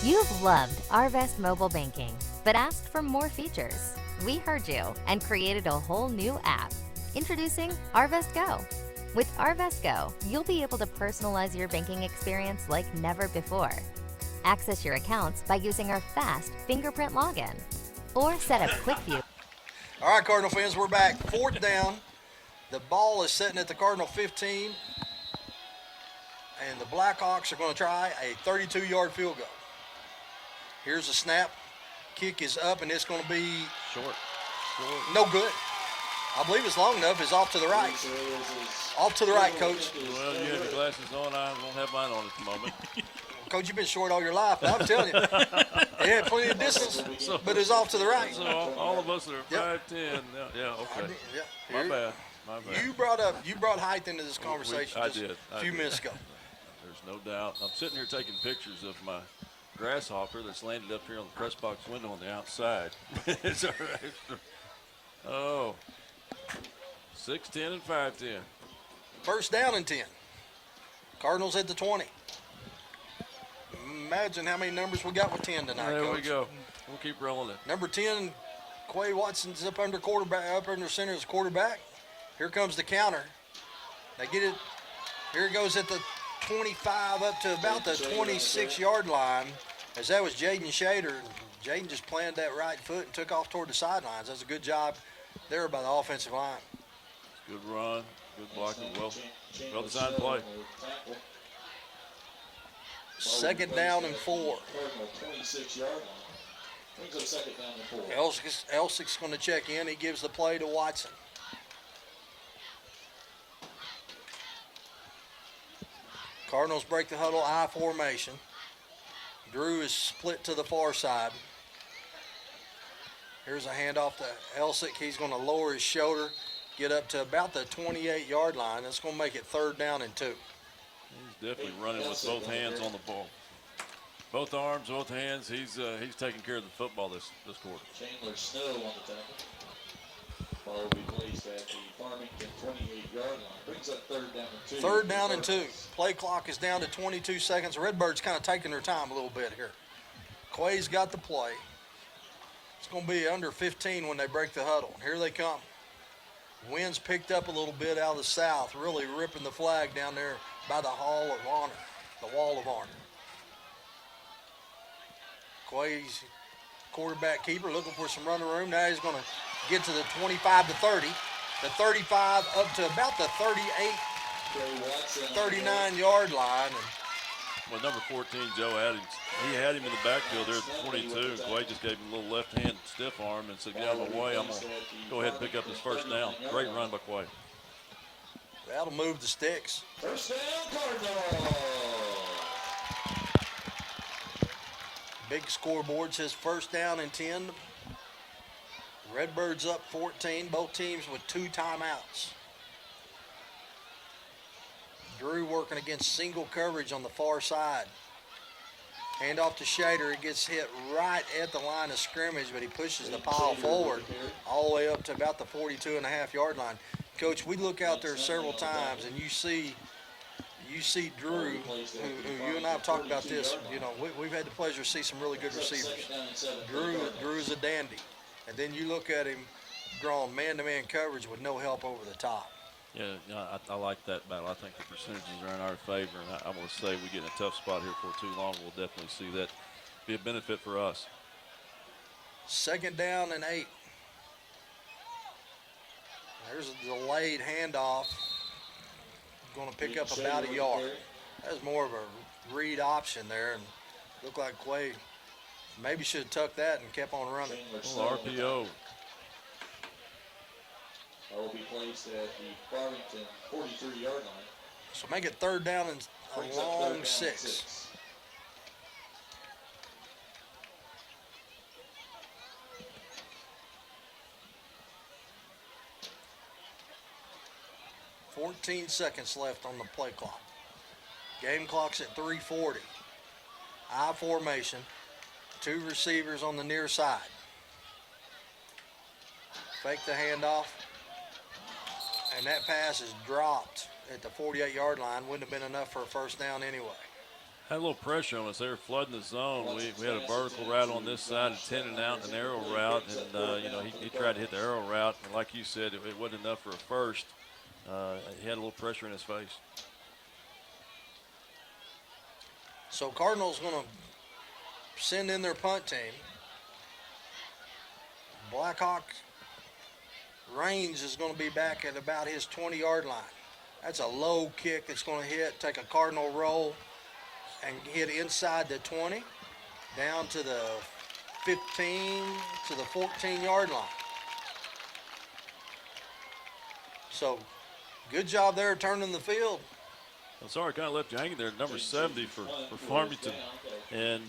You've loved Arvest mobile banking, but asked for more features. We heard you and created a whole new app. Introducing Arvest Go. With Arvest Go, you'll be able to personalize your banking experience like never before. Access your accounts by using our fast fingerprint login, or set up quick view. All right, Cardinal fans, we're back. Fourth down. The ball is sitting at the Cardinal 15, and the Blackhawks are going to try a 32-yard field goal. Here's the snap. Kick is up, and it's going to be short. No good. I believe it's long enough. It's off to the right. Off to the right, Coach. Well, you have your glasses on. I don't have mine on at the moment. Coach, you've been short all your life. I'm telling you. It had plenty of distance, but it's off to the right. So all of us that are 5'10". Yeah, okay. My bad. You brought height into this conversation I just did. a few minutes ago. There's no doubt. I'm sitting here taking pictures of my grasshopper that's landed up here on the press box window on the outside. It's all right. Oh, 6'10" and 5'10". First down and 10. Cardinals at the 20. Imagine how many numbers we got with 10 tonight, There Coach. we go. We'll keep rolling it. Number 10, Quay Watson's up under center as quarterback. Here comes the counter. They get it. Here it goes at the 25 up to about the 26-yard line, as that was Jaden Shader. Jaden just planted that right foot and took off toward the sidelines. That's a good job there by the offensive line. Good run, good blocking, well designed play. Second down and 4. Cardinal 26-yard line. Brings up second down and 4. Elsic's going to check in. He gives the play to Watson. Cardinals break the huddle, I formation. Drew is split to the far side. Here's a handoff to Elsick. He's going to lower his shoulder, get up to about the 28-yard line. That's going to make it 3rd down and 2. He's definitely running with both hands on the ball. Both arms, both hands. He's taking care of the football this quarter. Chandler Snow on the tackle. Ball will be placed at the Farmington 28-yard line. Brings up 3rd down and 2. 3rd down and 2. Play clock is down to 22 seconds. Redbirds kind of taking their time a little bit here. Quay's got the play. It's going to be under 15 when they break the huddle. Here they come. Wind's picked up a little bit out of the south, really ripping the flag down there by the Hall of Honor, the Wall of Honor. Quay's quarterback keeper looking for some running room. Now he's going to get to the 25 to 30, the 35 up to about the 38, 39-yard line. Well, number 14, Joe Adams, he had him in the backfield there at the 22. Quay just gave him a little left-hand stiff arm and said, get out of my way. I'm going to go ahead and pick up this 1st down. Great run by Quay. That'll move the sticks. 1st down, Cardinals. Big scoreboard says 1st down and 10. Redbirds up 14, both teams with 2 timeouts. Drew working against single coverage on the far side. Hand off to Shader. He gets hit right at the line of scrimmage, but he pushes the pile forward all the way up to about the 42.5-yard line. Coach, we look out there several times, and you see Drew, who you and I have talked about this. You know, we've had the pleasure to see some really good receivers. Drew is a dandy. And then you look at him drawn man-to-man coverage with no help over the top. Yeah, I like that battle. I think the percentages are in our favor, and I'm going to say we get in a tough spot here for too long. We'll definitely see that be a benefit for us. 2nd down and 8. There's a delayed handoff. Going to pick up about a yard. That was more of a read option there, and looked like Quay maybe should have tucked that and kept on running. RPO. Will be placed at the Farmington 43-yard line. So make it 3rd down and a long 6. $14 seconds left on the play clock. Game clock's at 3:40. I formation. 2 receivers on the near side. Fake the handoff. And that pass is dropped at the 48-yard line. Wouldn't have been enough for a 1st down anyway. Had a little pressure on us. They were flooding the zone. We had a vertical route on this side, intended out an arrow route, and he tried to hit the arrow route. And like you said, it wasn't enough for a 1st. He had a little pressure in his face. So Cardinals going to send in their punt team. Blackhawk Raines is going to be back at about his 20-yard line. That's a low kick that's going to hit, take a Cardinal roll, and hit inside the 20, down to the 15, to the 14-yard line. So, good job there turning the field. I'm sorry, kind of left you hanging there. Number 70 for Farmington, and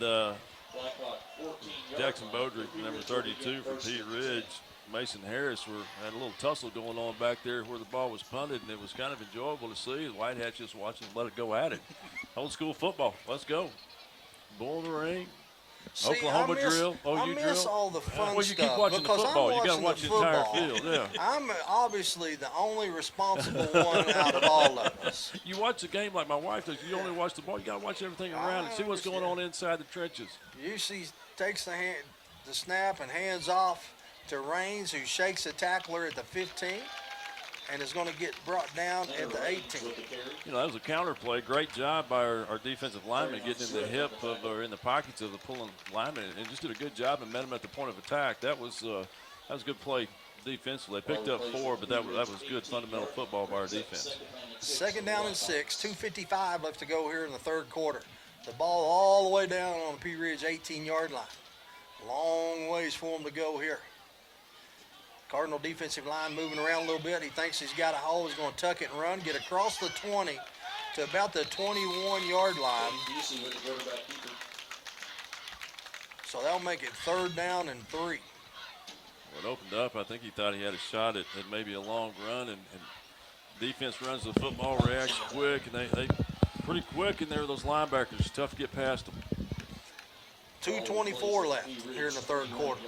Jackson Bodrick, number 32 for Pete Ridge. Mason Harris had a little tussle going on back there where the ball was punted, and it was kind of enjoyable to see. The White Hats just watching them let it go at it. Old school football. Let's go. Bull in the ring. See, Oklahoma drill. OU I miss drill. all the fun well, you stuff keep watching the because football. I'm You got to watch the entire field. Yeah. I'm obviously the only responsible one out of all of us. You watch the game like my wife does. You only watch the ball. You got to watch everything around and see what's going on inside the trenches. UC takes the snap and hands off to Raines, who shakes the tackler at the 15 and is going to get brought down at the 18. You know, that was a counter play. Great job by our defensive lineman getting in the hip of or in the pockets of the pulling lineman, and just did a good job and met him at the point of attack. That was a good play defensively. They picked up 4, but that was good fundamental football by our defense. 2nd down and 6, 2:55 left to go here in the 3rd quarter. The ball all the way down on the Pea Ridge 18-yard line. Long ways for them to go here. Cardinal defensive line moving around a little bit. He thinks he's got a hole. He's going to tuck it and run, get across the 20 to about the 21-yard line. So that'll make it 3rd down and 3. Well, it opened up. I think he thought he had a shot at maybe a long run, and defense runs the football, reacts quick, and they pretty quick in there. Those linebackers, it's tough to get past them. 2:24 left here in the 3rd quarter.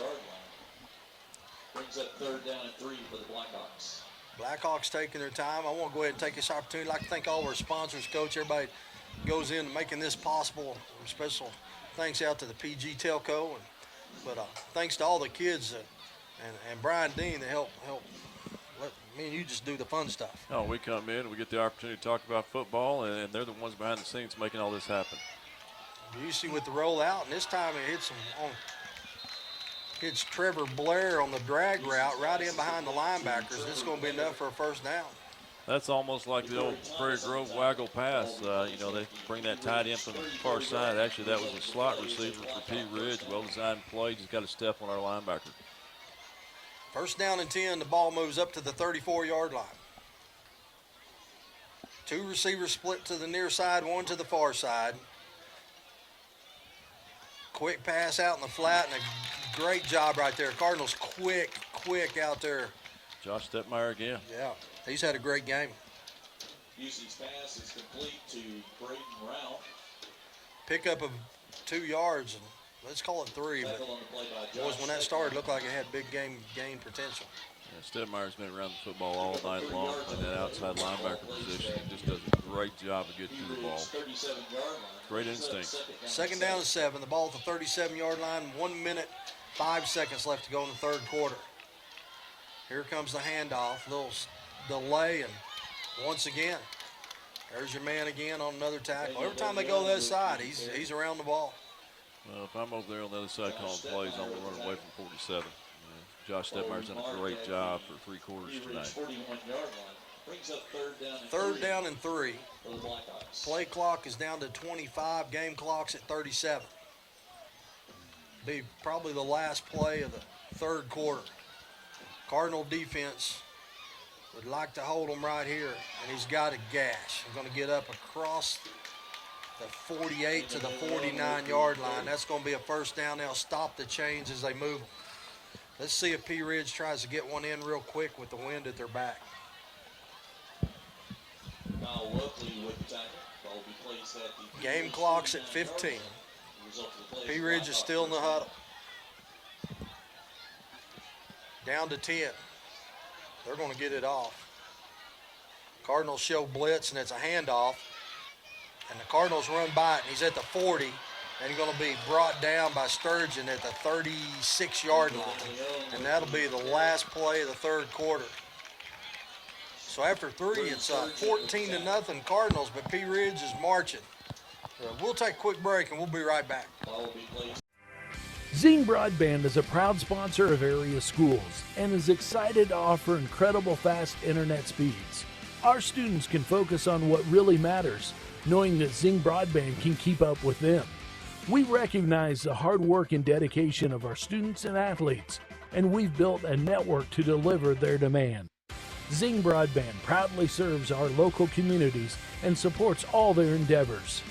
Brings up 3rd down and 3 for the Blackhawks. Blackhawks taking their time. I want to go ahead and take this opportunity. I'd like to thank all of our sponsors, Coach. Everybody goes in making this possible. Special thanks out to the PG Telco, but thanks to all the kids and Brian Dean that help let me and you just do the fun stuff. Oh, we come in and we get the opportunity to talk about football, and they're the ones behind the scenes making all this happen. Usually with the rollout, and this time it hits Trevor Blair on the drag route right in behind the linebackers. This is going to be enough for a 1st down. That's almost like the old Prairie Grove waggle pass. They bring that tight end from the far side. Actually, that was a slot receiver for Pea Ridge. Well-designed play. Just got to step on our linebacker. 1st down and 10. The ball moves up to the 34-yard line. 2 receivers split to the near side, 1 to the far side. Quick pass out in the flat, and a great job right there. Cardinals quick out there. Josh Stepmeyer again. Yeah, he's had a great game. Busey's pass is complete to Braden Rao. Pickup of 2 yards, and let's call it 3. But boys, when that started, it looked like it had big game gain potential. Yeah, Stepmeyer's been around the football all night long in that outside linebacker position. He just does a great job of getting through the ball. Great instinct. 2nd down and 7. The ball at the 37-yard line. 1 minute, 5 seconds left to go in the 3rd quarter. Here comes the handoff. Little delay, and once again, there's your man again on another tackle. Every time they go that side, he's around the ball. Well, if I'm over there on the other side calling plays, I'm going to run away from 47. Josh Stepmeyer's done a great job for 3 quarters tonight. 3rd down and 3. Play clock is down to 25. Game clock's at 37. Be probably the last play of the 3rd quarter. Cardinal defense would like to hold him right here, and he's got a gash. He's going to get up across the 48 to the 49-yard line. That's going to be a 1st down. They'll stop the chains as they move them. Let's see if Pea Ridge tries to get one in real quick with the wind at their back. Game clock's at 15. Pea Ridge is still in the huddle. Down to 10. They're going to get it off. Cardinals show blitz, and it's a handoff. And the Cardinals run by it, and he's at the 40. And he's going to be brought down by Sturgeon at the 36-yard line. And that'll be the last play of the 3rd quarter. So after 3, it's 14-0 Cardinals, but Pea Ridge is marching. We'll take a quick break, and we'll be right back. Zing Broadband is a proud sponsor of area schools and is excited to offer incredible fast internet speeds. Our students can focus on what really matters, knowing that Zing Broadband can keep up with them. We recognize the hard work and dedication of our students and athletes, and we've built a network to deliver their demand. Zing Broadband proudly serves our local communities and supports all their endeavors.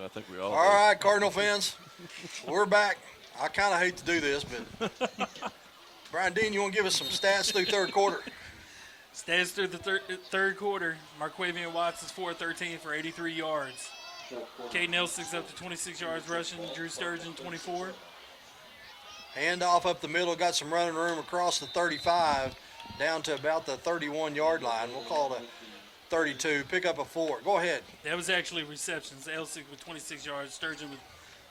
I think we all All right, Cardinal fans, we're back. I kind of hate to do this, but Brian Dean, you want to give us some stats through third quarter? Stats through the third quarter. Marquavian Watts is 4-13 for 83 yards. Caden Elsing's up to 26 yards rushing. Drew Sturgeon, 24. Handoff up the middle, got some running room across the 35 down to about the 31-yard line. We'll call it a 32. Pick up a 4. Go ahead. That was actually receptions. Elsing with 26 yards. Sturgeon with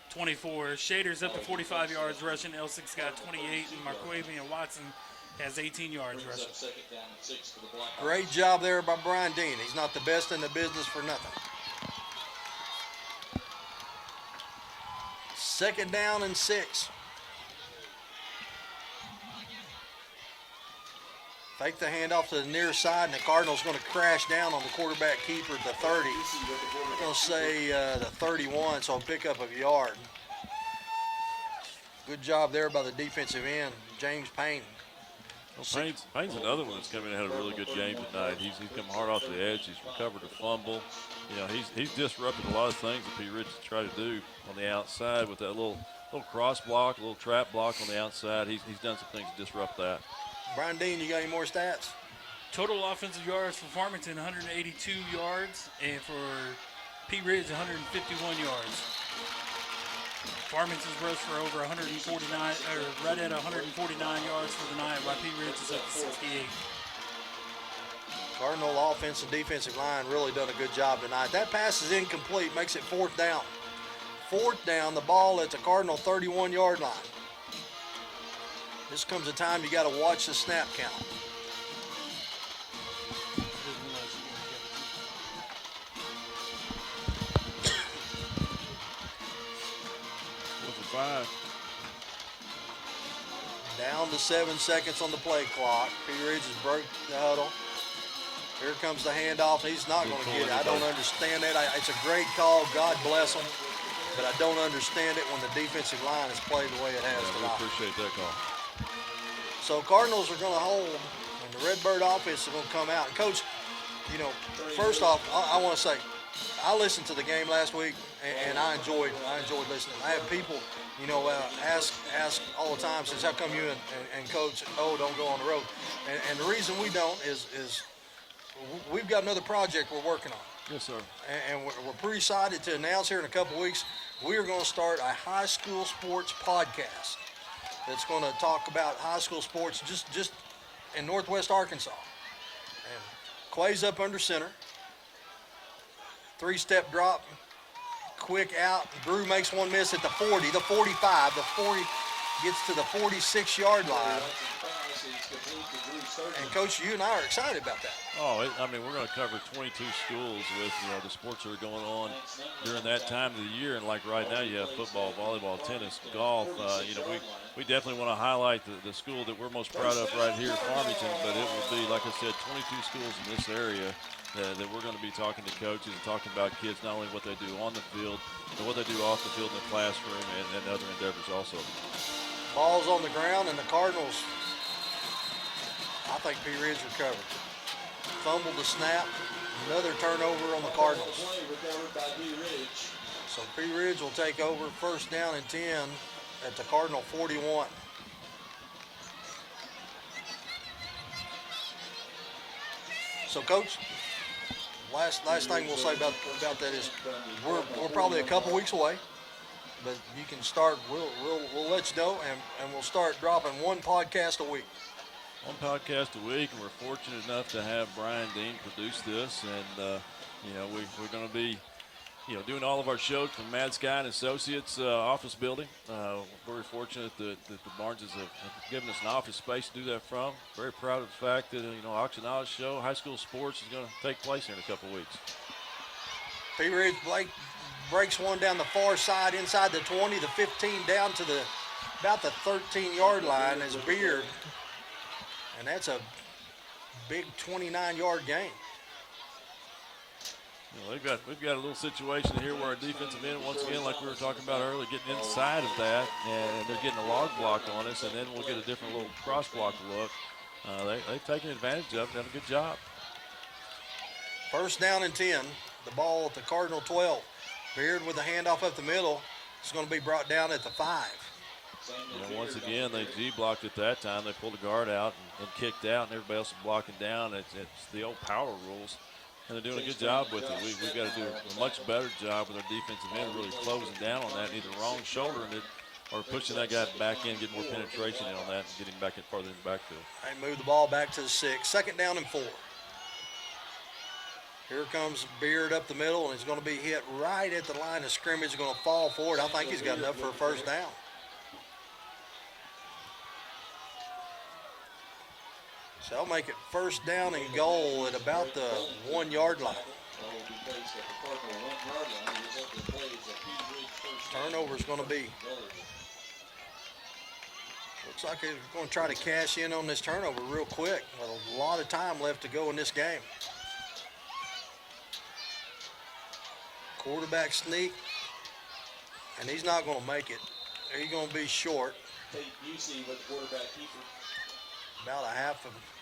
24. Shader's up to 45 yards rushing. Elsing's got 28, and Marquavian Watson has 18 yards rushing. Great job there by Brian Dean. He's not the best in the business for nothing. Second down and 6. Fake the handoff to the near side, and the Cardinals going to crash down on the quarterback keeper at the 30. We're going to say the 31, so pick up a yard. Good job there by the defensive end, James Payne. Well, Payne's another one that's come in and had a really good game tonight. He's come hard off the edge. He's recovered a fumble. You know, he's disrupted a lot of things that P. Rich has tried to do on the outside with that little cross block, a little trap block on the outside. He's done some things to disrupt that. Brian Dean, you got any more stats? Total offensive yards for Farmington, 182 yards, and for P. Ridge, 151 yards. Farmington's rushed for over 149, or right at 149 yards for the night, while P. Ridge is up to 68. Cardinal offense and defensive line really done a good job tonight. That pass is incomplete, makes it 4th down. 4th down, the ball at the Cardinal 31-yard line. This comes a time you got to watch the snap count. Five. Down to 7 seconds on the play clock. P. Ridge has broke the huddle. Here comes the handoff. He's not going to get it. I don't understand that. It's a great call. God bless him. But I don't understand it when the defensive line is played the way it has We tonight. appreciate that call. So Cardinals are going to hold, and the Redbird offense is going to come out. And Coach, you know, first off, I want to say, I listened to the game last week, and I enjoyed listening. I have people, you know, ask all the time, says, how come you and Coach don't go on the road? And the reason we don't is we've got another project we're working on. Yes, sir. And we're pretty excited to announce here in a couple of weeks, we are going to start a high school sports podcast that's going to talk about high school sports just in Northwest Arkansas. And Quay's up under center. 3-step drop, quick out. Drew makes one miss at the 40, the 45, the 40 gets to the 46-yard line. And Coach, you and I are excited about that. Oh, I mean, we're going to cover 22 schools with, you know, the sports that are going on during that time of the year. And like right now, you have football, volleyball, tennis, golf. You know, we definitely want to highlight the school that we're most proud of right here at Farmington. But it will be, like I said, 22 schools in this area that we're going to be talking to coaches and talking about kids, not only what they do on the field, but what they do off the field in the classroom and other endeavors also. Ball's on the ground, and the Cardinals, I think P. Ridge recovered. Fumbled the snap. Another turnover on the Cardinals. So P. Ridge will take over, first down and 10 at the Cardinal 41. So, Coach, last thing we'll say about that is we're probably a couple weeks away, but you can start. We'll let you know, and we'll start dropping one podcast a week. One podcast a week, and we're fortunate enough to have Brian Dean produce this, and you know, we're going to be, you know, doing all of our shows from Mad Sky and Associates office building. We're fortunate that the Barneses have given us an office space to do that from. Very proud of the fact that, you know, Auction Knowledge Show, high school sports is going to take place here in a couple of weeks. P. Ridge Blake breaks one down the far side inside the 20, the 15 down to about the 13-yard line as Beard. And that's a big 29-yard gain. You know, we've got a little situation here where our defensive end, once again, like we were talking about earlier, getting inside of that, and they're getting a log block on us, and then we'll get a different little cross block look. They've taken advantage of it and done a good job. First down and 10. The ball at the Cardinal 12. Beard with the handoff up the middle. It's going to be brought down at the 5. Once again, they G-blocked at that time. They pulled the guard out and kicked out, and everybody else is blocking down. It's the old power rules, and they're doing a good job with it. We've got to do a much better job with our defensive end, really closing down on that, either wrong shouldering it or pushing that guy back in, get more penetration in on that, and get him back in farther in the backfield. They move the ball back to the 6. 2nd down and 4. Here comes Beard up the middle, and he's going to be hit right at the line of scrimmage. He's going to fall forward. I think he's got enough for a first down. So they'll make it first down and goal at about the 1 yard line. Turnover is going to be. Looks like they're going to try to cash in on this turnover real quick. With a lot of time left to go in this game. Quarterback sneak, and he's not going to make it. He's going to be short. Tate Busey with the quarterback keeper. About a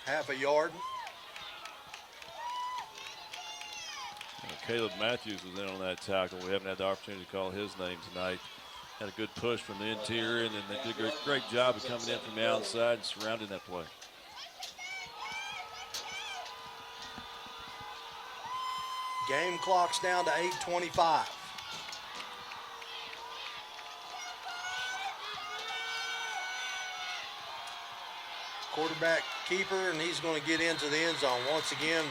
half a yard. Caleb Matthews was in on that tackle. We haven't had the opportunity to call his name tonight. Had a good push from the interior, and then they did a great job of coming in from the outside and surrounding that play. Game clock's down to 8:25. Quarterback keeper, and he's going to get into the end zone. Once again,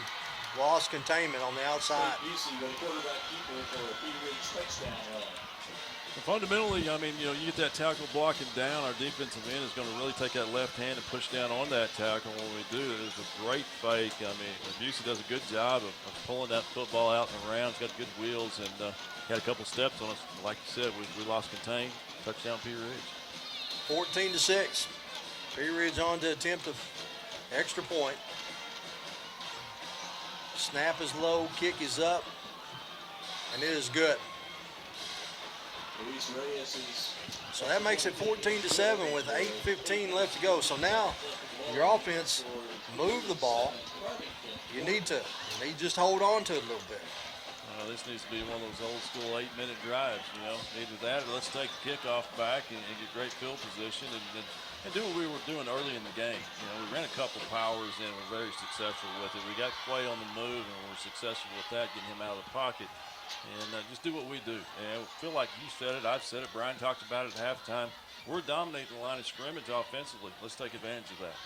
lost containment on the outside. Busey with the quarterback keeper for a P. Ridge touchdown run. Fundamentally, I mean, you get that tackle blocking down, our defensive end is going to really take that left hand and push down on that tackle. When we do, it's a great fake. I mean, Busey does a good job of pulling that football out and around. He's got good wheels and had a couple steps on us. Like you said, we lost contain. Touchdown, P. Ridge. 14-6. P. Ridge on to attempt an extra point. Snap is low, kick is up, and it is good. So that makes it 14-7 with 8:15 left to go. So now your offense move the ball. You need to just hold on to it a little bit. This needs to be one of those old school 8-minute drives, Either that or let's take the kickoff back and get great field position and do what we were doing early in the game. We ran a couple powers and we're very successful with it. We got Quay on the move and we're successful with that, getting him out of the pocket. And just do what we do. And I feel like you said it, I've said it, Brian talked about it at halftime. We're dominating the line of scrimmage offensively. Let's take advantage of that.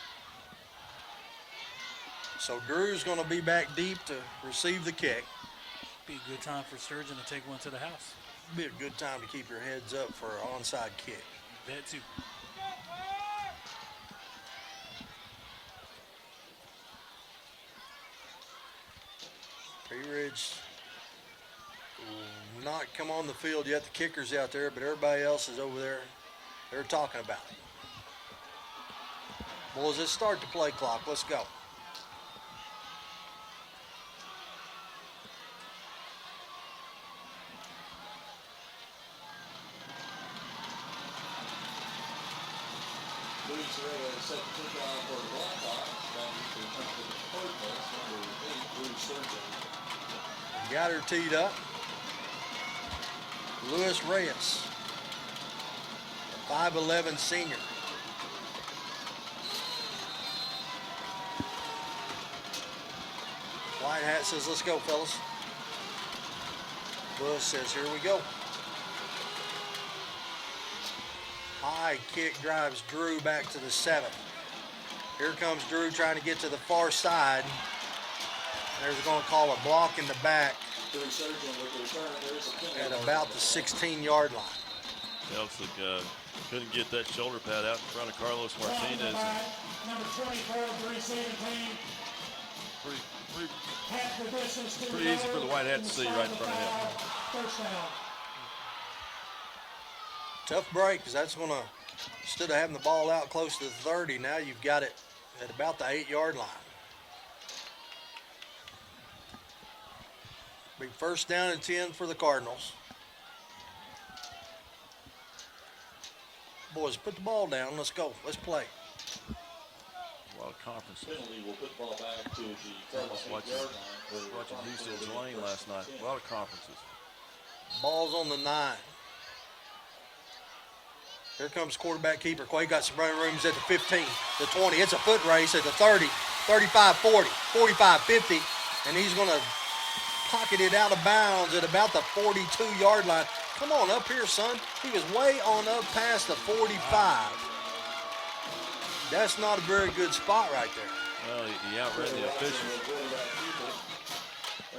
So Drew's going to be back deep to receive the kick. Be a good time for Sturgeon to take one to the house. Be a good time to keep your heads up for an onside kick. Bet too. P. Ridge will not come on the field yet. The kicker's out there, but everybody else is over there. They're talking about it. Boys, let's start the play clock. Let's go. Luis Reyes set the kickoff for the Blackhawk. That will come to the Cardinals, number 8, Bruce Sturgeon. Got her teed up. Luis Reyes, a 5'11" senior. White hat says, let's go, fellas. Bush says, here we go. High kick drives Drew back to the 7. Here comes Drew trying to get to the far side. There's going to call a block in the back at about the 16-yard line. Elsick couldn't get that shoulder pad out in front of Carlos Martinez. Number 24 of the receiving team. Pretty easy for the white hat to see right in front of him. First down. Tough break, because that's going to, instead of having the ball out close to the 30, now you've got it at about the 8-yard line. Big first down and 10 for the Cardinals. Boys, put the ball down. Let's go. Let's play. A lot of conferences. Penalty will put the ball back to the Cardinals 8-yard line. Watching Houston's lane last night. A lot of conferences. Ball's on the 9. Here comes quarterback keeper. Quay got some running rooms at the 15, the 20. It's a foot race at the 30, 35, 40, 45, 50. And he's going to pocket it out of bounds at about the 42-yard line. Come on up here, son. He was way on up past the 45. That's not a very good spot right there. Well, he outran the officials. I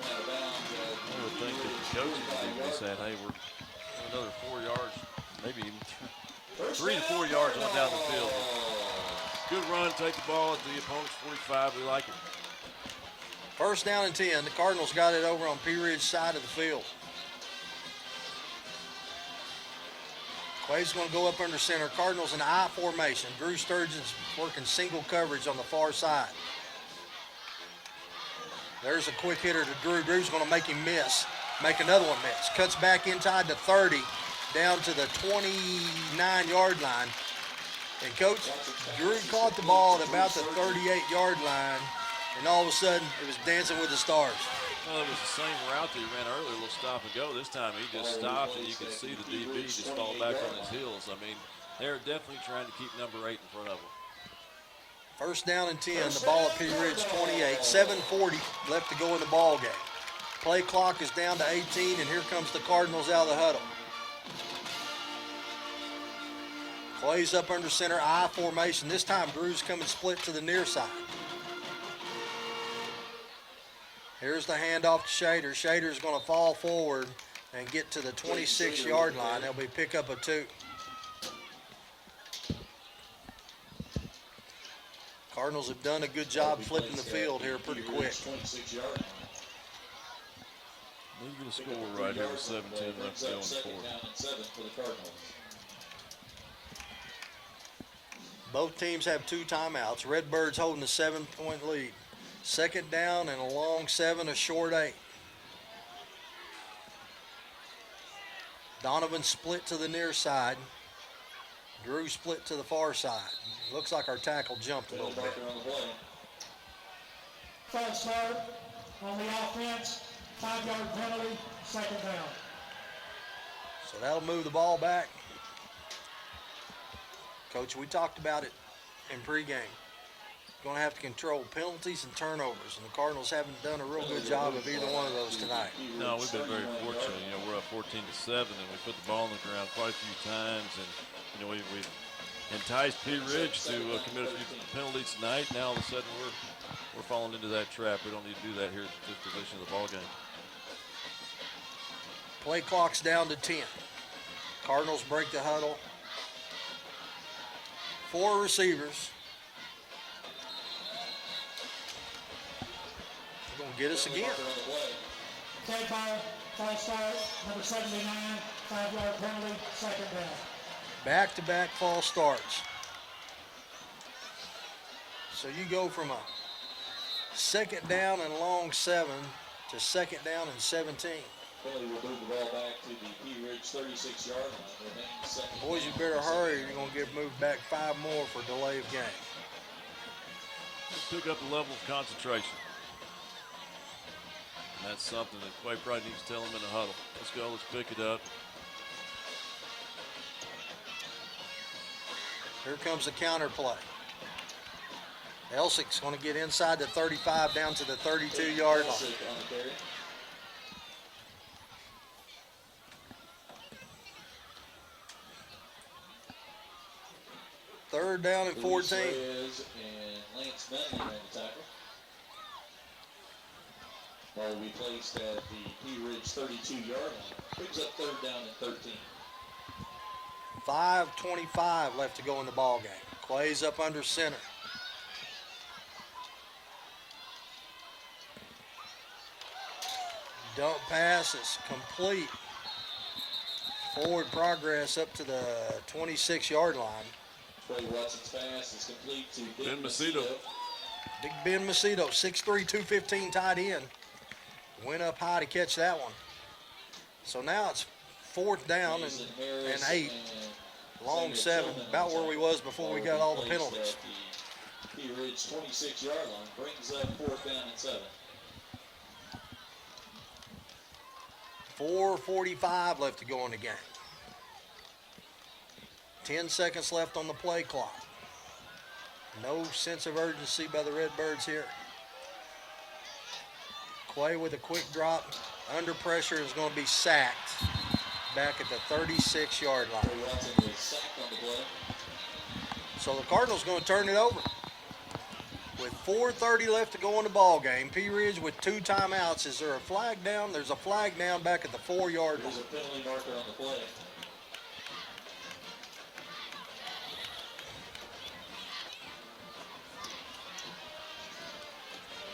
would think that the coaches would said, hey, we're another 4 yards, maybe even 3 to 4 yards on down the field. Good run, take the ball at the opponent's 45. We like it. First down and 10. The Cardinals got it over on Pea Ridge side of the field. Quay's going to go up under center. Cardinals in I formation. Drew Sturgeon's working single coverage on the far side. There's a quick hitter to Drew. Drew's going to make him miss. Make another one miss. Cuts back inside the 30, down to the 29-yard line. And Coach, Drew caught the ball at about the 38-yard line, and all of a sudden, it was dancing with the stars. Well, it was the same route that he ran earlier, a little stop and go. This time he just stopped, and you could see the DB just fall back on his heels. I mean, they're definitely trying to keep number 8 in front of them. First down and 10, the ball at Pea Ridge 28. 7:40 left to go in the ball game. Play clock is down to 18, and here comes the Cardinals out of the huddle. Clay's up under center, I formation. This time, Drew's coming split to the near side. Here's the handoff to Shader. Shader's going to fall forward and get to the 26-yard line. That'll be pickup of 2. Cardinals have done a good job flipping the field here pretty quick. Moving the score right here with 17 left to go in the fourth. Both teams have 2 timeouts. Redbirds holding a 7-point lead. Second down and a long 7, a short 8. Donovan split to the near side. Drew split to the far side. Looks like our tackle jumped a little bit. False start on the offense, 5-yard penalty, second down. So that'll move the ball back. Coach, we talked about it in pregame. Going to have to control penalties and turnovers, and the Cardinals haven't done a real good job of either one of those tonight. No, we've been very fortunate. You know, we're up 14-7, and we put the ball on the ground quite a few times, and you know we've enticed Pea Ridge to commit a few penalties tonight. Now all of a sudden we're falling into that trap. We don't need to do that here at this position of the ball game. Play clock's down to 10. Cardinals break the huddle. 4 receivers. They're going to get us again. Dead ball, false start, number 79, 5-yard penalty, second down. Back-to-back false starts. So you go from a second down and long 7 to second down and 17. Penalty will move the ball back to the Pea Ridge 36-yard line. Boys, you better hurry. You're going to get moved back 5 more for delay of game. Let's pick up the level of concentration. And that's something that Quay probably needs to tell them in the huddle. Let's go. Let's pick it up. Here comes the counter play. Elsic's going to get inside the 35 down to the 32-yard line. Third down and 14. And Lance Bentley on the tackle. Ball will be placed at the Pea Ridge 32-yard line. Brings up third down and 13. 5:25 left to go in the ball game. Clay's up under center. Dump pass is complete. Forward progress up to the 26-yard line. Trey Watson's pass is complete to Ben Macedo. Big Ben Macedo, 6'3", 215 tight end. Went up high to catch that one. So now it's 4th down and 8. Long 7, about where we was before we got all the penalties. Pea Ridge 26-yard line brings up 4th down and 7. 4:45 left to go in the game. 10 seconds left on the play clock. No sense of urgency by the Redbirds here. Quay with a quick drop. Under pressure is going to be sacked back at the 36-yard line. So the Cardinals going to turn it over. With 4:30 left to go in the ball game, P. Ridge with 2 timeouts. Is there a flag down? There's a flag down back at the 4-yard line. There's a penalty marker on the play.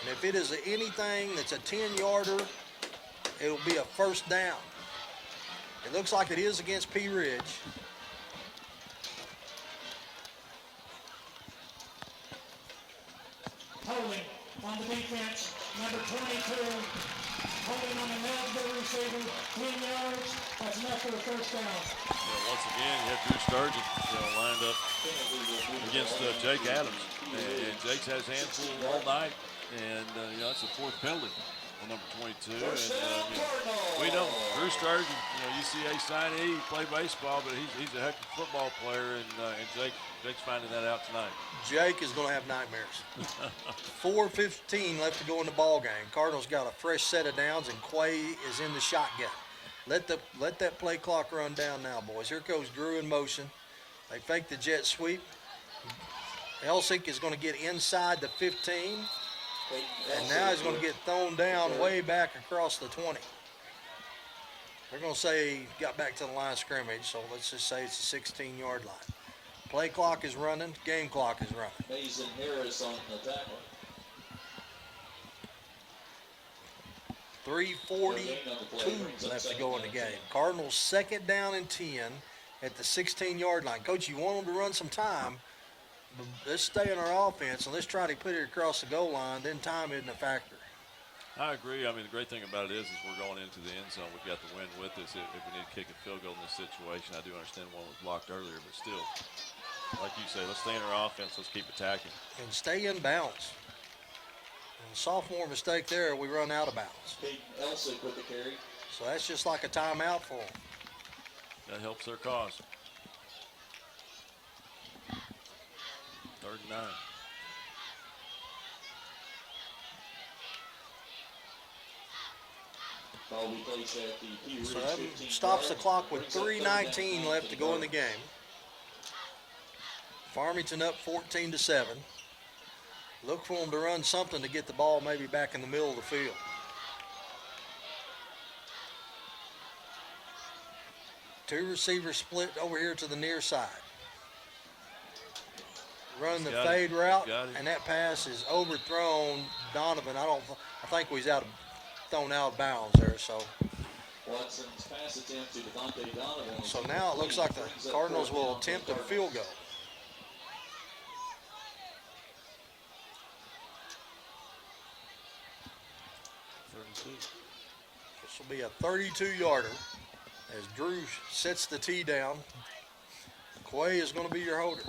And if it is anything that's a 10-yarder, it'll be a first down. It looks like it is against P. Ridge. Holding on the defense, number 22. Holding on the eligible receiver, 10 yards. That's enough for a first down. Once again, you have Drew Sturgeon lined up against Jake Adams. And Jake's had his hands full all night. And, that's the 4th penalty on number 22. And, we know Drew Sturgeon, UCA signee, he played baseball, but he's a heck of a football player. And Jake's finding that out tonight. Jake is going to have nightmares. 4:15 left to go in the ball game. Cardinals got a fresh set of downs, and Quay is in the shotgun. Let that play clock run down now, boys. Here goes Drew in motion. They fake the jet sweep. Elsik is going to get inside the 15, and now he's going to get thrown down way back across the 20. They're going to say he got back to the line of scrimmage, so let's just say it's a 16-yard line. Play clock is running. Game clock is running. Mason Harris on the tackle. 3:42 left to go in the game. Cardinals 2nd down and 10 at the 16-yard line. Coach, you want them to run some time, but let's stay in our offense and let's try to put it across the goal line. Then time isn't a factor. I agree. I mean, the great thing about it is we're going into the end zone. We've got the wind with us. If we need to kick a field goal in this situation, I do understand one was blocked earlier, but still, like you say, let's stay in our offense. Let's keep attacking. And stay in bounds. And sophomore mistake there, we run out of bounds. Elsick with the carry. So that's just like a timeout for them. That helps their cause. 3rd and 9. So that stops the clock with 3:19 left to go in the game. Farmington up 14-7. Look for them to run something to get the ball maybe back in the middle of the field. Two receivers split over here to the near side. Run the fade route, and that pass is overthrown. Donovan, I think he's thrown out of bounds there. So Watson's pass attempt to Devontae Donovan. So now it looks like the Cardinals will attempt a field goal. This will be a 32-yarder as Drew sets the tee down. Quay is going to be your holder.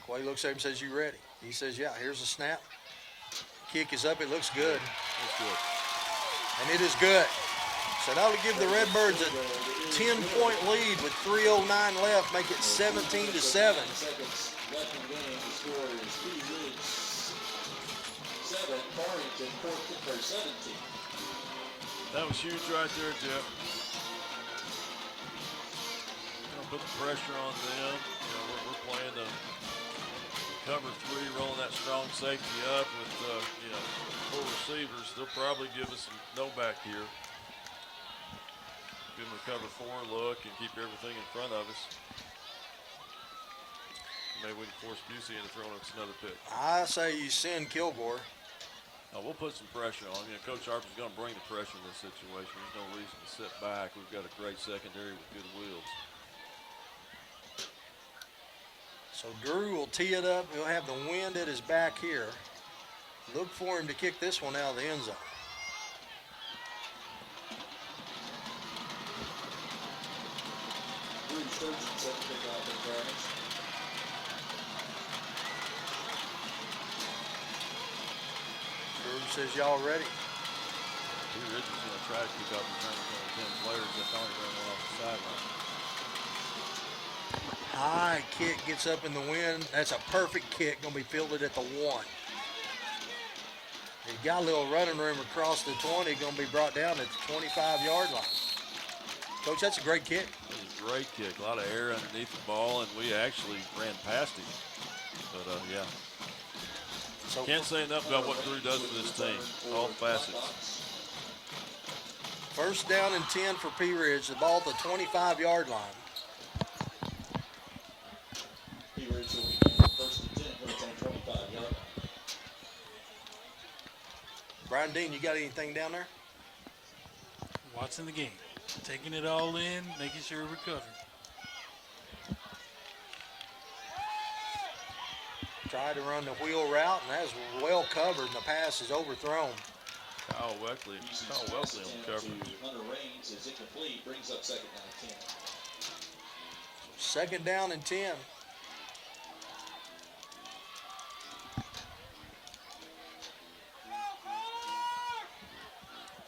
Quay looks at him and says, "You ready?" He says, "Yeah." Here's the snap. Kick is up. It looks good. That's good. And it is good. So that'll give the Redbirds a 10-point lead with 3:09 left, make it 17-7. Seconds left in the game. The score is P. Ridge 7, Farmington 17. That was huge right there, Jeff. Put the pressure on them. We're playing the cover 3, rolling that strong safety up with 4 receivers. They'll probably give us some no back here. Give them a cover 4 look and keep everything in front of us. Maybe we can force Busey into throwing us another pick. I say you send Kilgore. We'll put some pressure on him. Coach Harper's going to bring the pressure in this situation. There's no reason to sit back. We've got a great secondary with good wheels. So Drew will tee it up. He'll have the wind at his back here. Look for him to kick this one out of the end zone. Drew Sturgeon set to pick off the Cardinals. Drew says, "Y'all ready?" P. Ridge is going to try to keep out the return with only 10 players. That's only bring one off the sideline. High kick gets up in the wind. That's a perfect kick. Going to be fielded at the 1. He's got a little running room across the 20. Going to be brought down at the 25-yard line. Coach, that's a great kick. It was a great kick. A lot of air underneath the ball, and we actually ran past him. But, yeah. So can't say enough about what Drew does for this team. All facets. First down and 10 for P. Ridge. The ball at the 25-yard line. P. Ridge will be first and 10 when it's on 25-yard line. Brian Dean, you got anything down there? Watching the game, taking it all in, making sure we're covered. Tried to run the wheel route, and that was well covered, and the pass is overthrown. Kyle Welkley on coverage. Hunter Raines is incomplete, brings up second down and 10. Second down and 10.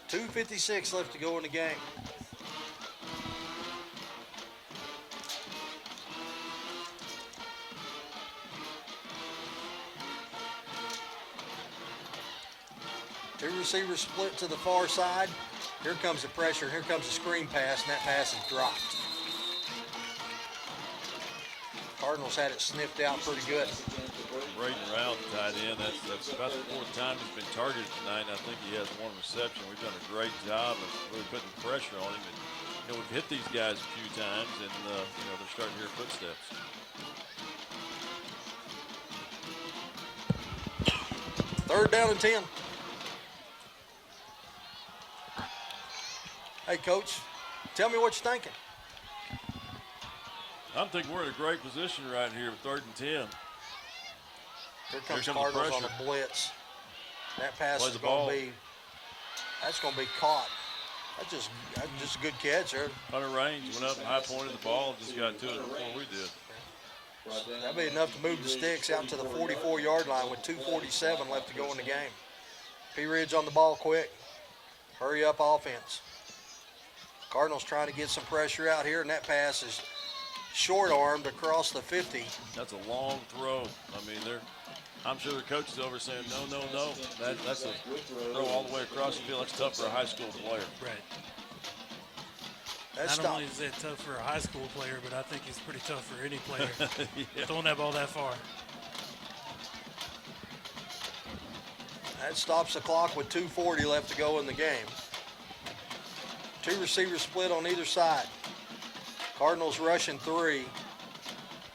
.256 left to go in the game. Two receivers split to the far side. Here comes the pressure. Here comes the screen pass, and that pass is dropped. Cardinals had it sniffed out pretty good. Braden Round tied in. That's about the 4th time he's been targeted tonight. And I think he has 1 reception. We've done a great job of really putting pressure on him. And, we've hit these guys a few times, and they're starting to hear footsteps. Third down and 10. Hey, Coach, tell me what you're thinking. I'm thinking we're in a great position right here with 3rd and 10. Here comes Cardinals on a blitz. That pass is going to be, that's going to be caught. That's just a good catch there. Hunter Raines went up and high pointed the ball and just got to it before we did. That'll be enough to move the sticks out to the 44-yard line with 2:47 left to go in the game. P. Ridge on the ball quick. Hurry up offense. Cardinals trying to get some pressure out here, and that pass is short-armed across the 50. That's a long throw. I mean, I'm sure the coach is over saying, no. That's a throw all the way across the field. That's tough for a high school player. Right. That's Not only is it tough for a high school player, but I think it's pretty tough for any player. Yeah. Throwing that ball that far. That stops the clock with 2:40 left to go in the game. Two receivers split on either side. Cardinals rushing 3.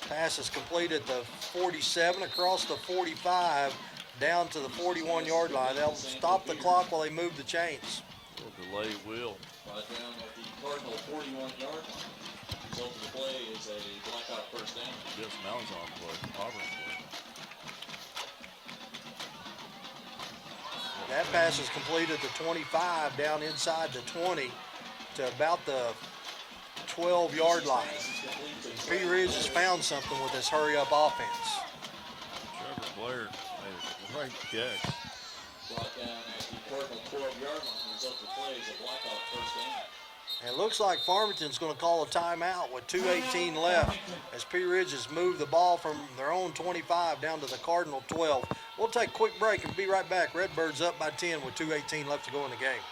Pass is complete at the 47, across the 45, down to the 41-yard line. They'll stop the clock while they move the chains. A little delay will. Right down at the Cardinal 41-yard line. Result of the play is a Blackhawk first down. Yes, Malzahn play, Auburn play. That pass is complete at the 25, down inside the 20 to about the 12-yard line. P. Ridge has found something with this hurry-up offense. Trevor Blair made a great catch. Brought down at the Cardinal 12-yard line. Result of the play is a Blackhawk first down. And it looks like Farmington's going to call a timeout with 2:18 left as P. Ridge has moved the ball from their own 25 down to the Cardinal 12. We'll take a quick break and be right back. Redbirds up by 10 with 2:18 left to go in the game.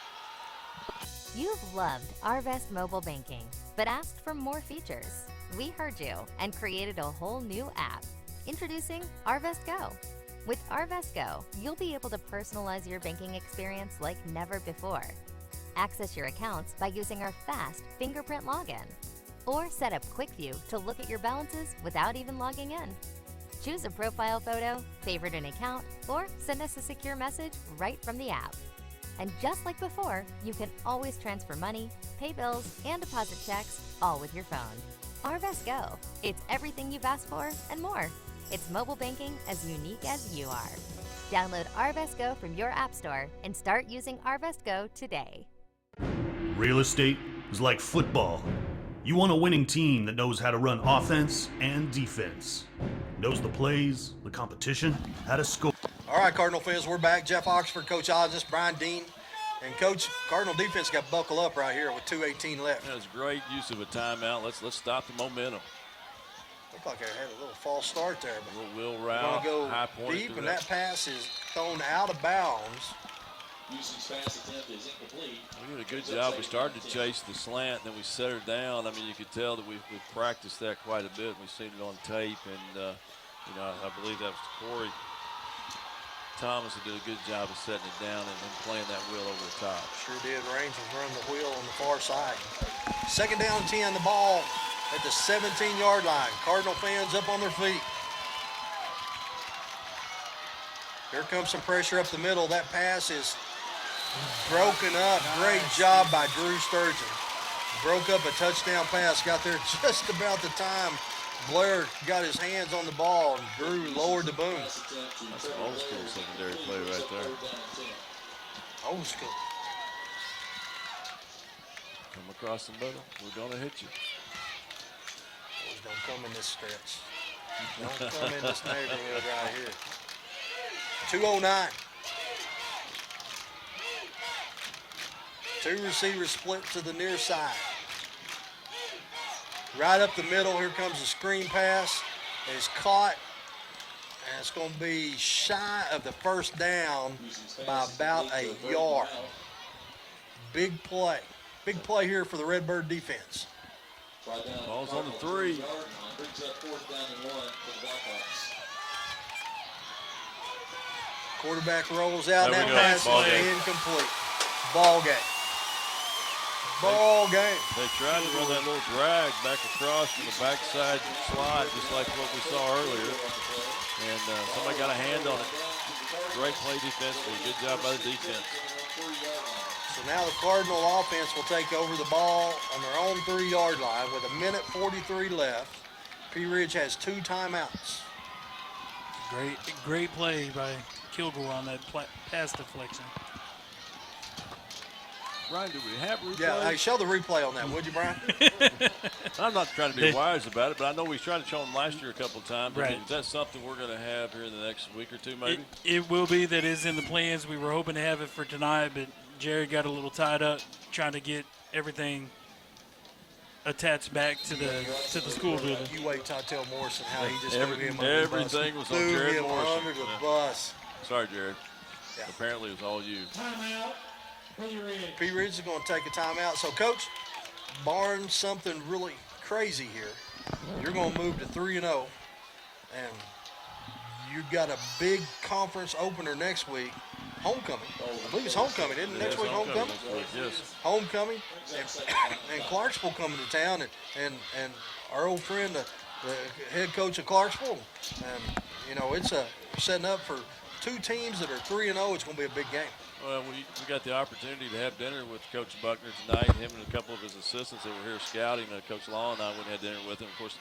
You've loved Arvest mobile banking, but asked for more features. We heard you and created a whole new app. Introducing Arvest Go. With Arvest Go, you'll be able to personalize your banking experience like never before. Access your accounts by using our fast fingerprint login. Or set up Quick View to look at your balances without even logging in. Choose a profile photo, favorite an account, or send us a secure message right from the app. And just like before, you can always transfer money, pay bills, and deposit checks, all with your phone. Arvest Go. It's everything you've asked for and more. It's mobile banking as unique as you are. Download Arvest Go from your app store and start using Arvest Go today. Real estate is like football. You want a winning team that knows how to run offense and defense, knows the plays, the competition, how to score. All right, Cardinal fans, we're back. Jeff Oxford, Coach Osnes, Brian Dean. And Coach, Cardinal defense got buckle up right here with 2:18 left. That was great use of a timeout. Let's stop the momentum. Looked like I had a little false start there, but Will we're route, going to high go point deep, and that pass is thrown out of bounds. Houston's pass attempt is incomplete. We did a good job. We started to chase the slant, then we set her down. I mean, you could tell that we've practiced that quite a bit. We've seen it on tape, and I believe that was Corey Thomas who did a good job of setting it down and playing that wheel over the top. Sure did. Raines was running the wheel on the far side. 2nd down 10, the ball at the 17-yard line. Cardinal fans up on their feet. Here comes some pressure up the middle. That pass is broken up. Great job by Drew Sturgeon. Broke up a touchdown pass. Got there just about the time Blair got his hands on the ball, and Drew lowered the boom. That's an old school secondary play right there. Old school. Come across the middle. We're going to hit you. Boys, don't come in this stretch. Don't come in this neighborhood right here. 2:09. 2 receivers split to the near side. Right up the middle, here comes a screen pass. It's caught, and it's going to be shy of the first down by about a yard. Big play. Big play here for the Redbird defense. Ball's on the 3. Brings up 4th down and 1 for the Blackhawks. Quarterback rolls out, There and we that go. pass Ball is game. incomplete. Ball game. Ball game. They tried to run that little drag back across from the backside slot, just like what we saw earlier. And somebody got a hand on it. Great play defensively. Good job by the defense. So now the Cardinal offense will take over the ball on their own 3-yard line with 1:43 left. P. Ridge has 2 timeouts. Great play by Kilgore on that pass deflection. Brian, do we have replay? Yeah, hey, show the replay on that, would you, Brian? I'm not trying to be wise about it, but I know we tried to show them last year a couple of times. Right. Is that something we're going to have here in the next week or two, maybe? It will be. That is in the plans. We were hoping to have it for tonight, but Jerry got a little tied up trying to get everything attached back to the school building. You wait till I tell Morrison how he just Everything was on threw Jared him Morrison. under the Yeah. bus. Sorry, Jared. Yeah. Apparently it was all you. Timeout. P. Ridge is going to take a timeout. So, Coach, barring something really crazy here, you're going to move to 3-0, and you've got a big conference opener next week. Homecoming. I believe it's homecoming, isn't it? Next week, homecoming? Yes. Homecoming. And Clarksville coming to town, and our old friend, the head coach of Clarksville. And, it's setting up for 2 teams that are 3-0. It's going to be a big game. Well, we got the opportunity to have dinner with Coach Buckner tonight, him and a couple of his assistants that were here scouting. Coach Law and I went and had dinner with him. Of course,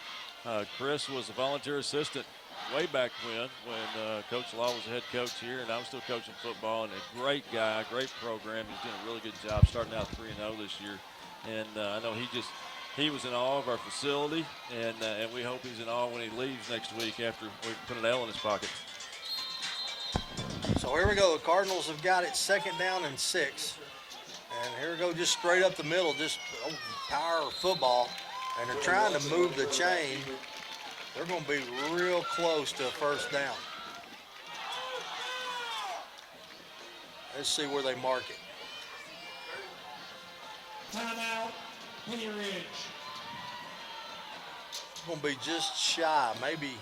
Chris was a volunteer assistant way back when Coach Law was the head coach here, and I was still coaching football. And a great guy, great program. He's doing a really good job starting out 3-0 this year. And I know he was in awe of our facility, and we hope he's in awe when he leaves next week after we put an L in his pocket. So here we go. The Cardinals have got it 2nd down and 6. And here we go, just straight up the middle, just power football. And they're trying to move the chain. They're going to be real close to a 1st down. Let's see where they mark it. Timeout. Penny Ridge. It's going to be just shy, maybe.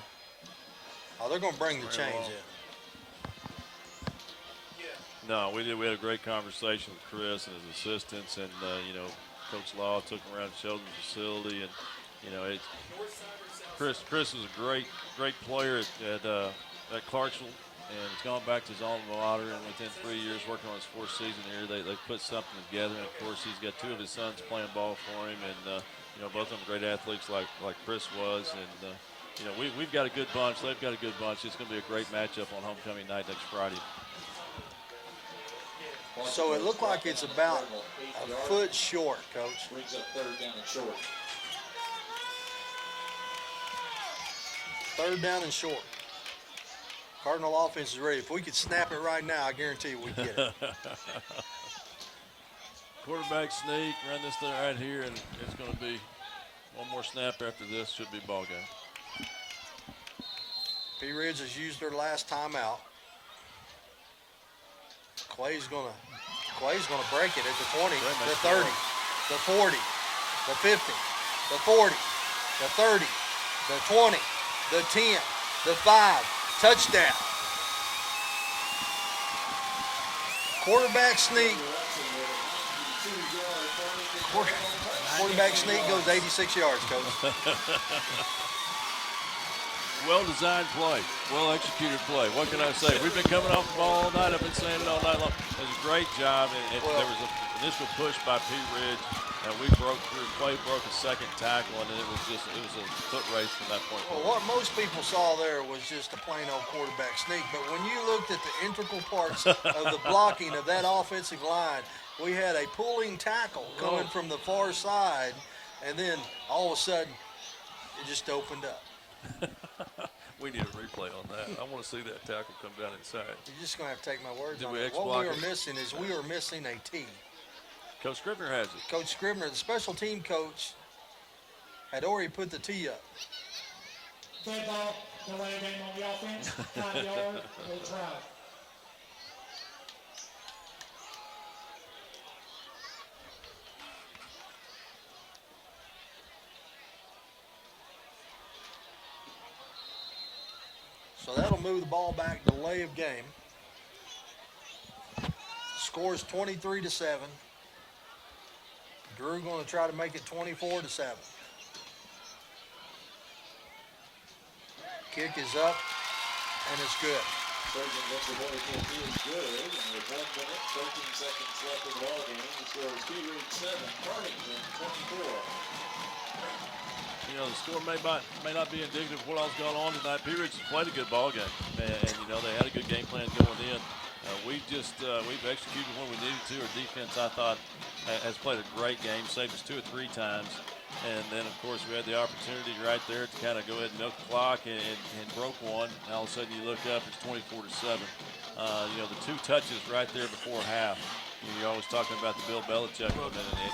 Oh, they're going to bring the chains in. No, we did. We had a great conversation with Chris and his assistants, and Coach Law took him around and showed him the facility, and Chris was a great player at Clarksville, and he's gone back to his alma mater, and within 3 years working on his 4th season here, they put something together. And of course, he's got 2 of his sons playing ball for him, and both of them great athletes like Chris was, and we've got a good bunch. They've got a good bunch. It's going to be a great matchup on homecoming night next Friday. So it looked like it's about a foot short, Coach. Brings up 3rd down and short. 3rd down and short. Cardinal offense is ready. If we could snap it right now, I guarantee you we'd get it. Quarterback sneak, run this thing right here, and it's going to be one more snap after this. Should be ball game. P Ridge has used their last timeout. Clay's gonna break it at the 20, the 30, the 40, the 50, the 40, the 30, the 20, the 10, the 5. Touchdown. Quarterback sneak. Quarterback sneak goes 86 yards, Coach. Well-designed play, well-executed play. What can I say? We've been coming off the ball all night. I've been saying it all night long. It was a great job, and there was an initial push by P. Ridge, and we broke through. Clay broke a second tackle, and it was a foot race from that point Well, what most people saw there was just a plain old quarterback sneak, but when you looked at the integral parts of the blocking of that offensive line, we had a pulling tackle coming from the far side, and then all of a sudden, it just opened up. We need a replay on that. I want to see that tackle come down inside. You're just going to have to take my words Did on we it. What X-block we it? were missing is we were missing a T. Coach Scribner has it. Coach Scribner, the special team coach, had already put the T up. Dead ball, delay game on the offense, 5 yard, we'll try. So that'll move the ball back, delay of game. Scores 23-7. Drew going to try to make it 24-7. Kick is up, and it's good. Surgeon looks at what it can be is good, and with 1 minute, 13 seconds left in the ball game, the score is P. Ridge 7, Farmington 24. You know, the score may not be indicative of what else going on tonight. P. Ridge has played a good ball game, and you know they had a good game plan going in. We've executed when we needed to. Our defense, I thought, has played a great game, saved us 2 or 3 times, and then of course we had the opportunity right there to kind of go ahead and milk the clock and broke one. And all of a sudden you look up, it's 24-7. You know, the 2 touches right there before half. You're always talking about the Bill Belichick moment, and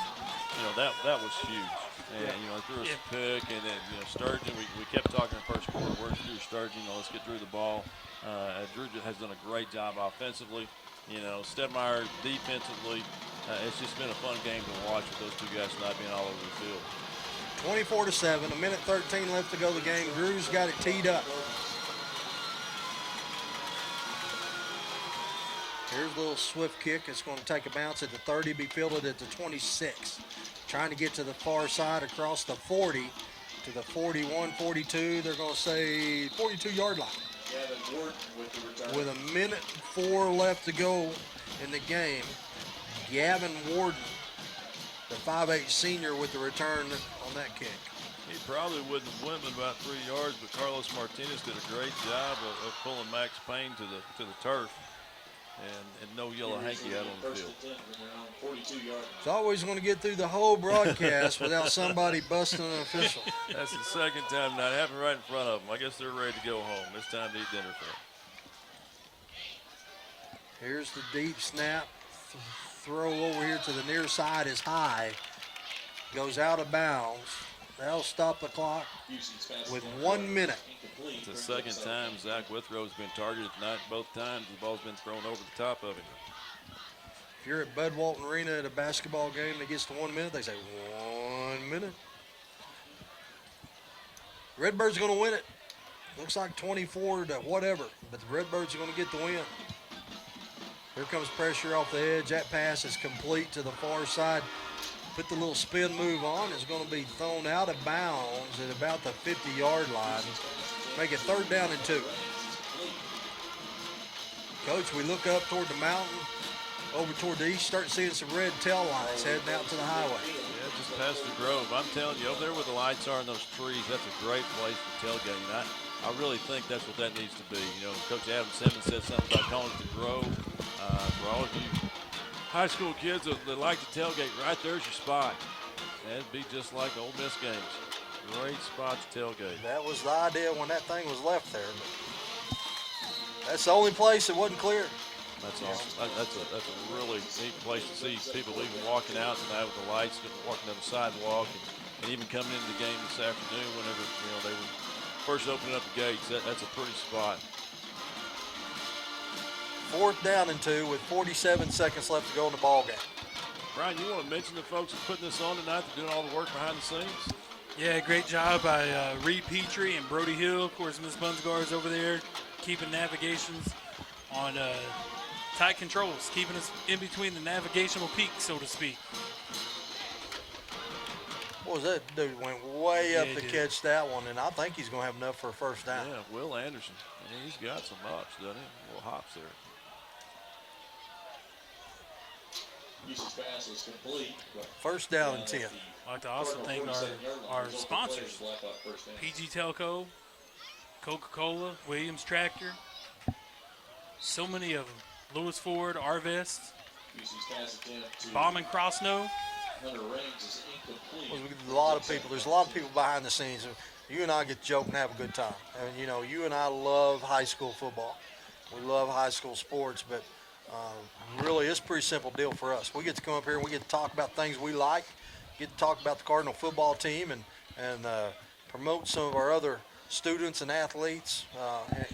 you know that was huge. And, you know, threw us a pick, and then, you know, Sturgeon, we kept talking in the first quarter, where's Drew Sturgeon? You know, let's get Drew the ball. Drew has done a great job offensively. You know, Stedmeyer defensively. It's just been a fun game to watch with those 2 guys not being all over the field. 24-7, 1 minute 13 left to go the game. Drew's got it teed up. Here's a little swift kick. It's going to take a bounce at the 30, be fielded at the 26. Trying to get to the far side across the 40 to the 41, 42. They're going to say 42-yard line. Gavin Wharton with the return. With 1 minute 4 left to go in the game, Gavin Wharton, the 5'8" senior, with the return on that kick. He probably wouldn't have went about 3 yards, but Carlos Martinez did a great job of pulling Max Payne to the turf. And no yellow hanky out on the field. It's always going to get through the whole broadcast without somebody busting an official. That's the second time now. It happened right in front of them. I guess they're ready to go home. It's time to eat dinner for them. Here's the deep snap. Throw over here to the near side is high. Goes out of bounds. That'll stop the clock with 1 minute. It's the second time Zach Withrow's been targeted tonight. Both times the ball's been thrown over the top of him. If you're at Bud Walton Arena at a basketball game that gets to 1 minute, they say 1 minute. Redbirds going to win it. Looks like 24 to whatever, but the Redbirds are going to get the win. Here comes pressure off the edge. That pass is complete to the far side. Put the little spin move on. It's going to be thrown out of bounds at about the 50-yard line. Make it 3rd down and 2. Coach, we look up toward the mountain, over toward the east, start seeing some red tail lights heading out to the highway. Yeah, just past the Grove. I'm telling you, over there where the lights are in those trees, that's a great place for tailgating. I really think that's what that needs to be. You know, Coach Adam Simmons said something about calling it the Grove. For all of you high school kids that like to tailgate, right there's your spot. That'd be just like Ole Miss games. Great spot to tailgate. That was the idea when that thing was left there. But that's the only place that wasn't clear. That's awesome. That's a really neat place to see people even walking out tonight with the lights, walking down the sidewalk, and even coming into the game this afternoon whenever they were first opening up the gates. That's a pretty spot. 4th down and 2 with 47 seconds left to go in the ball game. Brian, you want to mention the folks that putting this on tonight, that doing all the work behind the scenes? Yeah, great job by Reed Petrie and Brody Hill. Of course, Miss Bunsgaard's over there keeping navigations on tight controls, keeping us in between the navigational peaks, so to speak. What was that dude? Went way up to catch that one, and I think he's going to have enough for a first down. Yeah, Will Anderson. Yeah, he's got some ups, doesn't he? Little hops there. Use's pass is complete. First down and 10. I'd like to also thank our sponsors, PG Telco, Coca-Cola, Williams Tractor, so many of them. Lewis Ford, Arvest, Bomb and Crossno. A lot of people. There's a lot of people behind the scenes. You and I get to joke and have a good time. And, you and I love high school football. We love high school sports, but really it's a pretty simple deal for us. We get to come up here and we get to talk about things we like, get to talk about the Cardinal football team and promote some of our other students and athletes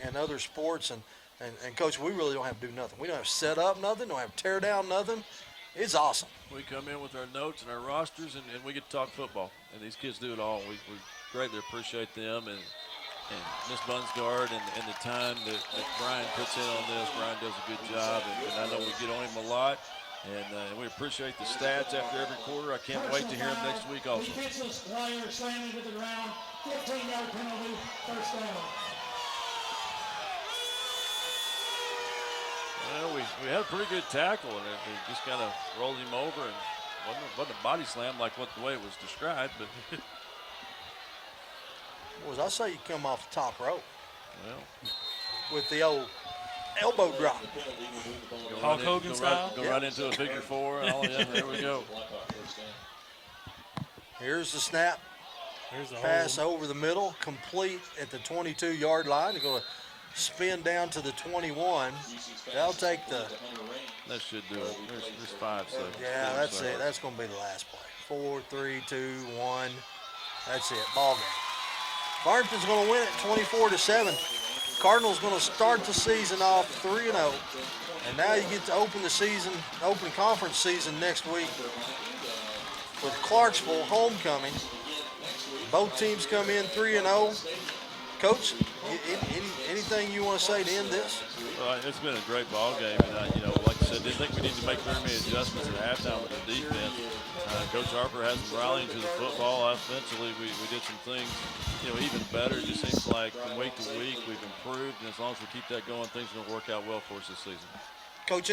and other sports. And Coach, we really don't have to do nothing. We don't have to set up nothing, don't have to tear down nothing. It's awesome. We come in with our notes and our rosters, and we get to talk football. And these kids do it all. We greatly appreciate them and Miss Bunsgaard and the time that Brian puts in on this. Brian does a good job, and I know we get on him a lot. And we appreciate the stats after every quarter. I can't wait to hear them next week also. Defenseless player slamming to the ground, 15-yard penalty, first down. Well, we had a pretty good tackle, and it just kind of rolled him over, and wasn't a body slam like the way it was described, but. Was I say you come off the top rope? Well, with the old elbow drop. Hulk Hogan style. Go right into a figure four. Oh yeah, there we go. Here's the snap. Here's the pass over the middle, complete at the 22-yard line. They're going to spin down to the 21. That'll take the. That should do it. There's 5 seconds. Yeah, that's it. That's going to be the last play. 4, 3, 2, 1. That's it. Ball game. Farmington's going to win it 24-7. Cardinals going to start the season off 3-0, and now you get to open conference season next week with Clarksville homecoming. Both teams come in 3-0. Coach, anything you want to say to end this? Well, it's been a great ball game, and like I said, didn't think we needed to make very many adjustments at halftime with the defense. Coach Harper has them rallying to the football. Offensively, we did some things, even better. It just seems like from week to week we've improved, and as long as we keep that going, things are going to work out well for us this season. Coach,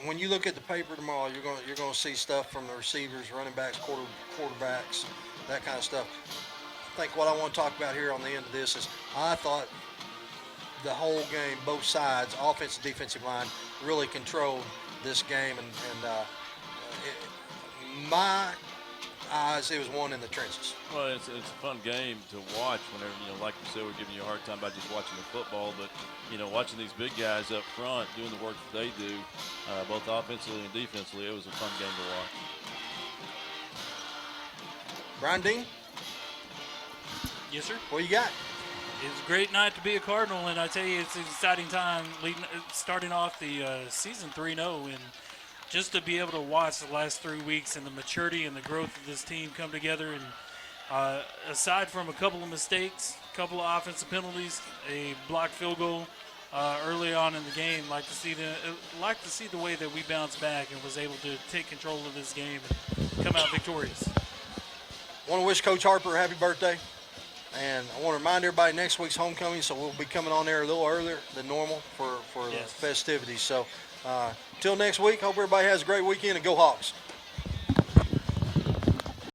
when you look at the paper tomorrow, you're going to see stuff from the receivers, running backs, quarterbacks, that kind of stuff. I think what I want to talk about here on the end of this is I thought the whole game, both sides, offensive, defensive line, really controlled this game, and my eyes, it was one in the trenches. Well, it's a fun game to watch whenever, like you said, we're giving you a hard time by just watching the football, but, watching these big guys up front doing the work that they do, both offensively and defensively, it was a fun game to watch. Brian Dean? Yes, sir. What you got? It was a great night to be a Cardinal, and I tell you, it's an exciting time starting off the season 3-0, and just to be able to watch the last 3 weeks and the maturity and the growth of this team come together. And aside from a couple of mistakes, a couple of offensive penalties, a blocked field goal early on in the game, like to see the way that we bounced back and was able to take control of this game and come out victorious. I want to wish Coach Harper a happy birthday. And I want to remind everybody next week's homecoming, so we'll be coming on there a little earlier than normal for the festivities. So until next week, hope everybody has a great weekend, and go Hawks.